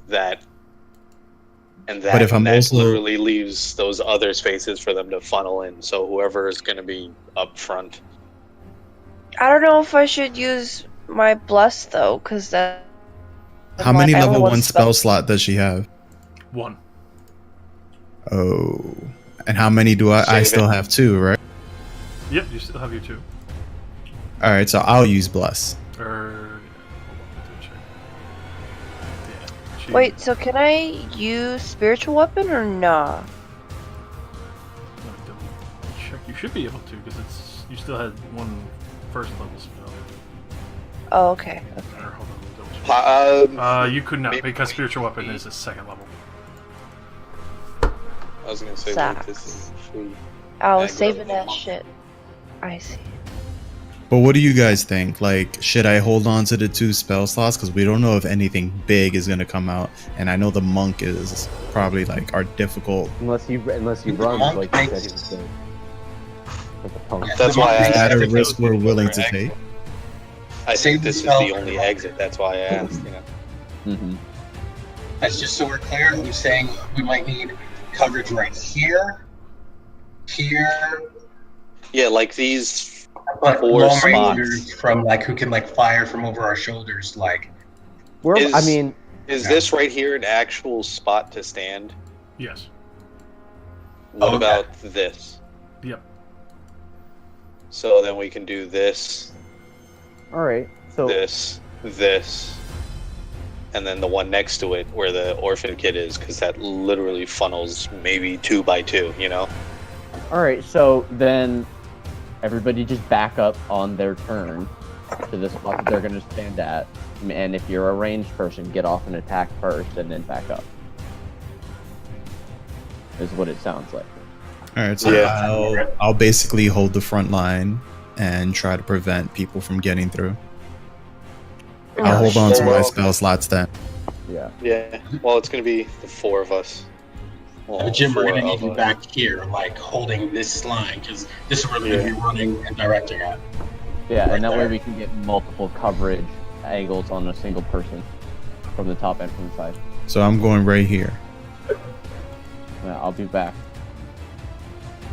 that, and that. But if I'm and that also- literally leaves those other spaces for them to funnel in. So whoever is going to be up front. I don't know if I should use my bless though, because that. How many I only level want 1 spell slot does she have? 1. Oh. And how many do I Save still it. have 2, right? Yep, you still have your 2. Alright, so I'll use bless. Or hold on, let me check. Yeah. she- Wait, so can I use spiritual weapon or nah? let me double check. You should be able to because you still had 1 first level spell. Oh, okay. Or hold on, let me double check. You could not maybe- because spiritual weapon is a 2nd level. I was going to say like this is free. I was Aggro saving that monk. shit. I see. But what do you guys think? Like, should I hold on to the 2 spell slots? Because we don't know if anything big is going to come out. And I know the monk is probably like our difficult. Unless you run monk like you said makes- he was doing. Like a punk. Yeah. That's why I Is that asked a if it risk was we're willing another to take? exit. I Save think the this is spell the for only the monk. exit. That's why I asked. Mm-hmm. That's just so we're clear. I'm saying we might need coverage right here, here, Yeah, like these. but 4 long spots. rangers from like who can like fire from over our shoulders. Like, Is- I mean, Is this right here an actual spot to stand? Yes. What Okay. about this? Yep. So then we can do this, All right. So this, and then the one next to it where the orphan kid is, because that literally funnels maybe 2 by 2, you know? all right. So then everybody just back up on their turn to the spot that they're going to stand at. And if you're a ranged person, get off and attack first and then back up. Is what it sounds like. All right, so Yeah. I'll basically hold the front line and try to prevent people from getting through. I'll hold on to my spell slots then. Yeah. Yeah. Well, it's going to be the 4 of us. Well, Jim, we're 4 gonna need of you us. back here, like holding this line, because this is where we're gonna be running and directing at. Yeah, Right and that way there. we can get multiple coverage angles on a single person from the top and from the side. So I'm going right here. Yeah, I'll be back.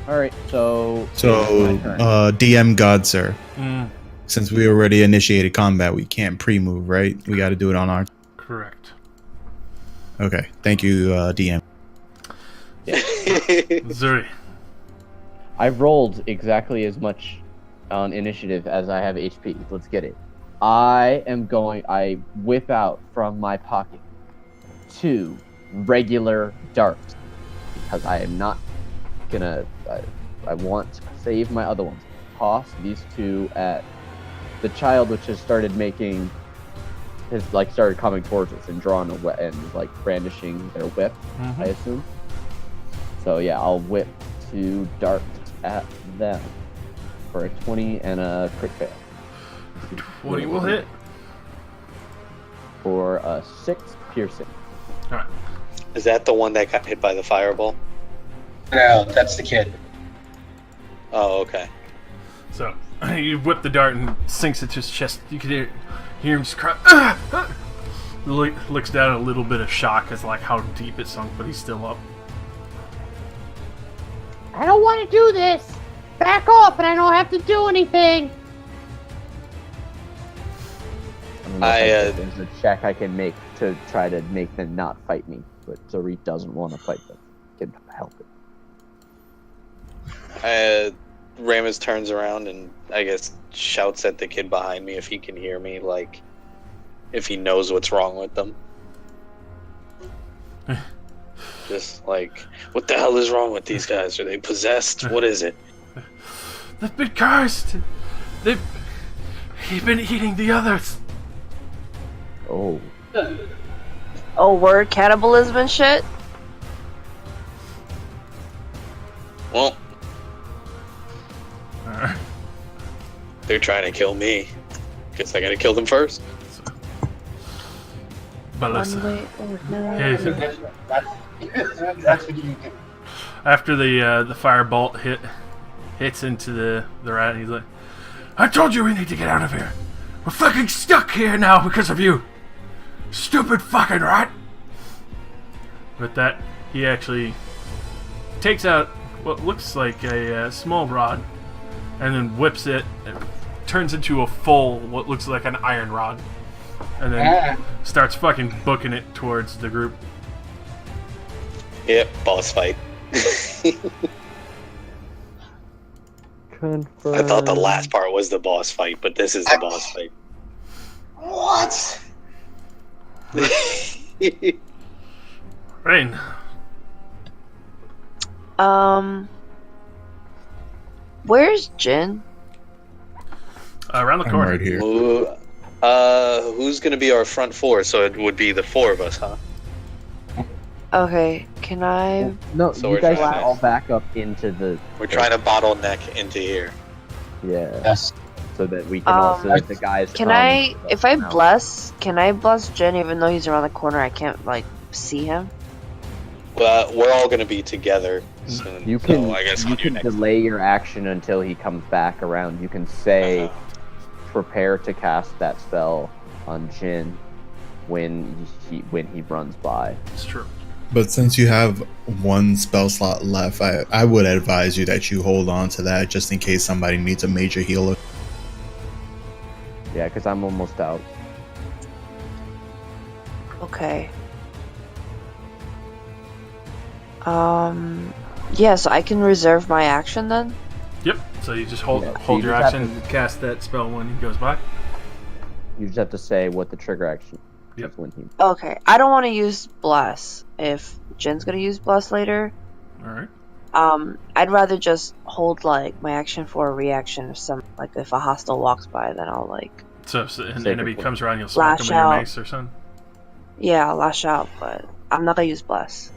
All right, so So, my turn. DM God, sir. Mm, Since we already initiated combat, we can't pre-move, right? We got to do it on our. correct. Okay, thank you, DM. Zuri. I rolled exactly as much on initiative as I have HP. Let's get it. I whip out from my pocket 2 regular darts because I am not gonna. I want to save my other ones. Toss these 2 at the child, which has started making. Has started coming towards us and drawing a and brandishing their whip. Mhm. I assume. So yeah, I'll whip 2 darts at them for a 20 and a crit fail. 20 will hit. For a 6 piercing. All right. Is that the one that got hit by the fireball? No, that's the kid. Oh, okay. So you whip the dart and sinks it to his chest. You can hear him just cry. "Ah! Ah!" Looks down in a little bit of shock as like how deep it sunk, but he's still up. I don't want to do this. Back off, and I don't have to do anything. I don't know if there's a check I can make to try to make them not fight me, but Zorit doesn't want to fight them. Can help it. Ramus turns around and I guess shouts at the kid behind me if he can hear me, like if he knows what's wrong with them. Just like, what the hell is wrong with these guys? Are they possessed? What is it? They've been cursed. He's been eating the others. Oh. Oh, word cannibalism and shit? Well, Alright. they're trying to kill me. Guess I gotta kill them first. But listen, One way or another. hey, That's what you do. after the firebolt hits into the rat, he's like, "I told you we need to get out of here. We're fucking stuck here now because of you, stupid fucking rat." With that, he actually takes out what looks like a small rod, and then whips it, and turns into a full what looks like an iron rod, and then starts fucking booking it towards the group. Yep, boss fight. Confirm. I thought the last part was the boss fight, but this is the boss fight. What? Rain. Where's Jin? Around the I'm corner. right here. Ooh, who's gonna be our front 4? So it would be the 4 of us, huh? Okay, can I? No, So you we're guys trying should to- all back up into the. We're trying to bottleneck into here. Yeah, Yes. so that we can also the guys. Can come I? If I out. bless, can I bless Jin even though he's around the corner? I can't like see him. Well, we're all gonna be together soon. You can So I guess you on your can next. delay your action until he comes back around. You can say, prepare to cast that spell on Jin when he runs by. It's true. But since you have one spell slot left, I would advise you that you hold on to that just in case somebody needs a major healer. Yeah, because I'm almost out. Okay. Yeah, so I can reserve my action then. Yep. So you just hold Yeah, so hold you your just have action, cast that spell when he goes by. You just have to say what the trigger action Yep. is when he. Okay, I don't want to use bless if Jin's gonna use bless later. All right. I'd rather just hold like my action for a reaction if if a hostile walks by, then I'll like So if an Sacred enemy Flame. comes around, you'll smack Lash him with your out. mace or something. yeah, I'll lash out, but I'm not gonna use bless.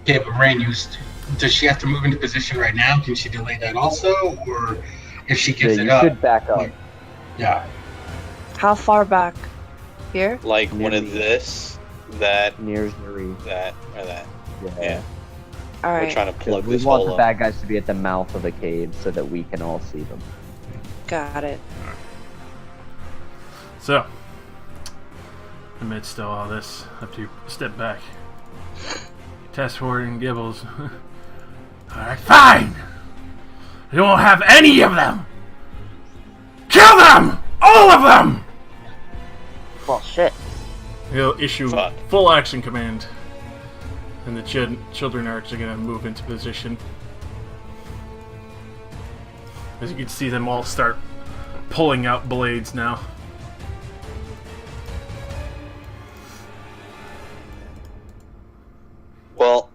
Okay, but Rain used. Does she have to move into position right now? Can she delay that also, or if she gives Yeah, it you up? should back up. like- Yeah. How far back? Here? Like Near one of me. this, that, Near Zuri. that, or that. Yeah. Yeah. All We're right, trying to plug We this want hole the up. bad guys to be at the mouth of the cave so that we can all see them. got it. So, amidst all this, after you step back, Task Force and Gibbles. Alright, fine! You won't have any of them! Kill them! All of them! Well, shit. He'll issue Fuck. full action command. And the children are actually going to move into position. As you can see them all start pulling out blades now. Well,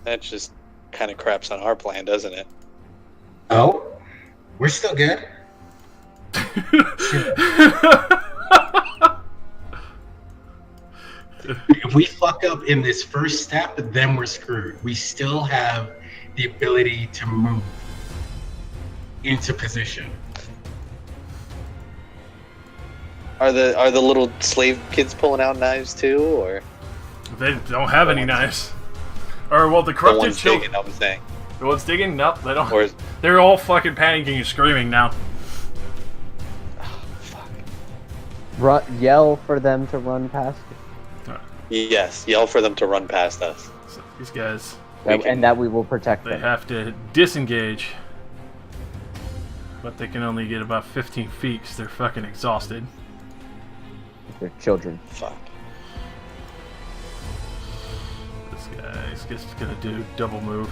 that just kind of craps on our plan, doesn't it? Oh, we're still good. If we fuck up in this first step, then we're screwed. We still have the ability to move into position. Are the little slave kids pulling out knives too, or They don't have any knives. Or, well, the the corrupted ones children. digging? I'm saying, The ones digging? Nope, they don't. or is, They're all fucking panicking and screaming now. Yell for them to run past. yes, yell for them to run past us. So these guys, And that we will protect they them. have to disengage. But they can only get about 15 feet because they're fucking exhausted. They're children. Fuck. This guy's just gonna do double move.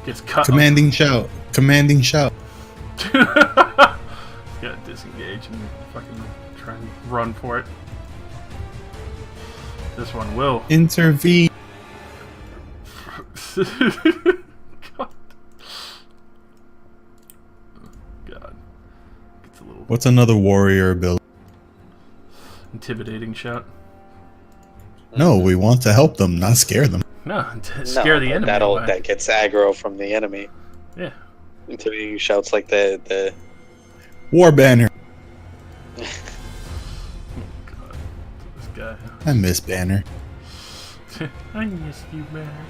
Gets cut. Commanding shout. Commanding shout. Gotta disengage and fucking try and run for it. This one will. Intervene. God. God. Gets a little What's another warrior ability? intimidating shout. No, we want to help them, not scare them. No, to scare the but enemy. away. that gets aggro from the enemy. Yeah. Until you shouts like the War banner. God. This guy. I miss banner. I miss you, man.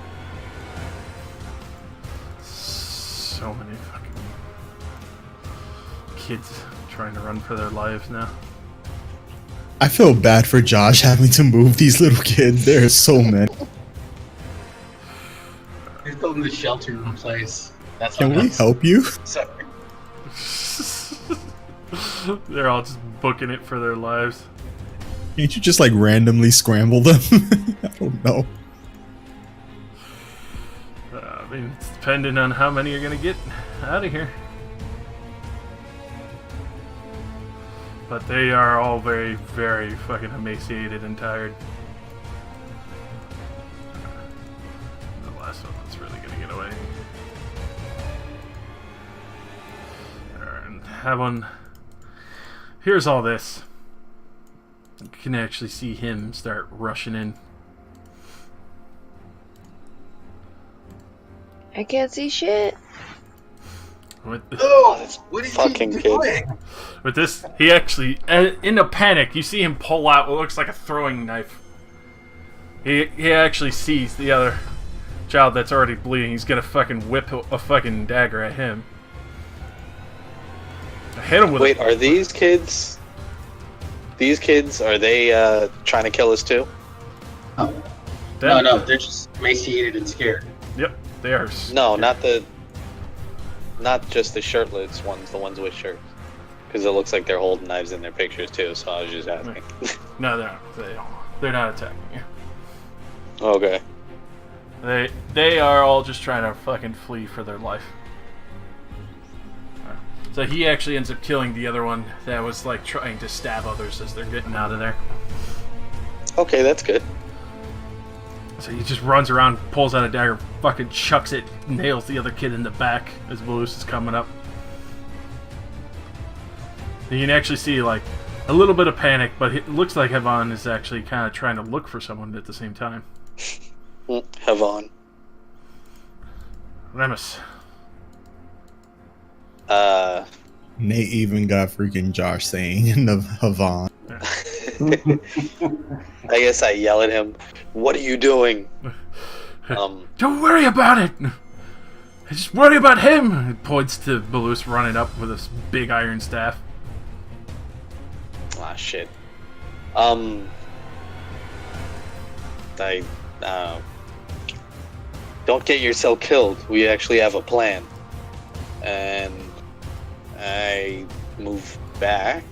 So many fucking kids trying to run for their lives now. I feel bad for Josh having to move these little kids. There are so many. He's building the shelter room place. That's Can on we us. help you? Sorry. They're all just booking it for their lives. Can't you just like randomly scramble them? I don't know. I mean, it's depending on how many you're gonna get out of here. But they are all very, very fucking emaciated and tired. The last one that's really gonna get away. And have one. Here's all this. You can actually see him start rushing in. I can't see shit. With, Oh, what is fucking he kid. doing? with this, he actually, in a panic, you see him pull out what looks like a throwing knife. He actually sees the other child that's already bleeding. He's gonna fucking whip a fucking dagger at him. I hit him with Wait, it. are these kids? These kids, are they trying to kill us too? No, they're just emaciated and scared. Yep, they are. No, not just the shirtless ones, the ones with shirts. Because it looks like they're holding knives in their pictures too. So I was just asking. No, they're not. They're not attacking you. Okay. They are all just trying to fucking flee for their life. So he actually ends up killing the other one that was like trying to stab others as they're getting out of there. Okay, that's good. So he just runs around, pulls out a dagger, fucking chucks it, nails the other kid in the back as Balus is coming up. You can actually see like a little bit of panic, but it looks like Havan is actually kind of trying to look for someone at the same time. Havan. Remus. Nate even got freaking Josh saying in the Havan. I guess I yell at him. What are you doing? Don't worry about it. Just worry about him. He points to Balus running up with this big iron staff. Ah, shit. Don't get yourself killed. We actually have a plan. And I move back.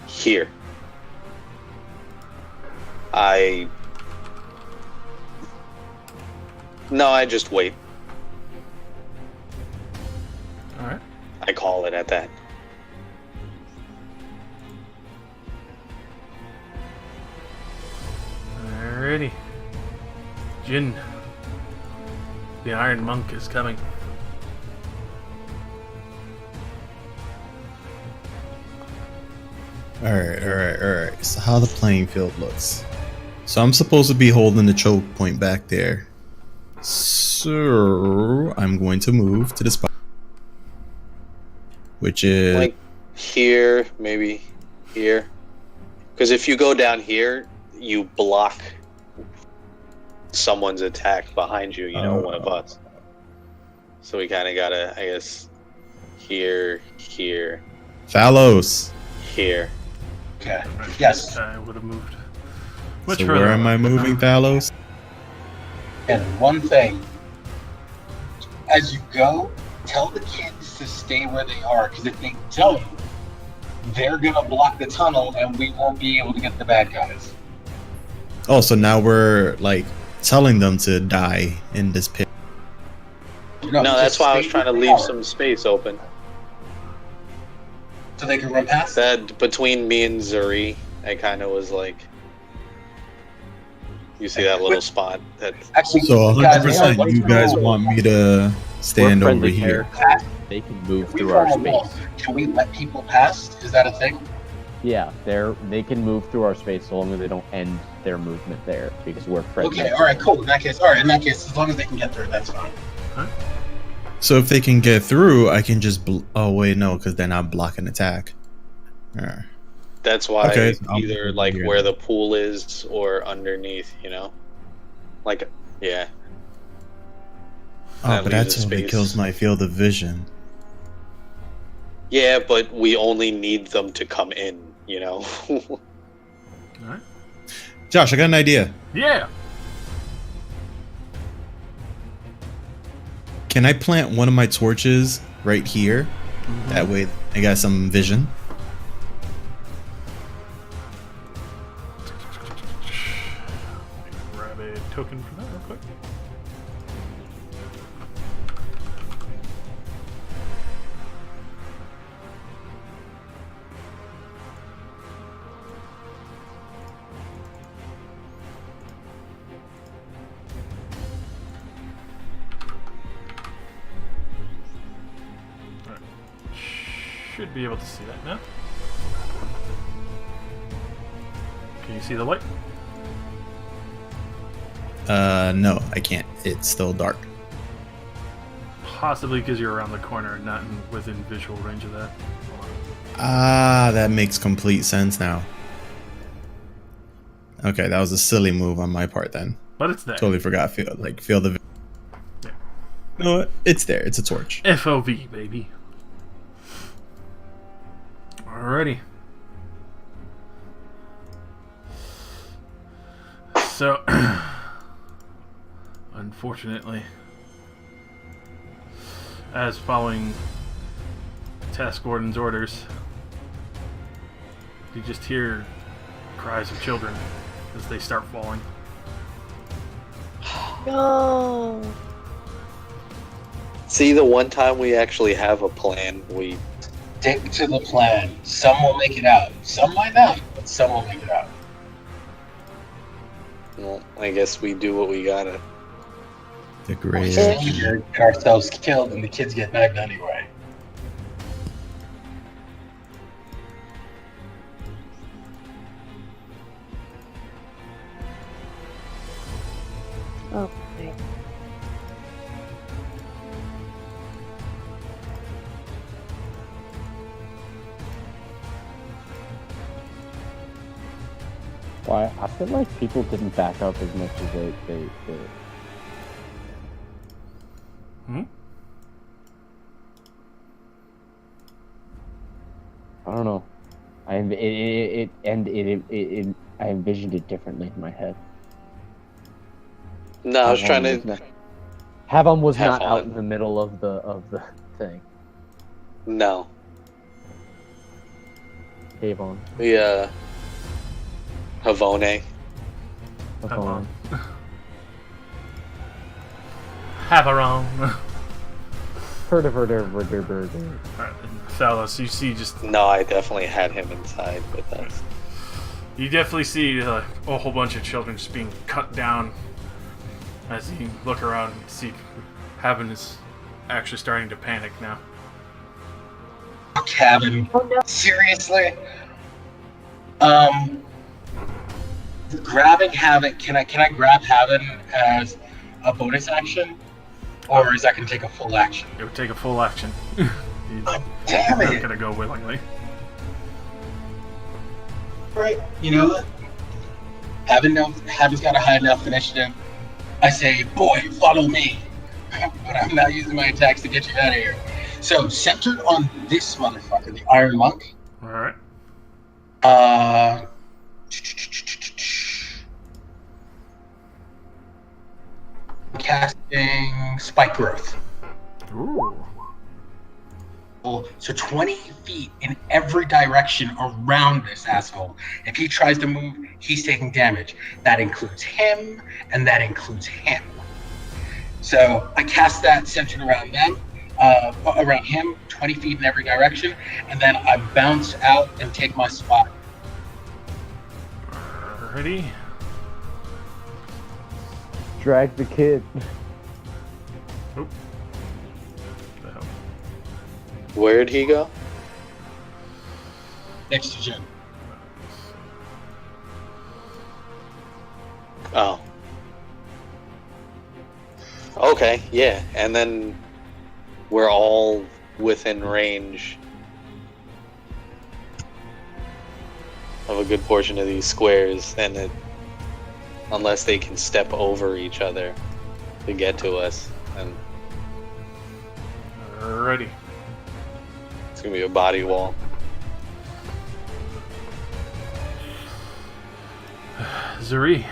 Here. No, I just wait. Alright. I call it at that. Alrighty. Jin. The Iron Monk is coming. Alright. So how the playing field looks. So I'm supposed to be holding the choke point back there. So I'm going to move to the spot. Which is Like here, maybe here. Because if you go down here, you block someone's attack behind you, one of us. So we kind of gotta, I guess, here, Thalos. here. Okay. Yes. I would have moved much So further. where am I moving, Thalos? And one thing, as you go, tell the kids to stay where they are, because if they don't, they're gonna block the tunnel, and we won't be able to get the bad guys. Oh, so now we're like telling them to die in this pit. No, that's just why I was stay trying to where they leave are, some space open. so they can run past. That between me and Zuri, I kind of was like, you see that little spot? That Actually, So guys, 100%, let's you guys go. want me to stand We're over friendly here. characters. They can move If we through our form a wall, space. can we let people pass? Is that a thing? Yeah, they can move through our space so long as they don't end their movement there because we're friendly. Okay, alright, cool. In that case, as long as they can get through, that's fine. So if they can get through, I can just. Oh wait, no, because they're not blocking attack. Alright. that's why Okay, I'll either move like here. where the pool is or underneath, like yeah. Oh, That but that leaves a totally space. kills my field of vision. Yeah, but we only need them to come in, Alright. Josh, I got an idea. Yeah. Can I plant one of my torches right here? That way I got some vision. Grab a token for that real quick. Alright. Should be able to see that now. Can you see the light? No, I can't. It's still dark. Possibly because you're around the corner and not within visual range of that. Hold on. Ah, that makes complete sense now. Okay, that was a silly move on my part then. But it's there. Totally forgot feel the. Yeah. You know what? It's there. It's a torch. FOV, baby. Alrighty. So, unfortunately, as following Task Warden's orders, you just hear cries of children as they start falling. No. See, the one time we actually have a plan, we Stick to the plan. Some will make it out. Some might not, but some will make it out. well, I guess we do what we gotta. The We great. stay here, get ourselves killed, and the kids get bagged anyway. Okay. Why? I feel like people didn't back up as much as they did. Hmm? I don't know. I envisioned it differently in my head. No, I was trying to. Havam was Have not out fun. in the middle of the thing. No. Avon. We, Havone. Avon. Havaron. Herder. Fellas, you see just No, I definitely had him inside with us. you definitely see a whole bunch of children just being cut down as you look around and see Haven is actually starting to panic now. Cabin. Seriously? Grabbing Havoc. Can I grab Havoc as a bonus action, or is that gonna take a full action? It would take a full action. He's Damn not it! gonna go willingly. Right. You know what? Haven's got a high enough initiative. I say, boy, follow me. But I'm not using my attacks to get you out of here. So, centered on this motherfucker, the Iron Monk. Alright. Casting Spike Growth. Ooh. So 20 feet in every direction around this asshole. If he tries to move, he's taking damage. That includes him, and that includes him. So I cast that centered around them, around him, 20 feet in every direction, and then I bounce out and take my spot. Alrighty. Drag the kid. Oop. The hell? Where'd he go? Next to Jim. Oh. Okay, yeah. And then we're all within range of a good portion of these squares, and unless they can step over each other to get to us, and Alrighty. it's gonna be a body wall. Zuri.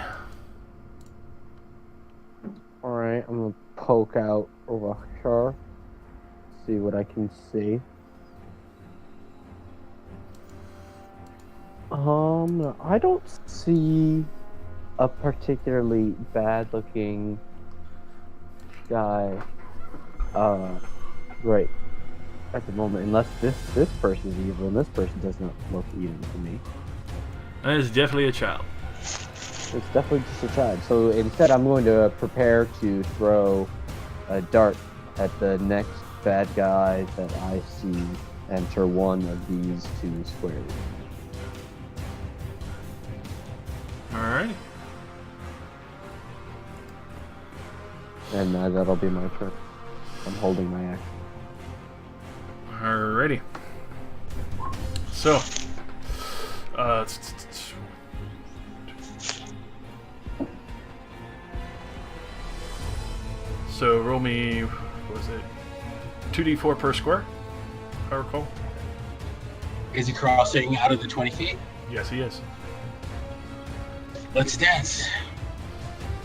Alright, I'm gonna poke out over here. See what I can see. I don't see a particularly bad looking guy right at the moment, unless this person's evil, and this person does not look evil to me. That is definitely a child. It's definitely just a child. So instead, I'm going to prepare to throw a dart at the next bad guy that I see enter one of these two squares. Alright. And that'll be my turn. I'm holding my action. Alrighty. So, so roll me, what was it, 2d4 per square, if I recall? Is he crossing out of the 20 feet? Yes, he is. Let's dance.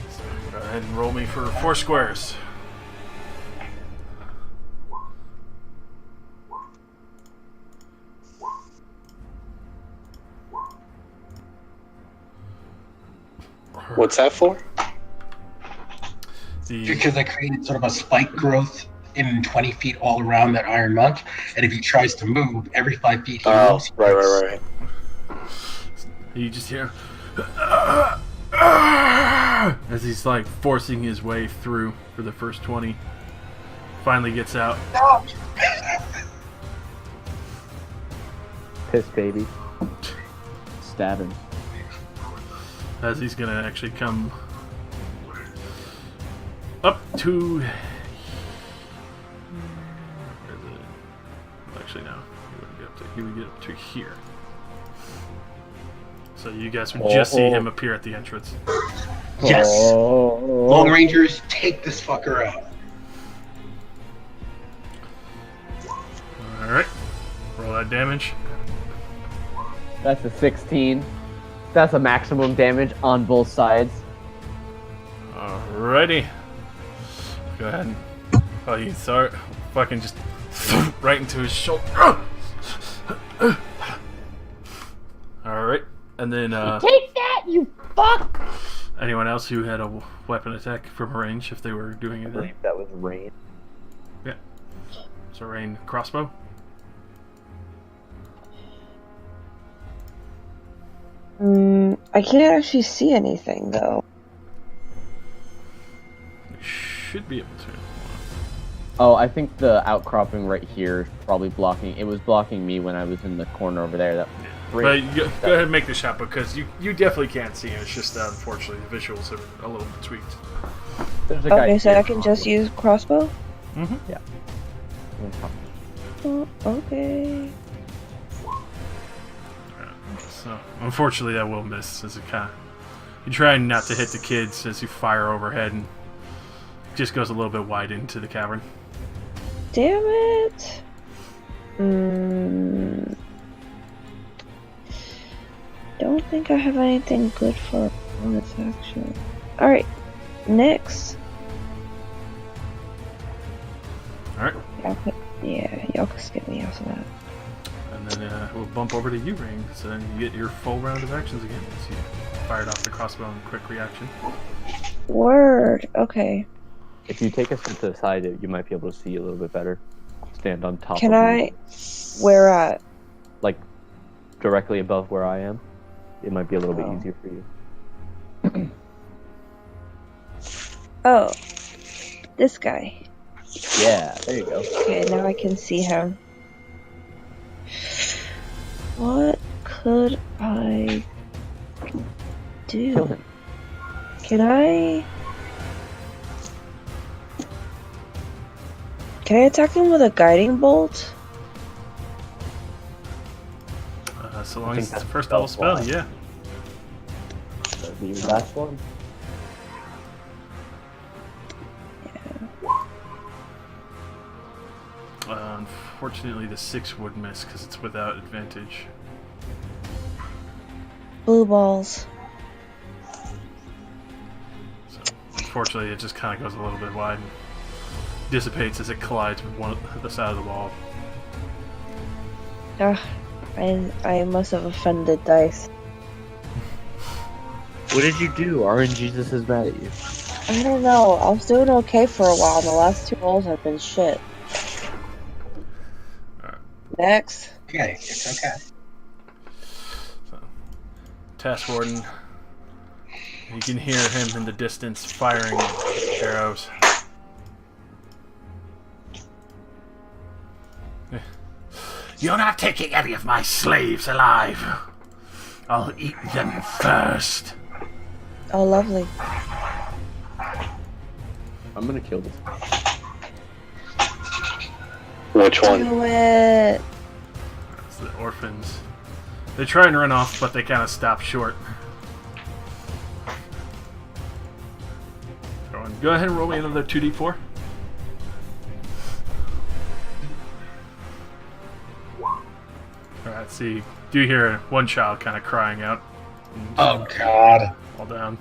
So go ahead and roll me for 4 squares. What's that for? Because I created sort of a spike growth in 20 feet all around that Iron Monk, and if he tries to move, every 5 feet he Oh, moves. right. You just hear as he's like forcing his way through for the first 20. Finally gets out. Piss baby. Stabbing. As he's gonna actually come up to. Actually, no. He wouldn't get up to. He would get up to here. So you guys would just see him appear at the entrance. Yes. Long Rangers, take this fucker out. All right. Roll that damage. That's a 16. That's a maximum damage on both sides. Alrighty. Go ahead and. Oh, you saw it. Fucking just right into his shoulder. Alright. And then, Take that, you fuck! anyone else who had a weapon attack from range, if they were doing I it? believe that was rain. Yeah. So, rain crossbow. I can't actually see anything though. You should be able to. Oh, I think the outcropping right here is probably blocking. It was blocking me when I was in the corner over there. That. But go ahead and make the shot because you definitely can't see him. It's just unfortunately the visuals are a little bit tweaked. There's a guy Okay, so here. I can just use crossbow? Mm-hmm. Yeah. Oh, okay. So unfortunately that will miss as it kind of. You try not to hit the kids as you fire overhead and it just goes a little bit wide into the cavern. Damn it. Don't think I have anything good for a bonus action. Alright, next. Alright. Y'all can skip me after that. And then we'll bump over to you, Ring. So then you get your full round of actions again. So you fired off the crossbow in quick reaction. Word. Okay. If you take a step to the side, you might be able to see a little bit better. Stand on top. Can of I? me. Where at? Like directly above where I am. It might be a little bit easier for you. Oh. This guy. Yeah, there you go. Okay, now I can see him. What could I do? Kill him. Can I attack him with a guiding bolt? So long think as it's that's the first spell level spell, slot. yeah. That'd be your last one. Unfortunately, the 6 would miss because it's without advantage. Blue balls. So, unfortunately, it just kind of goes a little bit wide and dissipates as it collides with one of the side of the wall. I must have offended dice. What did you do? RNGesus is mad at you. I don't know. I was doing okay for a while. The last 2 rolls have been shit. Next. Okay, it's okay. So, Task Warden, you can hear him in the distance firing arrows. You're not taking any of my slaves alive. I'll eat them first. Oh, lovely. I'm gonna kill this. Which one? Do it. That's the orphans. They try and run off, but they kind of stop short. Go ahead and roll me another 2d4. Alright, see, do you hear one child kind of crying out? Oh God. Fall down.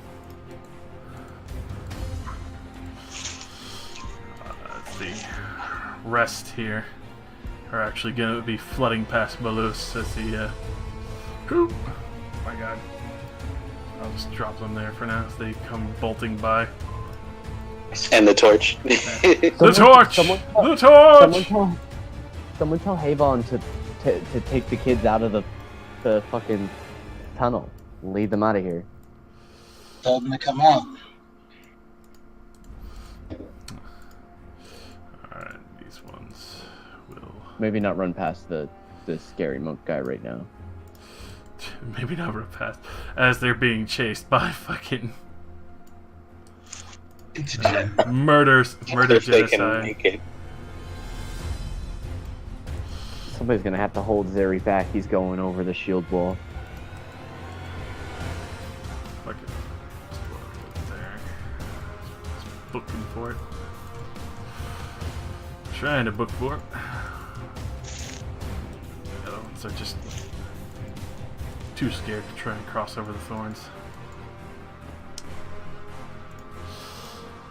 The rest here are actually going to be flooding past Balus as he. Oh my God. I'll just drop them there for now as they come bolting by. And the torch. The torch! The torch! Someone tell Havon to take the kids out of the fucking tunnel. Lead them out of here. Told them to come out. Alright, these ones will... Maybe not run past the scary monk guy right now. Maybe not run past as they're being chased by fucking murder If they can genocide. make it. Somebody's gonna have to hold Zeri back. He's going over the shield wall. Fuck it. Just put it there. Just booking for it. Trying to book for it. The other ones are just too scared to try and cross over the thorns.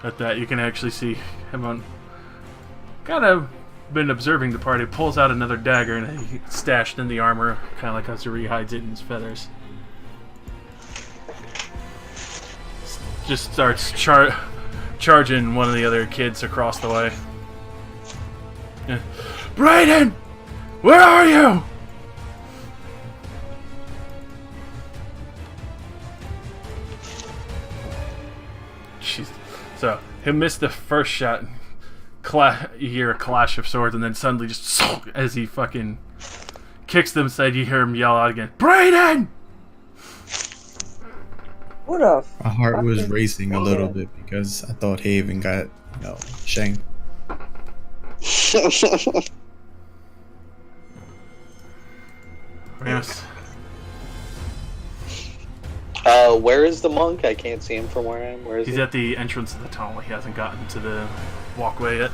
At that, you can actually see him kind of been observing the party, pulls out another dagger and he stashed in the armor, kind of like how Zuri hides it in his feathers. Just starts charging one of the other kids across the way. Yeah. Brayden! Where are you? Jeez. So, he missed the first shot. You hear a clash of swords, and then suddenly just as he fucking kicks them aside, you hear him yell out again, Brayden! What a My heart was racing a little bit because I thought Haven got, shanked. Yes. Where is the monk? I can't see him from where I am. Where is He's he? at the entrance of the tunnel. He hasn't gotten to the walkway yet.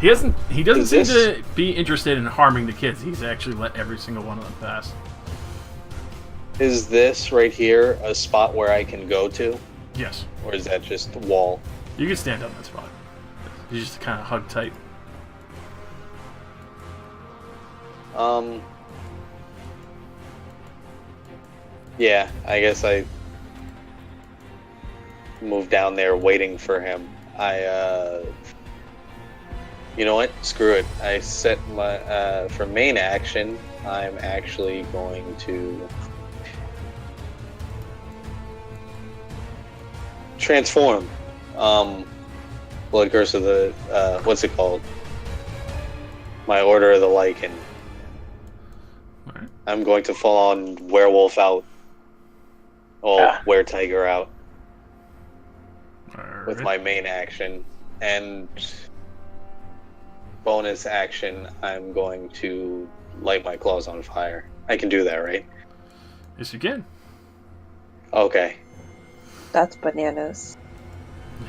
He doesn't Is seem this- to be interested in harming the kids. He's actually let every single one of them pass. Is this right here a spot where I can go to? Yes. Or is that just wall? You can stand on that spot. You just kind of hug tight. Yeah, I guess I move down there waiting for him. You know what? Screw it. I set my, for main action, I'm actually going to transform. Blood Curse of the, what's it called? My Order of the Lycan. Alright. I'm going to full on werewolf out. Oh, were tiger out with my main action. And bonus action, I'm going to light my claws on fire. I can do that, right? Yes, you can. Okay. That's bananas.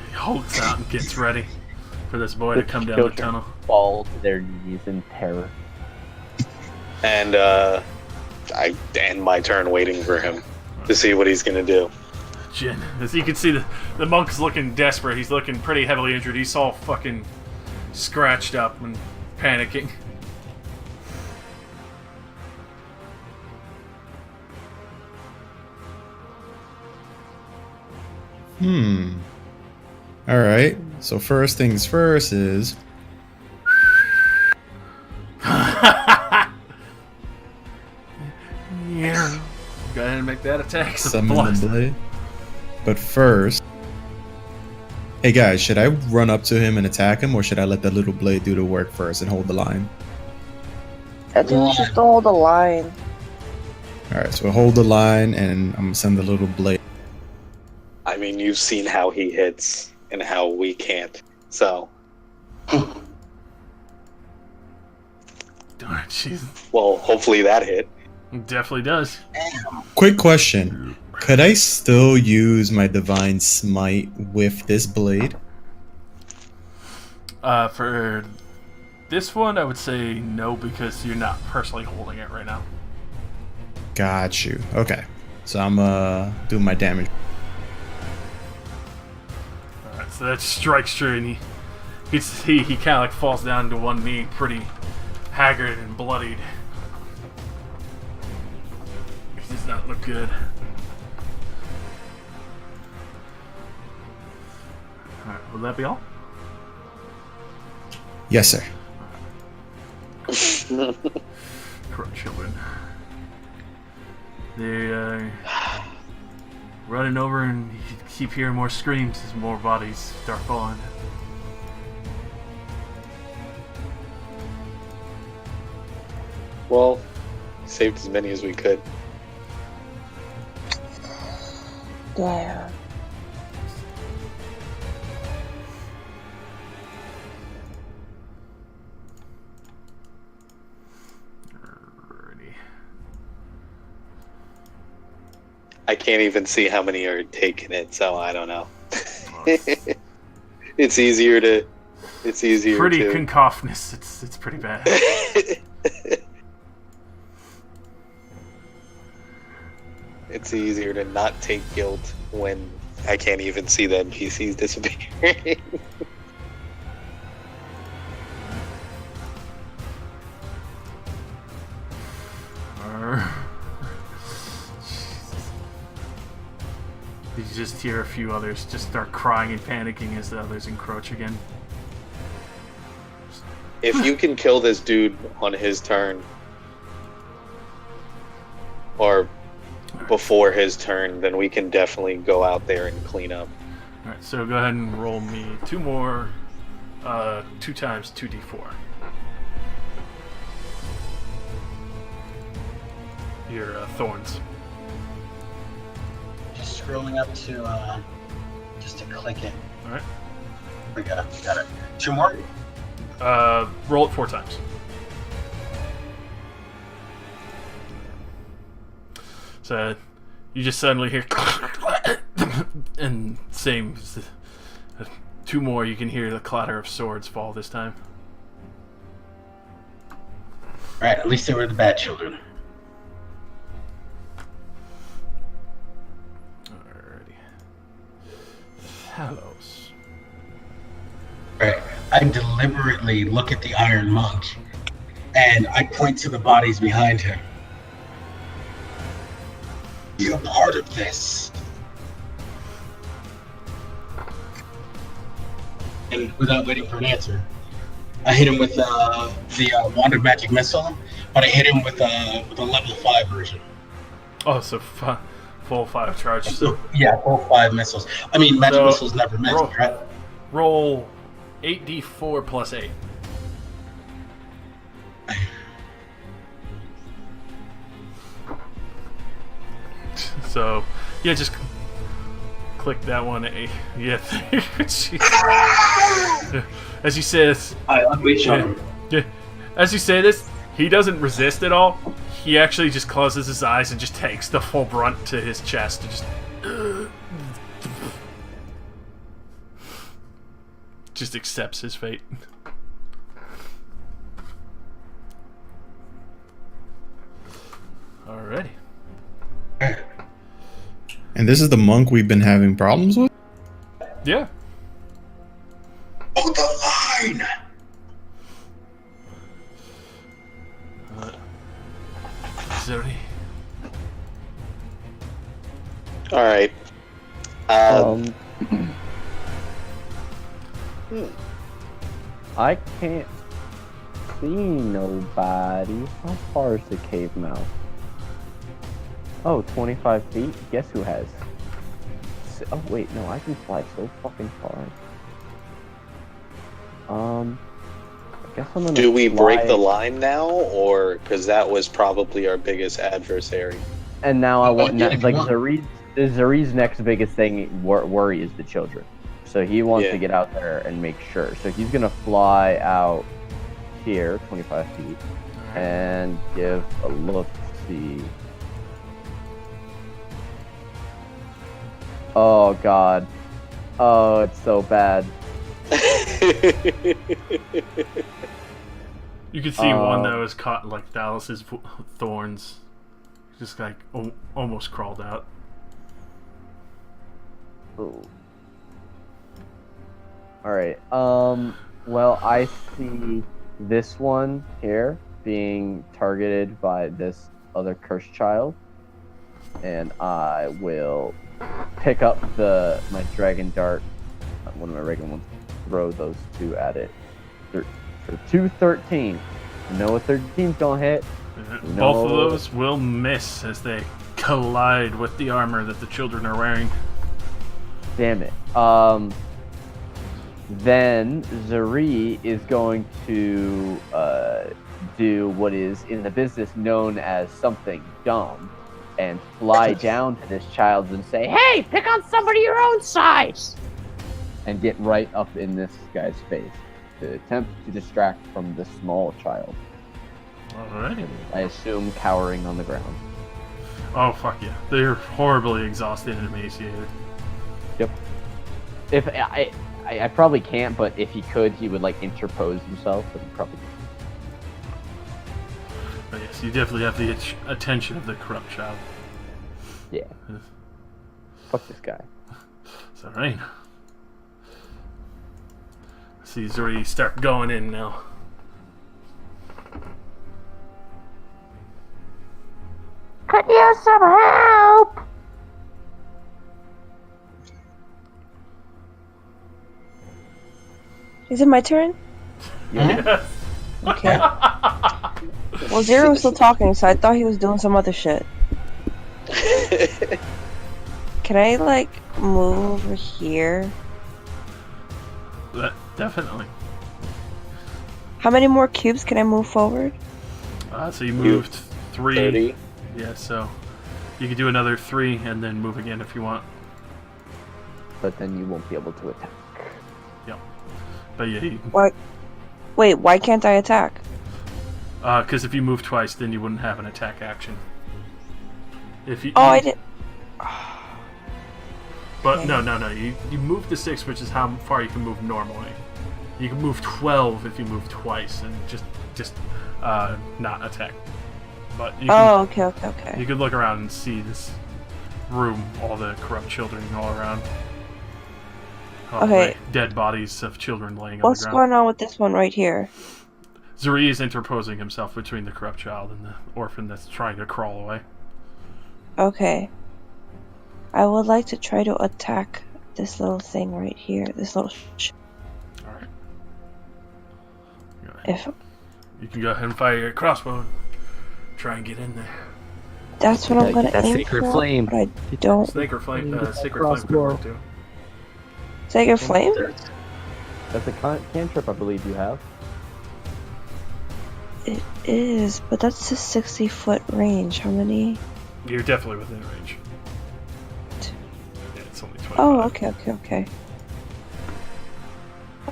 He holds out and gets ready for this boy to come down the children tunnel. fall to their knees in terror. And I end my turn waiting for him to see what he's gonna do. Jin, as you can see, the monk's looking desperate. He's looking pretty heavily injured. He's all fucking scratched up and panicking. Alright, so first things first is... Yeah. Go ahead and make that attack. Summon the blade. But first... Hey guys, should I run up to him and attack him, or should I let the little blade do the work first and hold the line? I think just hold the line. Alright, so hold the line, and I'm gonna send the little blade. I mean, you've seen how he hits and how we can't. So, Darn, jeez. well, hopefully that hit. It definitely does. Quick question. Could I still use my Divine Smite with this blade? For this one, I would say no, because you're not personally holding it right now. Got you. Okay. So I'm doing my damage. Alright, so that strikes true, and you can see he kind of like falls down to one knee, pretty haggard and bloodied. He does not look good. Will that be all? Yes, sir. Poor children. They're running over, and you keep hearing more screams as more bodies start falling. Well, saved as many as we could. Yeah. Alrighty. I can't even see how many are taking it, so I don't know. Well, It's easier to. It's easier pretty to. cacophonous. It's pretty bad. It's easier to not take guilt when I can't even see the NPCs disappearing. Jesus. You just hear a few others just start crying and panicking as the others encroach again. If you can kill this dude on his turn, or before his turn, then we can definitely go out there and clean up. Alright, so go ahead and roll me 2 more, 2 times 2d4. Your thorns. Just scrolling up to just to click it. Alright. We got it. 2 more. Roll it 4 times. So you just suddenly hear and same 2 more, you can hear the clatter of swords fall this time. Right. At least they were the bad children. Alrighty. Hallows. Right. I deliberately look at the Iron Monk, and I point to the bodies behind him. You're part of this. And without waiting for an answer, I hit him with the Wand of Magic Missile, but I hit him with a level 5 version. Oh, so full 5 charge. So Yeah, full 5 missiles. I mean, magic missiles never miss, roll, right? roll 8d4 plus 8. So, yeah, just click that one. Yeah, jeez. As you say this, I unleash on him. yeah, as you say this, he doesn't resist at all. He actually just closes his eyes and just takes the full brunt to his chest and just accepts his fate. Alrighty. And this is the monk we've been having problems with? Yeah. Oh, the line! Zuri. All right. I can't see nobody. How far is the cave mouth? Oh, 25 feet? Guess who has? Oh, wait, no, I can fly so fucking far. I guess I'm gonna Do we break fly- the line now, or because that was probably our biggest adversary? And now I want, Yeah, if you like, want. Zari's next biggest thing, worry is the children. So he wants Yeah. to get out there and make sure. So he's gonna fly out here, 25 feet, and give a look, see. Oh god. Oh, it's so bad. You can see one that was caught in, like, Dallas's thorns. Just like almost crawled out. Ooh. Alright, well, I see this one here being targeted by this other cursed child. And I will pick up my dragon dart one of my regular ones. Throw those two at it. For 213. You know what 13's gonna hit. Both of those will miss as they collide with the armor that the children are wearing. Damn it. Then Zuri is going to do what is in the business known as something dumb and fly down to this child and say, Hey, pick on somebody your own size! and get right up in this guy's face to attempt to distract from the small child. Alrighty. I assume cowering on the ground. Oh, fuck yeah. They're horribly exhausted and emaciated. Yep. If I probably can't, but if he could, he would like interpose himself, but he probably But yes, you definitely have the attention of the corrupt child. yeah. Fuck this guy. It's alright. See Zuri start going in now. Could use some help! Is it my turn? Yes. Okay. Well, Zero was still talking, so I thought he was doing some other shit. Can I, like, move over here? Definitely. How many more cubes can I move forward? So you moved 3. 30. Yeah, so you could do another 3 and then move again if you want. But then you won't be able to attack. Yep. But yeah, What? Wait, why can't I attack? because if you move twice, then you wouldn't have an attack action. If you. Oh, I did. But Okay. no. You move to 6, which is how far you can move normally. You can move 12 if you move twice and just not attack. But you can, Okay. you could look around and see this room, all the corrupt children all around. All Okay. the dead bodies of children laying What's on the ground. going on with this one right here? Zuri is interposing himself between the corrupt child and the orphan that's trying to crawl away. Okay. I would like to try to attack this little thing right here. This little Alright. If You can go ahead and fire your crossbow and try and get in there. that's what I'm gonna that aim sacred for, flame. but I don't. Snake or flame, Get the sacred flame could work too. Sacred flame? That's a cantrip, I believe you have. It is, but that's a 60-foot range. How many? You're definitely within range. Yeah, it's only 25. Oh, okay.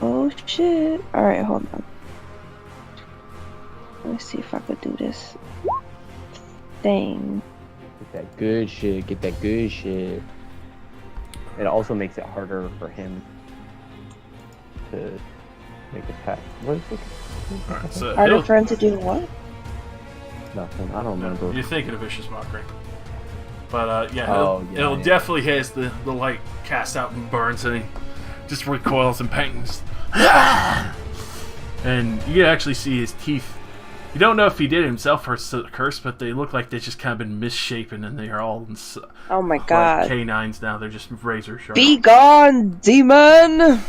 Oh shit! All right, hold on. Let me see if I could do this thing. Get that good shit. Get that good shit. It also makes it harder for him to make attack. What is it? Alright, so Harder for him to do what? Nothing. I don't remember. you're thinking of Vicious Mockery. But yeah, Oh, yeah, it'll yeah. definitely hit the light casts out and burns, and he just recoils in pain. And you can actually see his teeth. You don't know if he did it himself or it's a curse, but they look like they've just kind of been misshapen, and they are all Oh my like god! canines now. They're just razor sharp. Be gone, demon!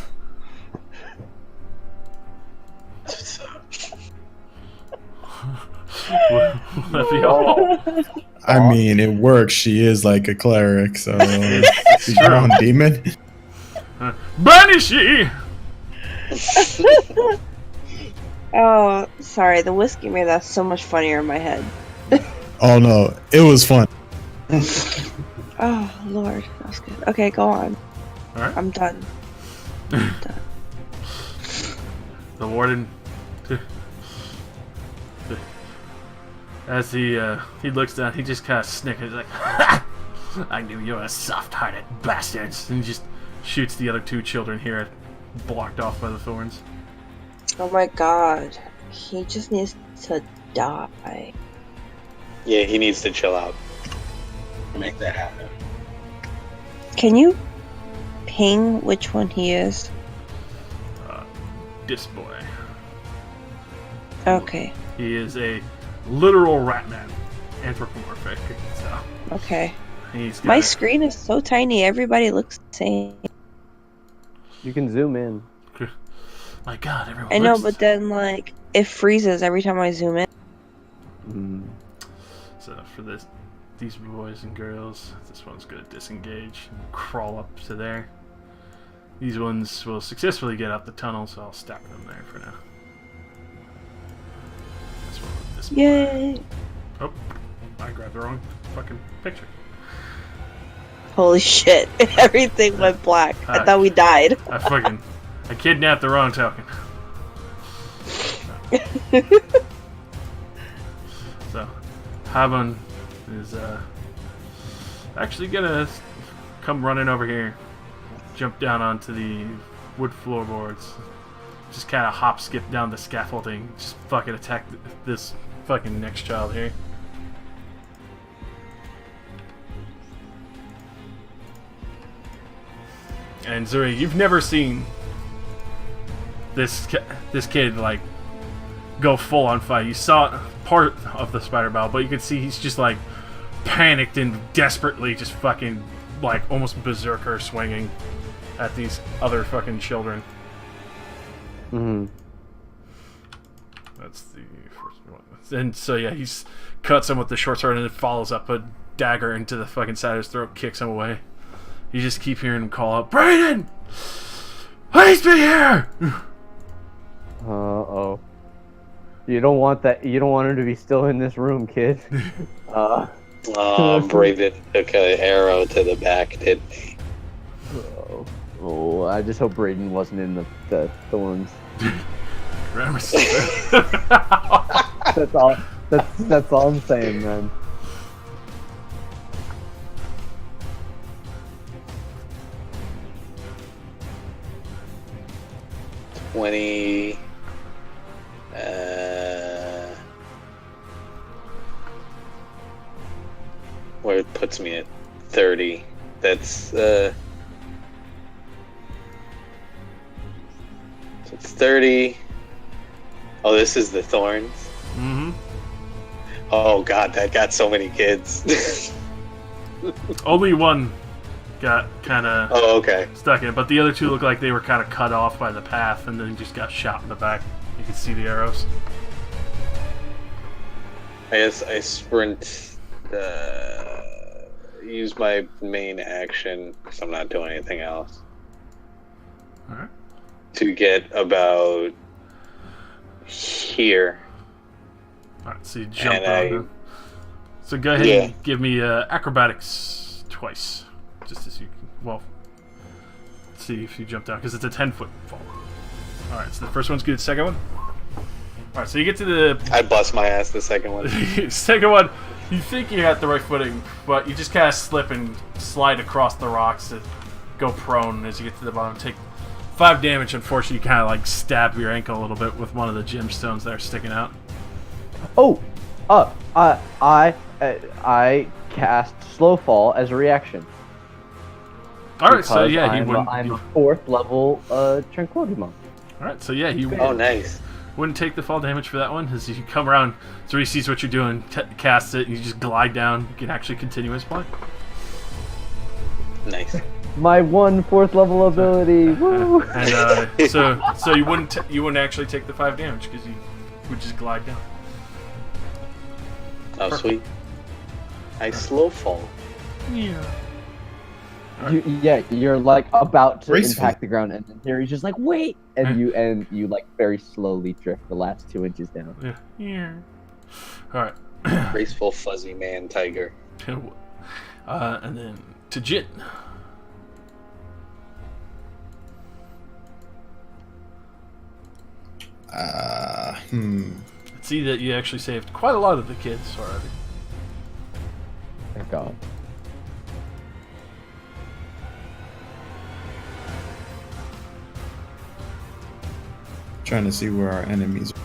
I mean, it works. She is like a cleric, so It's she's true. on demon. Banish ye! Oh, sorry. The whiskey made that so much funnier in my head. Oh no, it was fun. Oh lord, that was good. Okay, go on. Alright. I'm done. The warden, as he looks down, he just kind of snickers like, "I knew you were soft-hearted bastards," and he just shoots the other 2 children here, blocked off by the thorns. Oh my god, he just needs to die. Yeah, he needs to chill out. Make that happen. Can you ping which one he is? This boy, Okay, he is a literal rat man, anthropomorphic. So okay. he's got My screen is so tiny, everybody looks the same. You can zoom in. My God, everyone. I know, looks- but then like it freezes every time I zoom in. So for these boys and girls, this one's gonna disengage and crawl up to there. These ones will successfully get out the tunnel, so I'll stack them there for now. This one with this Yay! Oh, I grabbed the wrong fucking picture. Holy shit! Everything went black. I thought we died. I kidnapped the wrong token. So, Haban is actually gonna come running over here, jump down onto the wood floorboards, just kind of hop skip down the scaffolding, just fucking attack this fucking next child here. And Zuri, you've never seen this kid like go full on fight. You saw part of the spider battle, but you can see he's just like panicked and desperately just fucking like almost berserker swinging at these other fucking children. That's the first one. And so yeah, he's cuts him with the short sword and then follows up a dagger into the fucking side of his throat, kicks him away. You just keep hearing him call out, "Brayden! Please be here!" Uh-oh. You don't want that. You don't want him to be still in this room, kid. Brayden took an arrow to the back, didn't he? Oh, I just hope Brayden wasn't in the thorns. That's all. That's all I'm saying, man. Where it puts me at 30. That's so it's 30. Oh, this is the thorns. Mm-hmm. Oh God, that got so many kids. Only one got kind of okay. stuck in it, but the other two look like they were kind of cut off by the path and then just got shot in the back. You can see the arrows. I guess I sprint. Use my main action because I'm not doing anything else. All right. To get about here. All right, so you jump And on. So go ahead and give me acrobatics twice, just as you well. See if you jump down because it's a 10-foot fall. All right, so the first one's good. Second one. All right, so you get to the. I bust my ass the second one. Second one, you think you're at the right footing, but you just kind of slip and slide across the rocks to go prone as you get to the bottom. Take 5 damage. Unfortunately, you kind of like stab your ankle a little bit with one of the gemstones that are sticking out. Oh, I cast slow fall as a reaction. All right, so yeah, I'm a 4th level tranquility monk. All right, so yeah, he Oh, nice. wouldn't take the fall damage for that one. As you come around, so he sees what you're doing, casts it, and you just glide down. You can actually continue his play. Nice. My 4th level ability. Woo! And so you wouldn't actually take the 5 damage because you would just glide down. Oh, sweet. I slow fall. Yeah. You're like about to Graceful. impact the ground, and then Harry's just like, wait, and you like very slowly drift the last 2 inches down. Yeah. All right. Graceful fuzzy man tiger. And then to Jit. See that you actually saved quite a lot of the kids already. Thank God. Trying to see where our enemies are.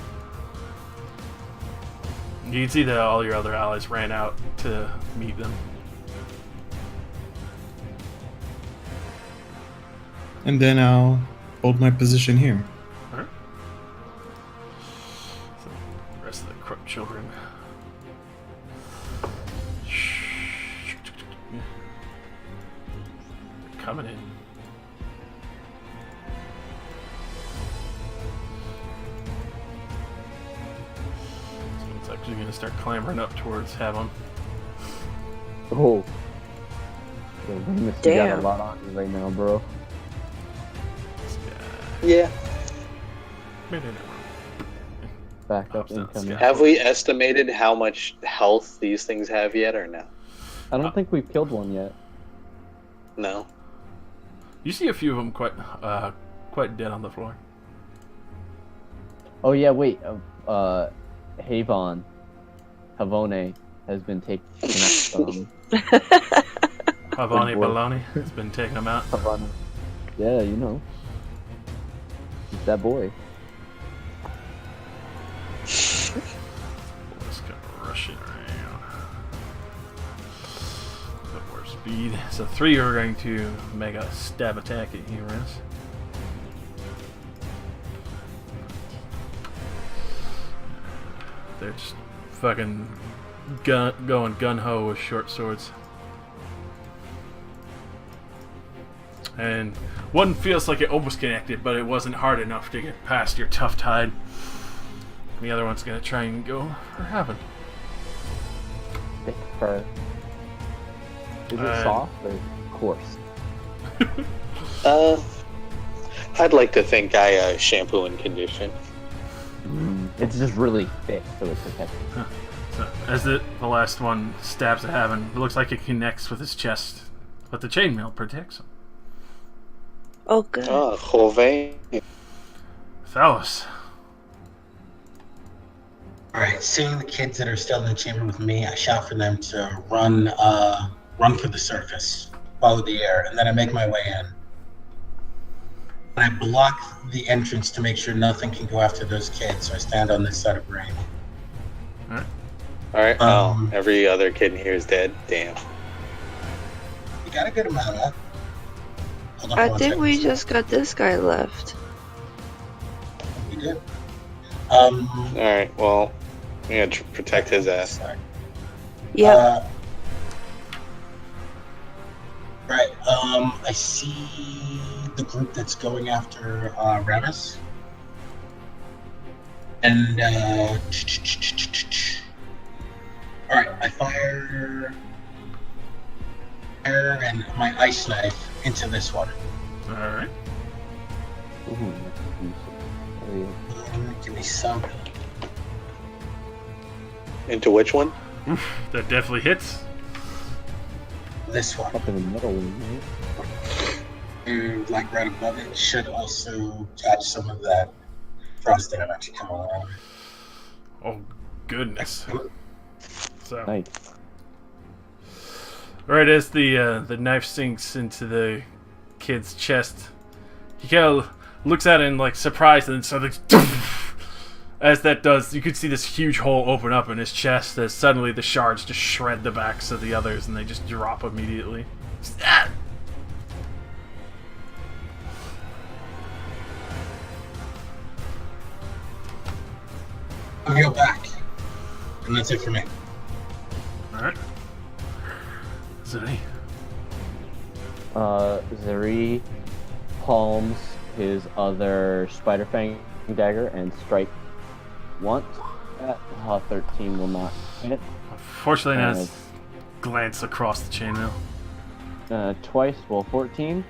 You can see that all your other allies ran out to meet them. And then I'll hold my position here. Alright. So, the rest of the crook children. Coming in. gonna start clambering up towards Heaven. Oh. Yo, Remus, you got Damn. a lot on you right now, bro. This guy. Yeah. Back up Oh, so incoming. it's- Have we estimated how much health these things have yet, or no? I don't think we've killed one yet. No. You see a few of them quite dead on the floor. Oh yeah, wait. Havon has been taken out. Havani boy. Baloney has been taking them out. Havana. Yeah, you know. It's that boy. Just gonna rush it around. Bit more speed. So 3 are going to make a stab attack at you, Riz. They're just fucking going gun-ho with short swords. And one feels like it almost connected, but it wasn't hard enough to get past your tough tide. The other one's gonna try and go for Heaven. Thick fur. Is it soft or coarse? I'd like to think I shampoo and condition. It's just really thick, so it protects. So, as the last one stabs at Heaven, it looks like it connects with his chest, but the chainmail protects him. Oh, good. Oh, Jove. Thalos. Alright, seeing the kids that are still in the chamber with me, I shout for them to run for the surface, follow the air, and then I make my way in. And I block the entrance to make sure nothing can go after those kids, so I stand on this side of Rain. Alright, every other kid in here is dead. Damn. You got a good amount of. Hold on for I one think second. we just got this guy left. We did. Alright, well, we gotta protect his ass. Sorry. Yep. Right. I see the group that's going after Remus. And alright, I fire air and my ice knife into this one. Alright. Ooh, Give me some. Into which one? That definitely hits. This one. up in the middle, right? And like right above it should also catch some of that frost damage coming along. Oh, goodness. So, Nice. right as the knife sinks into the kid's chest, he kind of looks at it and like surprised, and then suddenly, as that does, you can see this huge hole open up in his chest as suddenly the shards just shred the backs of the others and they just drop immediately. I'll go back. And that's it for me. Alright. Zuri. Zuri palms his other Spider Fang dagger and strike once. 13 will not hit. Fortunately, Naz glance across the chainmail. Twice will 14.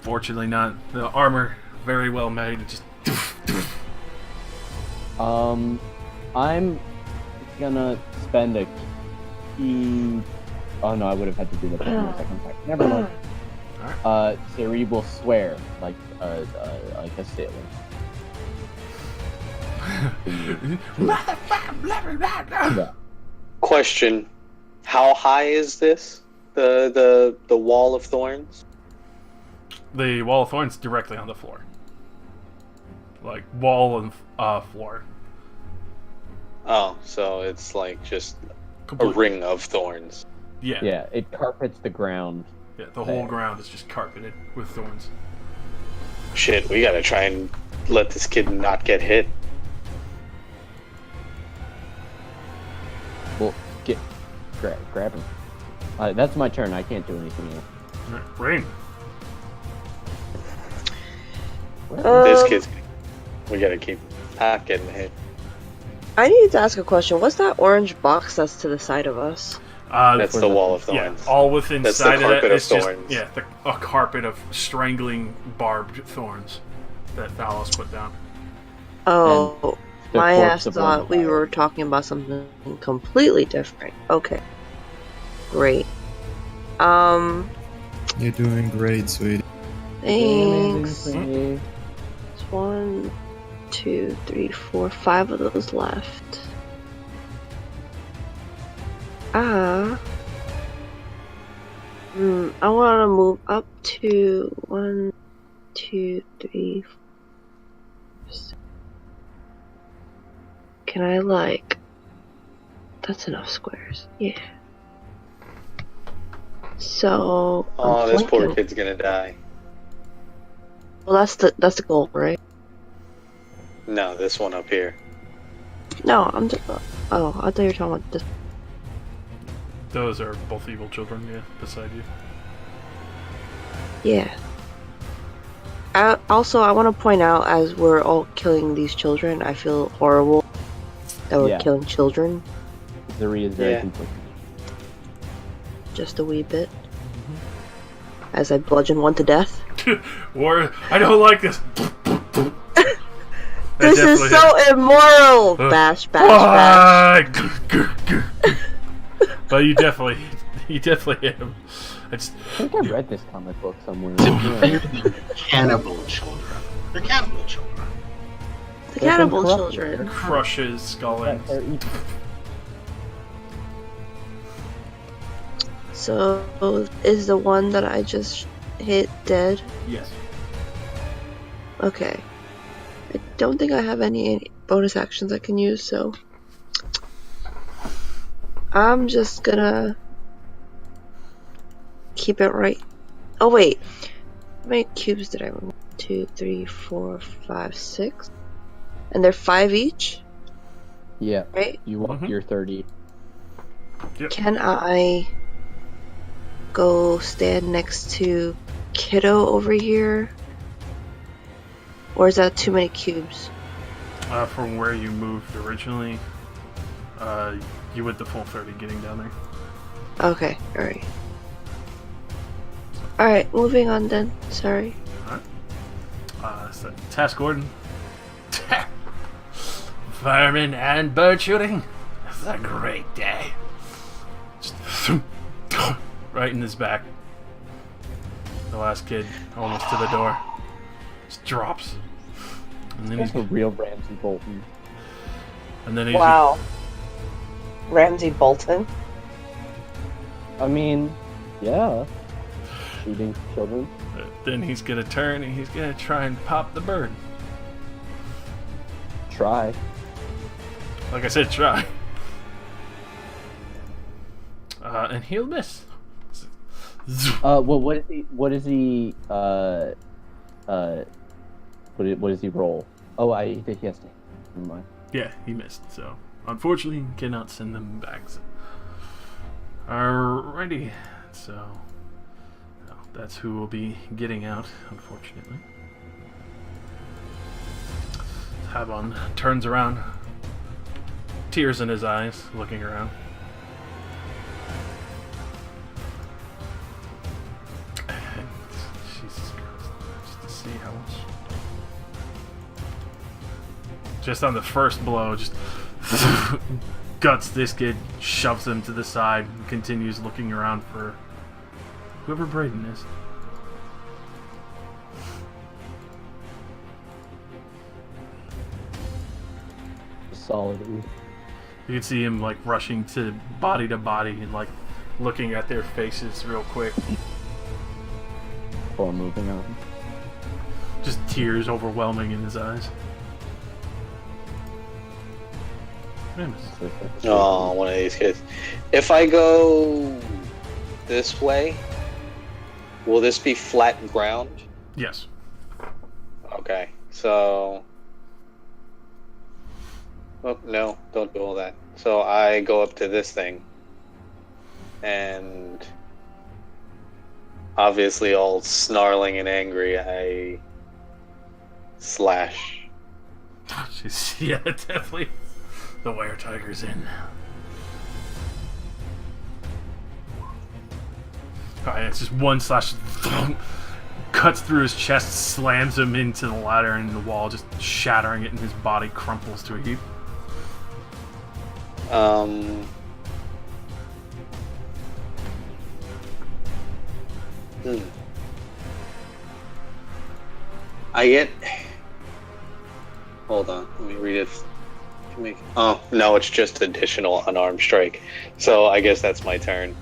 Fortunately not. The armor, very well made. Just I'm gonna spend a key. Oh no, I would have had to do that in a second time. Never mind. Cerebral swear like a sailor. Yeah. Question: how high is this? The wall of thorns? the wall of thorns directly on the floor. Like wall and floor. Oh, so it's like just Completely. a ring of thorns. Yeah. Yeah, it carpets the ground. Yeah, the whole There. ground is just carpeted with thorns. Shit, we gotta try and let this kid not get hit. Well, grab him. That's my turn. I can't do anything else. Alright, Rain. This kid's. We gotta keep not getting hit. I need to ask a question. What's that orange box that's to the side of us? That's the wall of Yeah, thorns. all within That's the sight of that. carpet of It's just thorns. a carpet of strangling barbed thorns that Thalos put down. Oh, the my corpse ass of thought one we child. were talking about something completely different. Okay. Great. You're doing great, sweetie. Thanks. Sweetie. There's 1, 2, 3, 4, 5 of those left. I want to move up to 1, 2, 3, 4, 6. Can I that's enough squares. Yeah. So Oh, I'm this poor flanking. kid's gonna die. Well, that's the goal, right? No, this one up here. No, I'm just. Oh, I thought you were talking about this. Those are both evil children, yeah, beside you. Yeah. Also, I want to point out, as we're all killing these children, I feel horrible that we're Yeah. killing children. Zuri is very Yeah. conflicted. Just a wee bit. As I bludgeon one to death. Or I don't like this. This is so immoral! Bash, bash, bash. But you definitely hit him. I think I read this comic book somewhere. To be Yeah. fair, they're cannibal children. They're cannibal children. The They've been cannibal corrupted. children. Crushes skull ends. They're evil. So, is the one that I just hit dead? Yes. Okay. I don't think I have any bonus actions I can use, so I'm just gonna keep it right. Oh wait, how many cubes did I roll? 2, 3, 4, 5, 6, and they're 5 each, Yeah. right? You want your 30. Yep. Can I go stand next to Kiddo over here? Or is that too many cubes? From where you moved originally, you went the full 30 getting down there. Okay, alright. Alright, moving on then. Sorry. So task Gordon. Fireman and bird shooting. It's a great day. Just right in his back. The last kid, almost to the door, just drops. And then That's a real Ramsey Bolton. he's Wow. Ramsey Bolton? I mean, yeah. Shooting children. then he's gonna turn and he's gonna try and pop the bird. Try. Like I said, try. And he'll miss. Well, what is he? What does he roll? Oh, I think he has to. Never mind. Yeah, he missed. So unfortunately, he cannot send them back. So. Alrighty. So that's who will be getting out. Unfortunately, Habon turns around, tears in his eyes, looking around. And Jesus Christ, just to see how much. Just on the first blow, just guts this kid, shoves him to the side, and continues looking around for whoever Braden is. Solid. You can see him like rushing to body and like looking at their faces real quick. Before moving on. Just tears overwhelming in his eyes. Oh, one of these kids. If I go this way, will this be flat ground? Yes. Okay, so... Oh, no, don't do all that. So I go up to this thing, and obviously all snarling and angry, I slash. Yeah, definitely. the wire tiger's in. Alright, it's just one slash, cuts through his chest, slams him into the ladder and the wall, just shattering it, and his body crumples to a heap. I get. Hold on, let me read it. Oh no, it's just additional unarmed strike. So I guess that's my turn.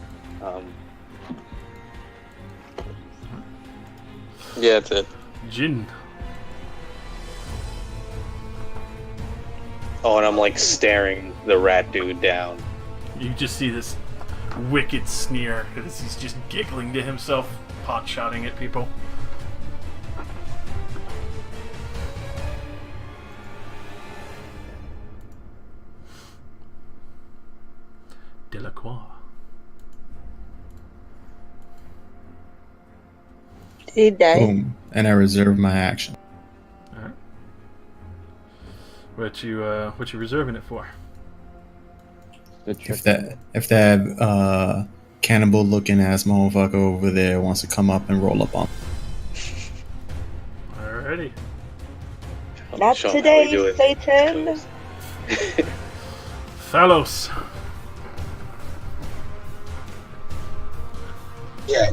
Yeah, that's it. Jin. Oh, and I'm like staring the rat dude down. You just see this wicked sneer as he's just giggling to himself, pot-shotting at people. Delacroix. Did he die? Boom. And I reserve my action. Alright. What you reserving it for? If that cannibal looking ass motherfucker over there wants to come up and roll up on. Alrighty. Not Show 'em how we do today, it. Satan. Fellows. Yeah.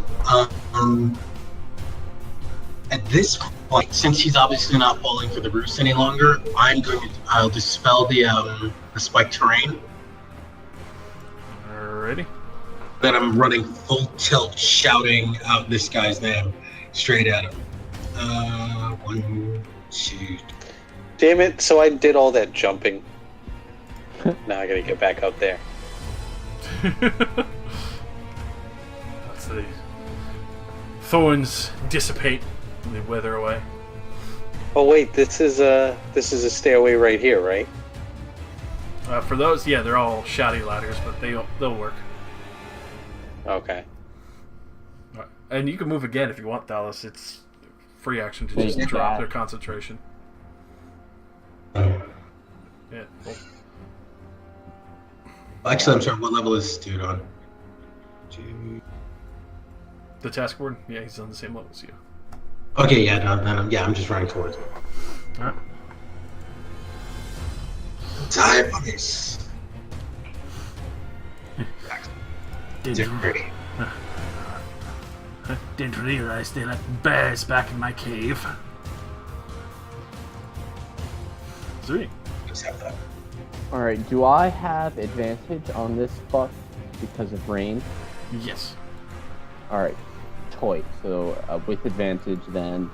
At this point, since he's obviously not falling for the roost any longer, I'll dispel the spike terrain. Alrighty. Then I'm running full tilt, shouting out this guy's name straight at him. 1, 2. Damn it! So I did all that jumping. Now I gotta get back up there. Let's see. Thorns dissipate. They wither away. Oh wait, this is a stairway right here, right? For those, yeah, they're all shoddy ladders, but they'll work. Okay. And you can move again if you want, Dallas. It's free action to Yeah, just you drop can. their concentration. Oh. Yeah. Cool. Actually, I'm sorry. What level is this dude on? 2. The task board? Yeah, he's on the same level as you. Okay, yeah, I'm just running towards him. Alright. Diamonds. Didn't realize they let bears back in my cave. Sweet. Let's have that. Alright, do I have advantage on this fuck because of rain? Yes. Alright, toy. So with advantage then.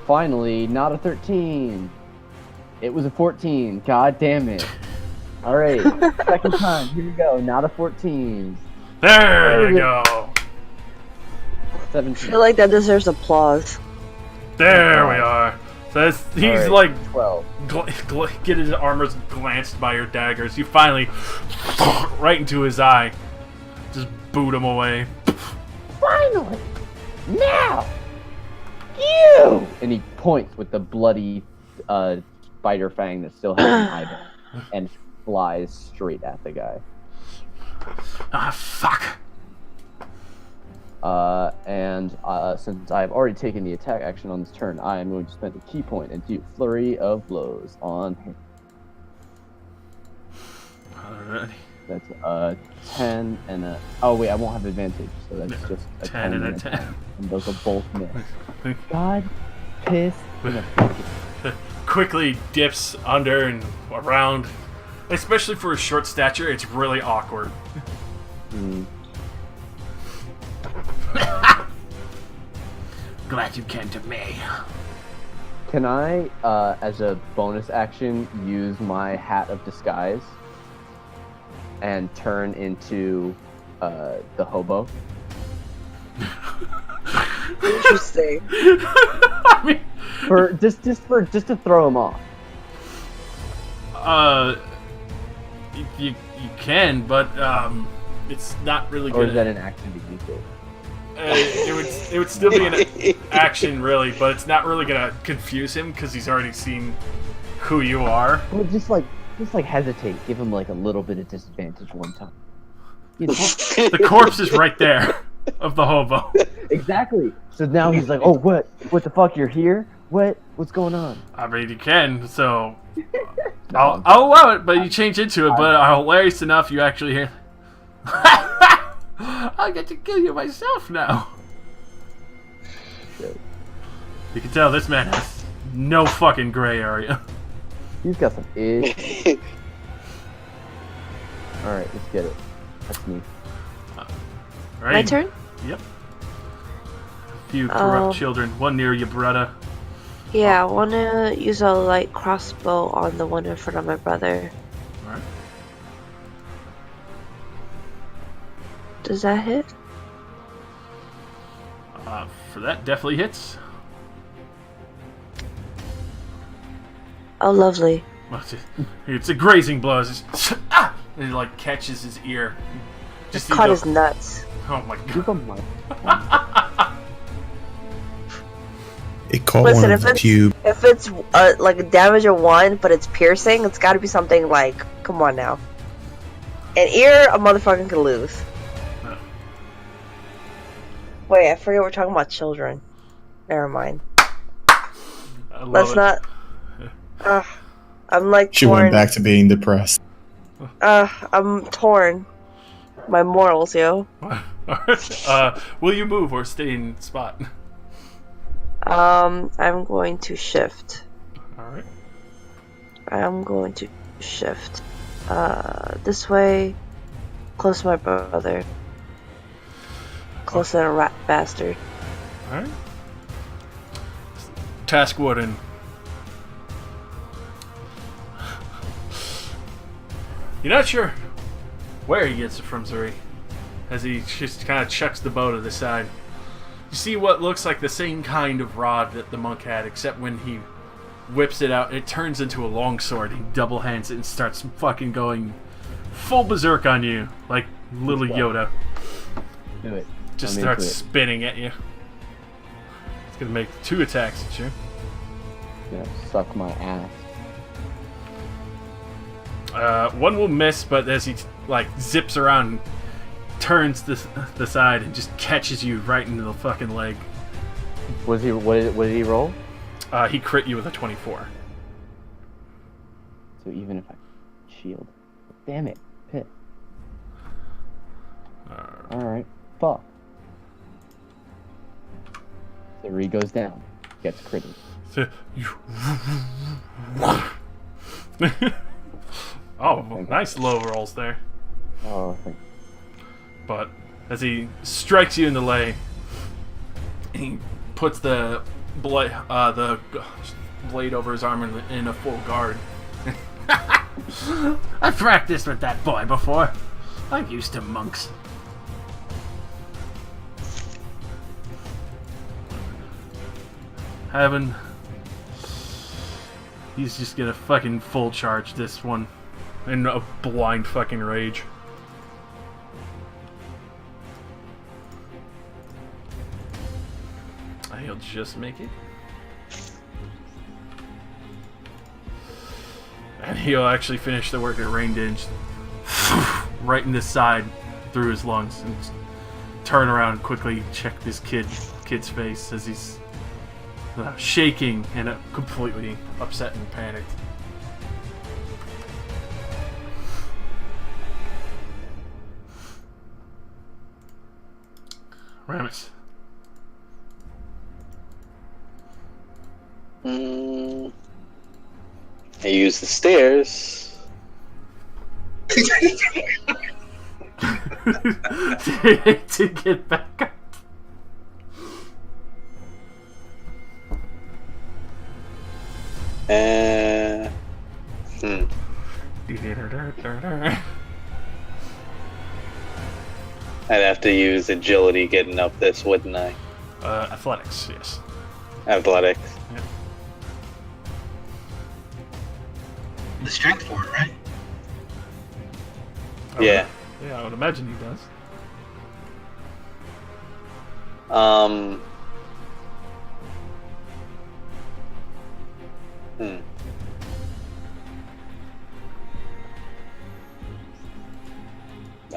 Finally, not a 13. It was a 14. God damn it. Alright, second time. Here we go. Not a 14. There you go. I 17. feel like that deserves applause. There we are. So he's Alright, like 12. get his armors glanced by your daggers. You finally right into his eye. Just boot him away. Finally! Now! You! And he points with the bloody spider fang that still has an eyeball and flies straight at the guy. Ah, fuck. And since I've already taken the attack action on this turn, I am going to spend a key point and do flurry of blows on him. Alrighty. That's a 10 and a... Oh wait, I won't have advantage, so that's Yeah, just a 10 and a 10. And those will both miss. God, piss, and a fucking... Quickly dips under and around. Especially for his short stature, it's really awkward. Glad you came to me. Can I, as a bonus action, use my Hat of Disguise and turn into the hobo? Interesting. I mean, For just to throw him off. you can, but it's not really Or good. is that an action to use it? It would still be an action, really, but it's not really gonna confuse him because he's already seen who you are. Well, just like Just like hesitate, give him like a little bit of disadvantage one time. You know? The corpse is right there of the hobo. Exactly. So now he's like, "Oh, what? What the fuck? You're here? What? What's going on?" I mean, you can, so I'll allow it, but you change into it. But hilarious enough, you actually hear, I get to kill you myself now. Shit. You can tell this man has no fucking gray area. He's got some ish. All right, let's get it. That's me. Right? My turn? Yep. A few corrupt children, one near your brother. Yeah, I want to use a light crossbow on the one in front of my brother. Alright. Does that hit? For that, definitely hits. Oh, lovely. It's a grazing blow. It's just, ah! And it like catches his ear. Just caught his nuts. Oh my Give god. him my. It caught Listen, one if of the it's- pubes. If it's like a damage of 1, but it's piercing, it's got to be something like, come on now. An ear, a motherfucker can lose. No. Wait, I forget we're talking about children. Never mind. I love Let's it. not. I'm like She torn. went back to being depressed. I'm torn. My morals, yo. Will you move or stay in spot? I'm going to shift. Alright. I'm going to shift. This way. Close to my brother. Closer than a rat bastard. Alright. Task Warden. You're not sure where he gets it from, Zuri, as he just kind of chucks the bow to the side. You see what looks like the same kind of rod that the monk had, except when he whips it out, it turns into a longsword. He double hands it and starts fucking going full berserk on you, like little Yoda. Do it. Just I'm starts into it. spinning at you. It's gonna make 2 attacks at you. Gonna suck my ass. One will miss, but as he like zips around, turns the side and just catches you right into the fucking leg. Was he? What did he roll? He crit you with a 24. So even if I shield, damn it, pit. All right, fuck. So Ree goes down, gets critted. So oh, nice low rolls there. Oh, thank But as he strikes you in the leg, he puts the blade over his arm in a full guard. I've practiced with that boy before. I'm used to monks. He's just gonna fucking full charge this one in a blind fucking rage. He'll just make it. And he'll actually finish the work at range, right in the side through his lungs, and turn around quickly, check this kid's face as he's shaking and completely upset and panicked. Ramus. I use the stairs. To get back up. I'd have to use agility getting up this, wouldn't I? Athletics, yes. Athletics. The strength for it, right? Yeah. Yeah, I would imagine he does.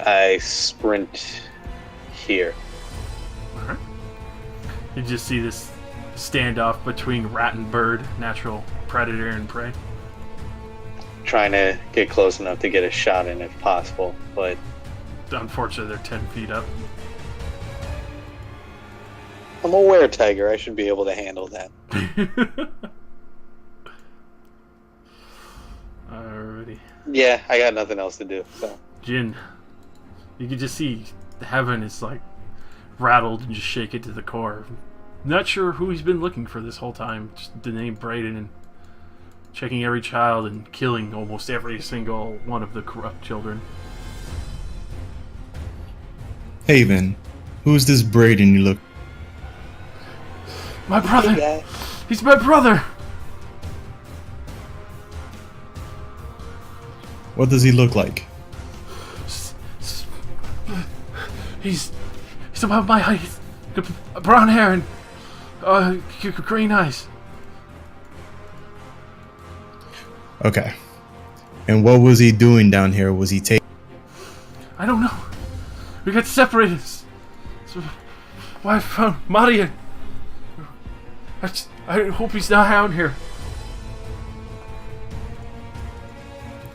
I sprint here. Alright. You just see this standoff between rat and bird, natural predator and prey. Trying to get close enough to get a shot in if possible, but Unfortunately, they're 10 feet up. I'm a were-tiger. I should be able to handle that. Alrighty. Yeah, I got nothing else to do, so. Jin, you can just see heaven is like rattled and just shaken to the core. Not sure who he's been looking for this whole time. Just the name Brayden and checking every child and killing almost every single one of the corrupt children. Haven, who's this Braden you look? My brother! Hey, guy. He's my brother! What does he look like? He's about my height. Brown hair and green eyes. Okay. And what was he doing down here? Was he taking? I don't know. We got separated. So, I found Maria. I hope he's not out here.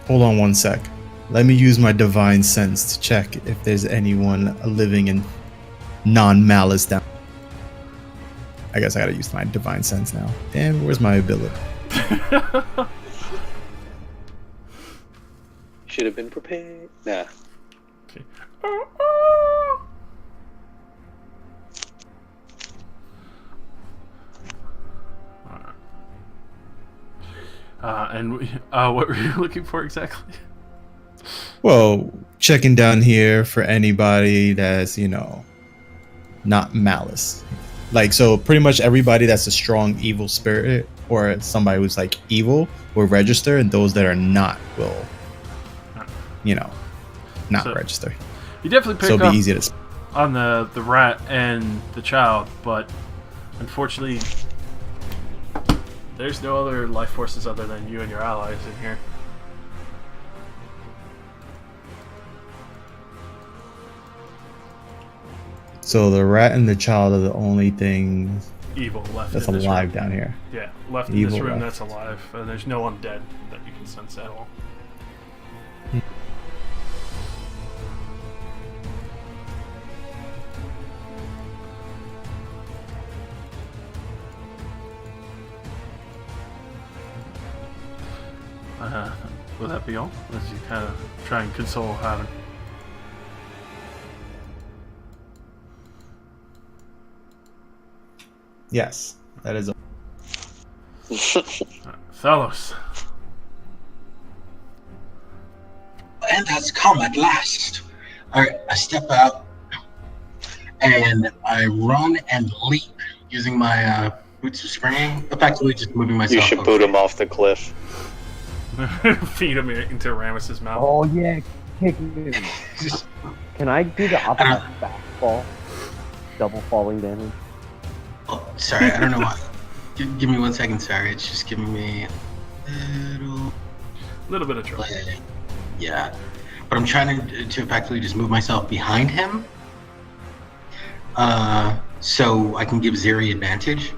Hold on one sec. Let me use my divine sense to check if there's anyone living in non-malice down. I guess I gotta use my divine sense now. Damn, where's my ability? Should have been prepared. Nah. Okay. What were you looking for exactly? Well, checking down here for anybody that's, not malice. Like, so pretty much everybody that's a strong evil spirit or somebody who's like evil will register, and those that are not will, not So, register. You definitely pick So it'll up be easy to. on the rat and the child, but unfortunately, there's no other life forces other than you and your allies in here. So the rat and the child are the only things Evil left that's in this alive room. down here. Yeah, left in Evil this room left. that's alive, and there's no undead that you can sense at all. Will that be all? As you kind of try and console Haven. Yes, that is. Thalos. And that's come at last. Alright, I step out and I run and leap using my boots of springing, effectively just moving myself. You should boot him off the cliff. Feed him into Rames's mouth. Oh yeah, kick him. Can I do the opposite backfall? Double falling damage. Oh, sorry, I don't know why. Give me 1 second, sorry. It's just giving me a Little bit of trouble. Yeah. But I'm trying to effectively just move myself behind him. So I can give Zeri advantage.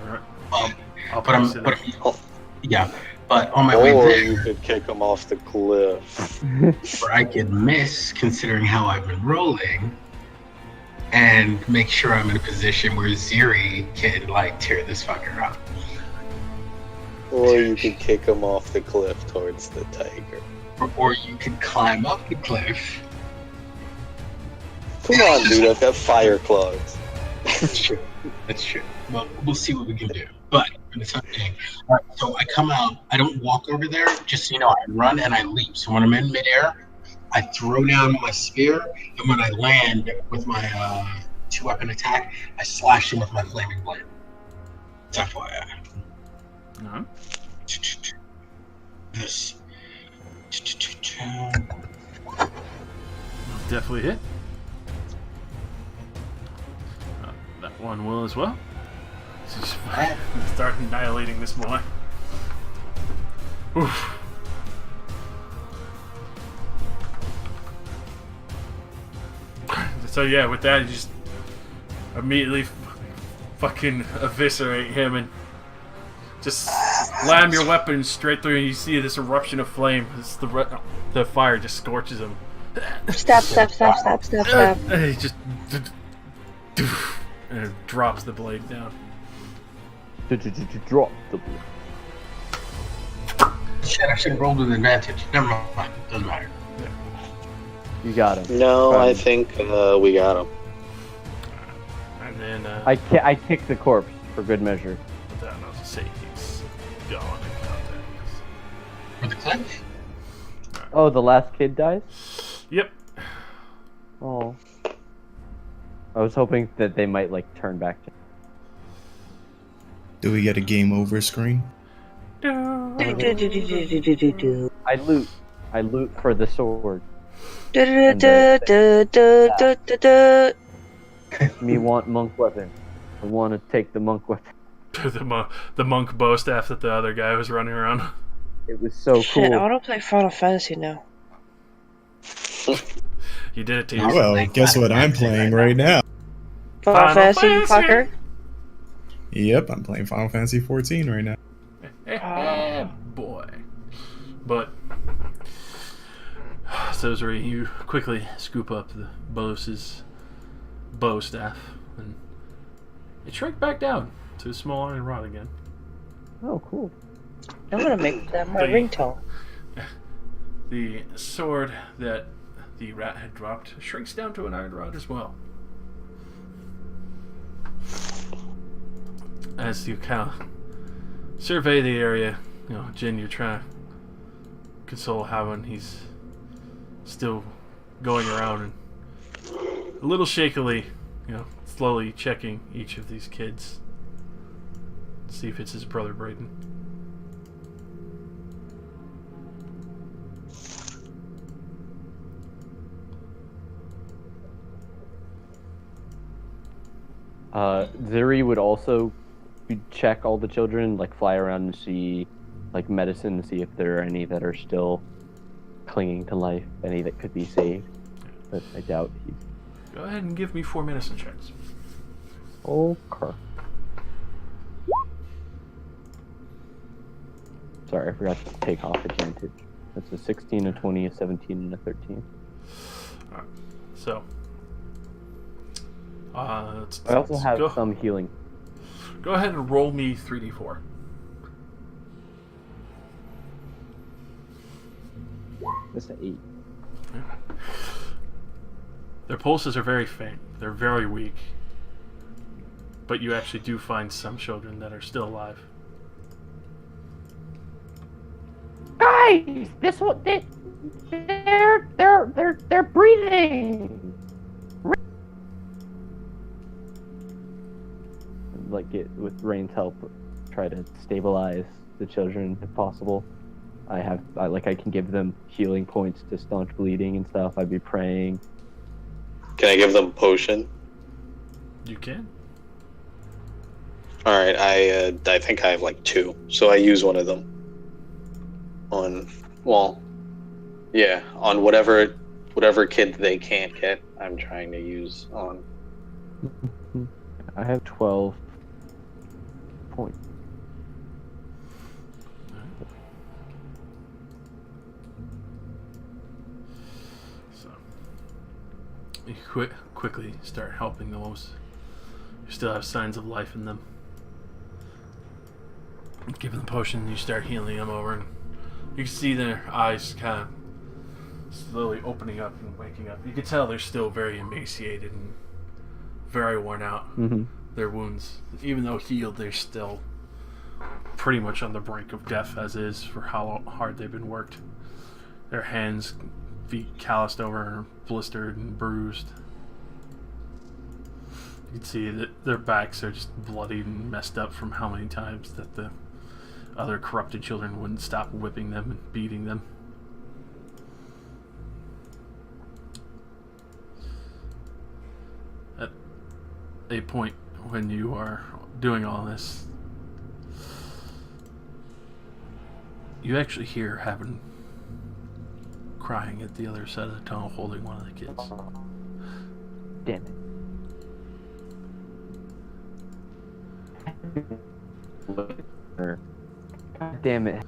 Alright. But place it yeah. But on my way Or there, you could kick him off the cliff. where I could miss, considering how I've been rolling, and make sure I'm in a position where Zeri can tear this fucker up. Or you could kick him off the cliff towards the tiger. Or you could climb up the cliff. Come on, dude, I've got fire claws. That's true. That's true. Well, we'll see what we can do. But for the time being, all right, so I come out. I don't walk over there. Just so you know, I run and I leap. So when I'm in midair, I throw down my spear, and when I land with my 2-weapon attack, I slash him with my flaming blade. It's FYI. No. This. Definitely hit. That one will as well. Just start annihilating this boy. Oof. So yeah, with that, you just immediately fucking eviscerate him and just slam your weapon straight through, and you see this eruption of flame. The fire just scorches him. Stab. And he just and it drops the blade down. Drop the blade. Shit, I should have rolled with advantage. Never mind. Doesn't matter. You got him. No, I think we got him. And then I kicked the corpse for good measure. I don't know to say he's gone in contact. For the cliff? Oh, the last kid dies? Yep. Oh. I was hoping that they might like turn back to. Do we get a game over screen? I loot for the sword. Me want monk weapon. I want to take the monk weapon. the monk bow staff that the other guy was running around. It was so Shit, I cool. want to play Final Fantasy now. You did it to yourself. Well, guess what I'm playing right now? Final Fantasy, you fucker. Yep, I'm playing Final Fantasy 14 right now. Boy. But Sozeri, you quickly scoop up the boss's bow staff and it shrink back down to a small iron rod again. Oh, cool. I'm gonna make that my The- ringtone. The sword that the rat had dropped shrinks down to an iron rod as well. As you kind of survey the area, Jin, you're trying to console Haven. He's still going around and a little shakily, slowly checking each of these kids to see if it's his brother Brayden. Zuri would also check all the children, like fly around and see, like medicine, to see if there are any that are still clinging to life, any that could be saved. But I doubt he's. Go ahead and give me 4 medicine checks. Okay. Sorry, I forgot to take off advantage. That's a 16, a 20, a 17, and a 13. Alright, so. I also have some healing. Go ahead and roll me 3d4. That's an 8. Their pulses are very faint. They're very weak. But you actually do find some children that are still alive. Guys, this one, they're breathing. Like with Rain's help, try to stabilize the children if possible. I can give them healing points to staunch bleeding and stuff. I'd be praying. Can I give them potion? You can. All right, I think I have like 2, so I use one of them on whatever kid they can't get. I'm trying to use on. I have 12 points. So you quickly start helping those. You still have signs of life in them. Give them the potion, you start healing them over, and you can see their eyes kind of slowly opening up and waking up. You can tell they're still very emaciated and very worn out. Mm-hmm. Their wounds, even though healed, they're still pretty much on the brink of death as is for how hard they've been worked. Their hands, feet calloused over, blistered and bruised. You can see that their backs are just bloodied and messed up from how many times that the other corrupted children wouldn't stop whipping them and beating them. At a point when you are doing all this, you actually hear Haven crying at the other side of the tunnel, holding one of the kids. Damn it. God damn it.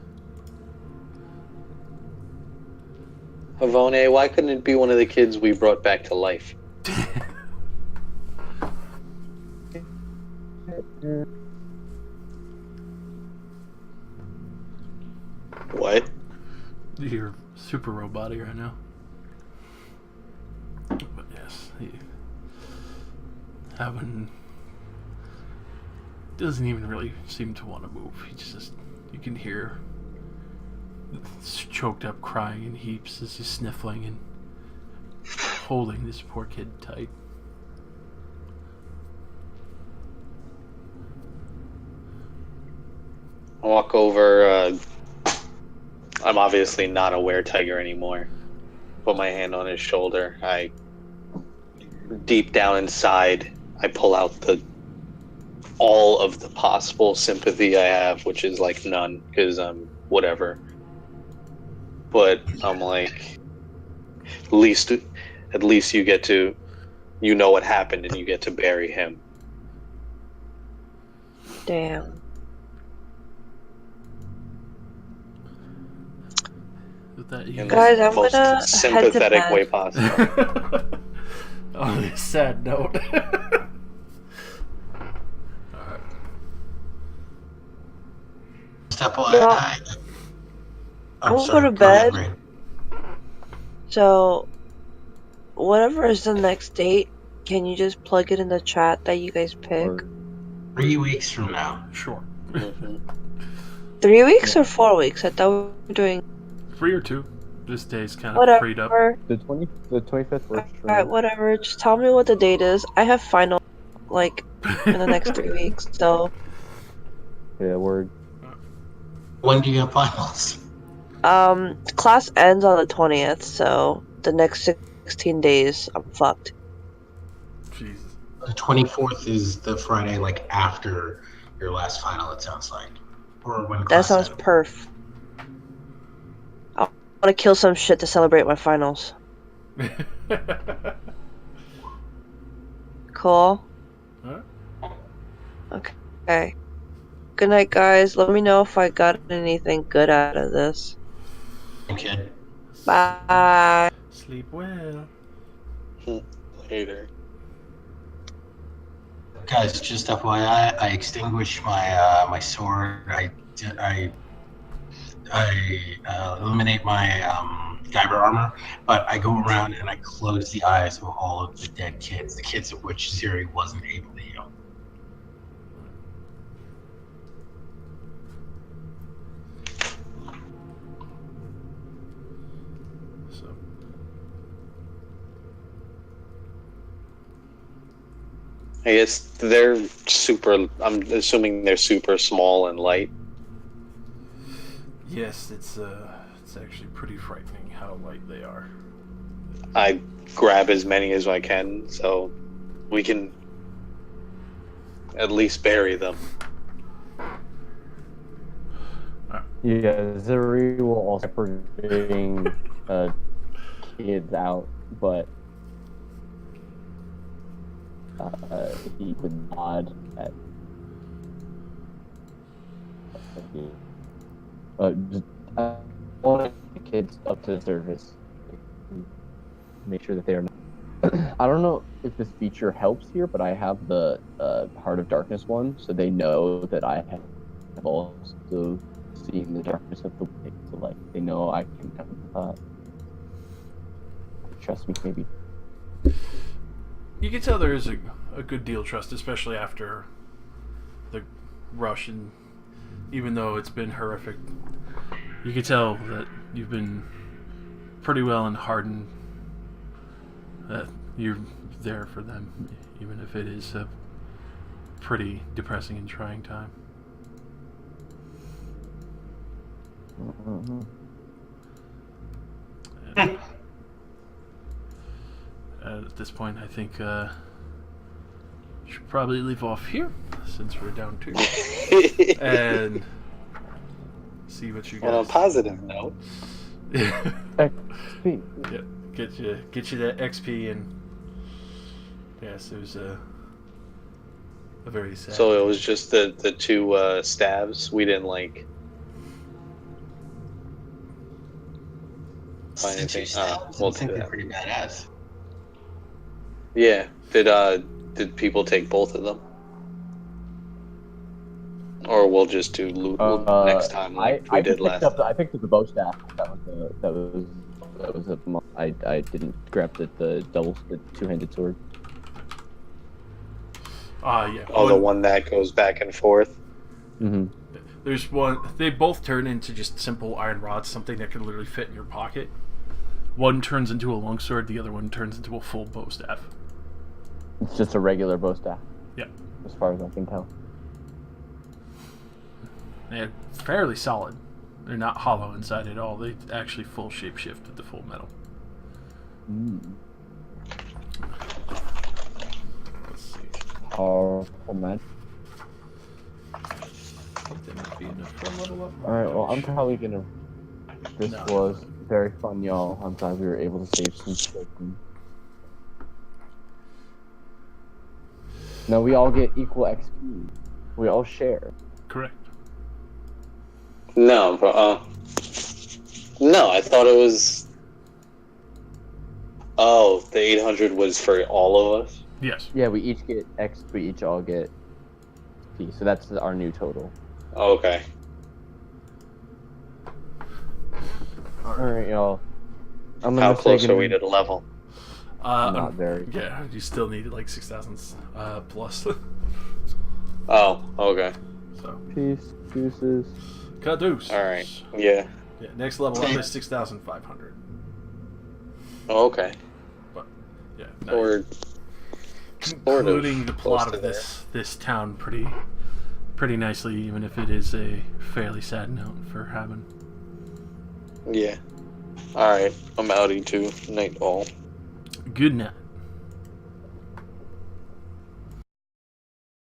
Havone, why couldn't it be one of the kids we brought back to life? What? You're super robotic right now. But yes, he doesn't even really seem to want to move. He just, you can hear choked up crying in heaps as he's sniffling and holding this poor kid tight. I walk over. I'm obviously not a were-tiger anymore. Put my hand on his shoulder. I, deep down inside, I pull out all of the possible sympathy I have, which is like none, because I'm whatever. But I'm like, at least you get to, you know what happened, and you get to bury him. Damn. With that, In Guys, the I'm most gonna head to sympathetic bed. way possible. on a sad note. Alright. Step No, I'm gonna go to bed. So, whatever is the next date, can you just plug it in the chat that you guys pick? Or 3 weeks from now. Sure. 3 weeks or 4 weeks? I thought we were doing 3 or 2. This day's kind of freed up. whatever. the 25th works for Alright, me. whatever. Just tell me what the date is. I have final, like, in the next 3 weeks, so. Yeah, word. When do you have finals? Class ends on the 20th, so the next 16 days, I'm fucked. Jesus. The 24th is the Friday, like, after your last final, it sounds like. Or when That class sounds ends. perf. I want to kill some shit to celebrate my finals. Cool? Alright. Okay. Good night, guys. Let me know if I got anything good out of this. Kid. Bye. Sleep well. Later. Guys, just FYI, I extinguished my my sword. I eliminate my Guyver armor, but I go around and I close the eyes of all of the dead kids, the kids of which Siri wasn't able to heal. So. I guess they're super. I'm assuming they're super small and light. Yes, it's actually pretty frightening how light they are. I grab as many as I can so we can at least bury them. Yeah, Zuri will also bring kids out, but he would nod at just all the kids up to the surface. Make sure that they are not. I don't know if this feature helps here, but I have the Heart of Darkness one, so they know that I have also seen the darkness of the way. So, like, they know I can trust me, maybe. You can tell there is a good deal of trust, especially after the rush, and even though it's been horrific, you can tell that you've been pretty well and hardened, that you're there for them, even if it is a pretty depressing and trying time. Mm-hmm. And at this point, I think should probably leave off here since we're down 2, and see what you guys. On a positive note, XP. Yeah, get you that XP and Yes, it was a very sad. So it was just the two stabs. We didn't like find The two anything. stabs, We'll I think do they're that. pretty badass. Yeah. Did people take both of them? Or we'll just do loot next time like we did last time. I picked up the bow staff. That was I didn't grab the two-handed sword. Yeah. Oh, the one that goes back and forth. Mm-hmm. There's one. They both turn into just simple iron rods, something that can literally fit in your pocket. One turns into a longsword. The other one turns into a full bow staff. It's just a regular bow staff. Yeah. As far as I can tell. They're fairly solid. They're not hollow inside at all. They actually full shape shift with the full metal. Let's see. Powerful man. That might be enough for a level up. Alright, well, I'm probably gonna. This No. was very fun, y'all. I'm glad we were able to save some shit. Now we all get equal XP. We all share. Correct. No, no, I thought it was. Oh, the 800 was for all of us. Yes. Yeah, we each get X. We each all get P. So that's our new total. Oh, okay. Alright, y'all. I'm How gonna close say are we to the level? Not very. Yeah, you still need like 6,000 plus. Oh, okay. So. Peace, deuces. Caduce. All right. Yeah. Yeah. Next level up is 6,500. Oh, okay. But yeah. So we're concluding the close plot to of this town pretty nicely, even if it is a fairly sad note for having. Yeah. All right. I'm outing too. Night all. Good night.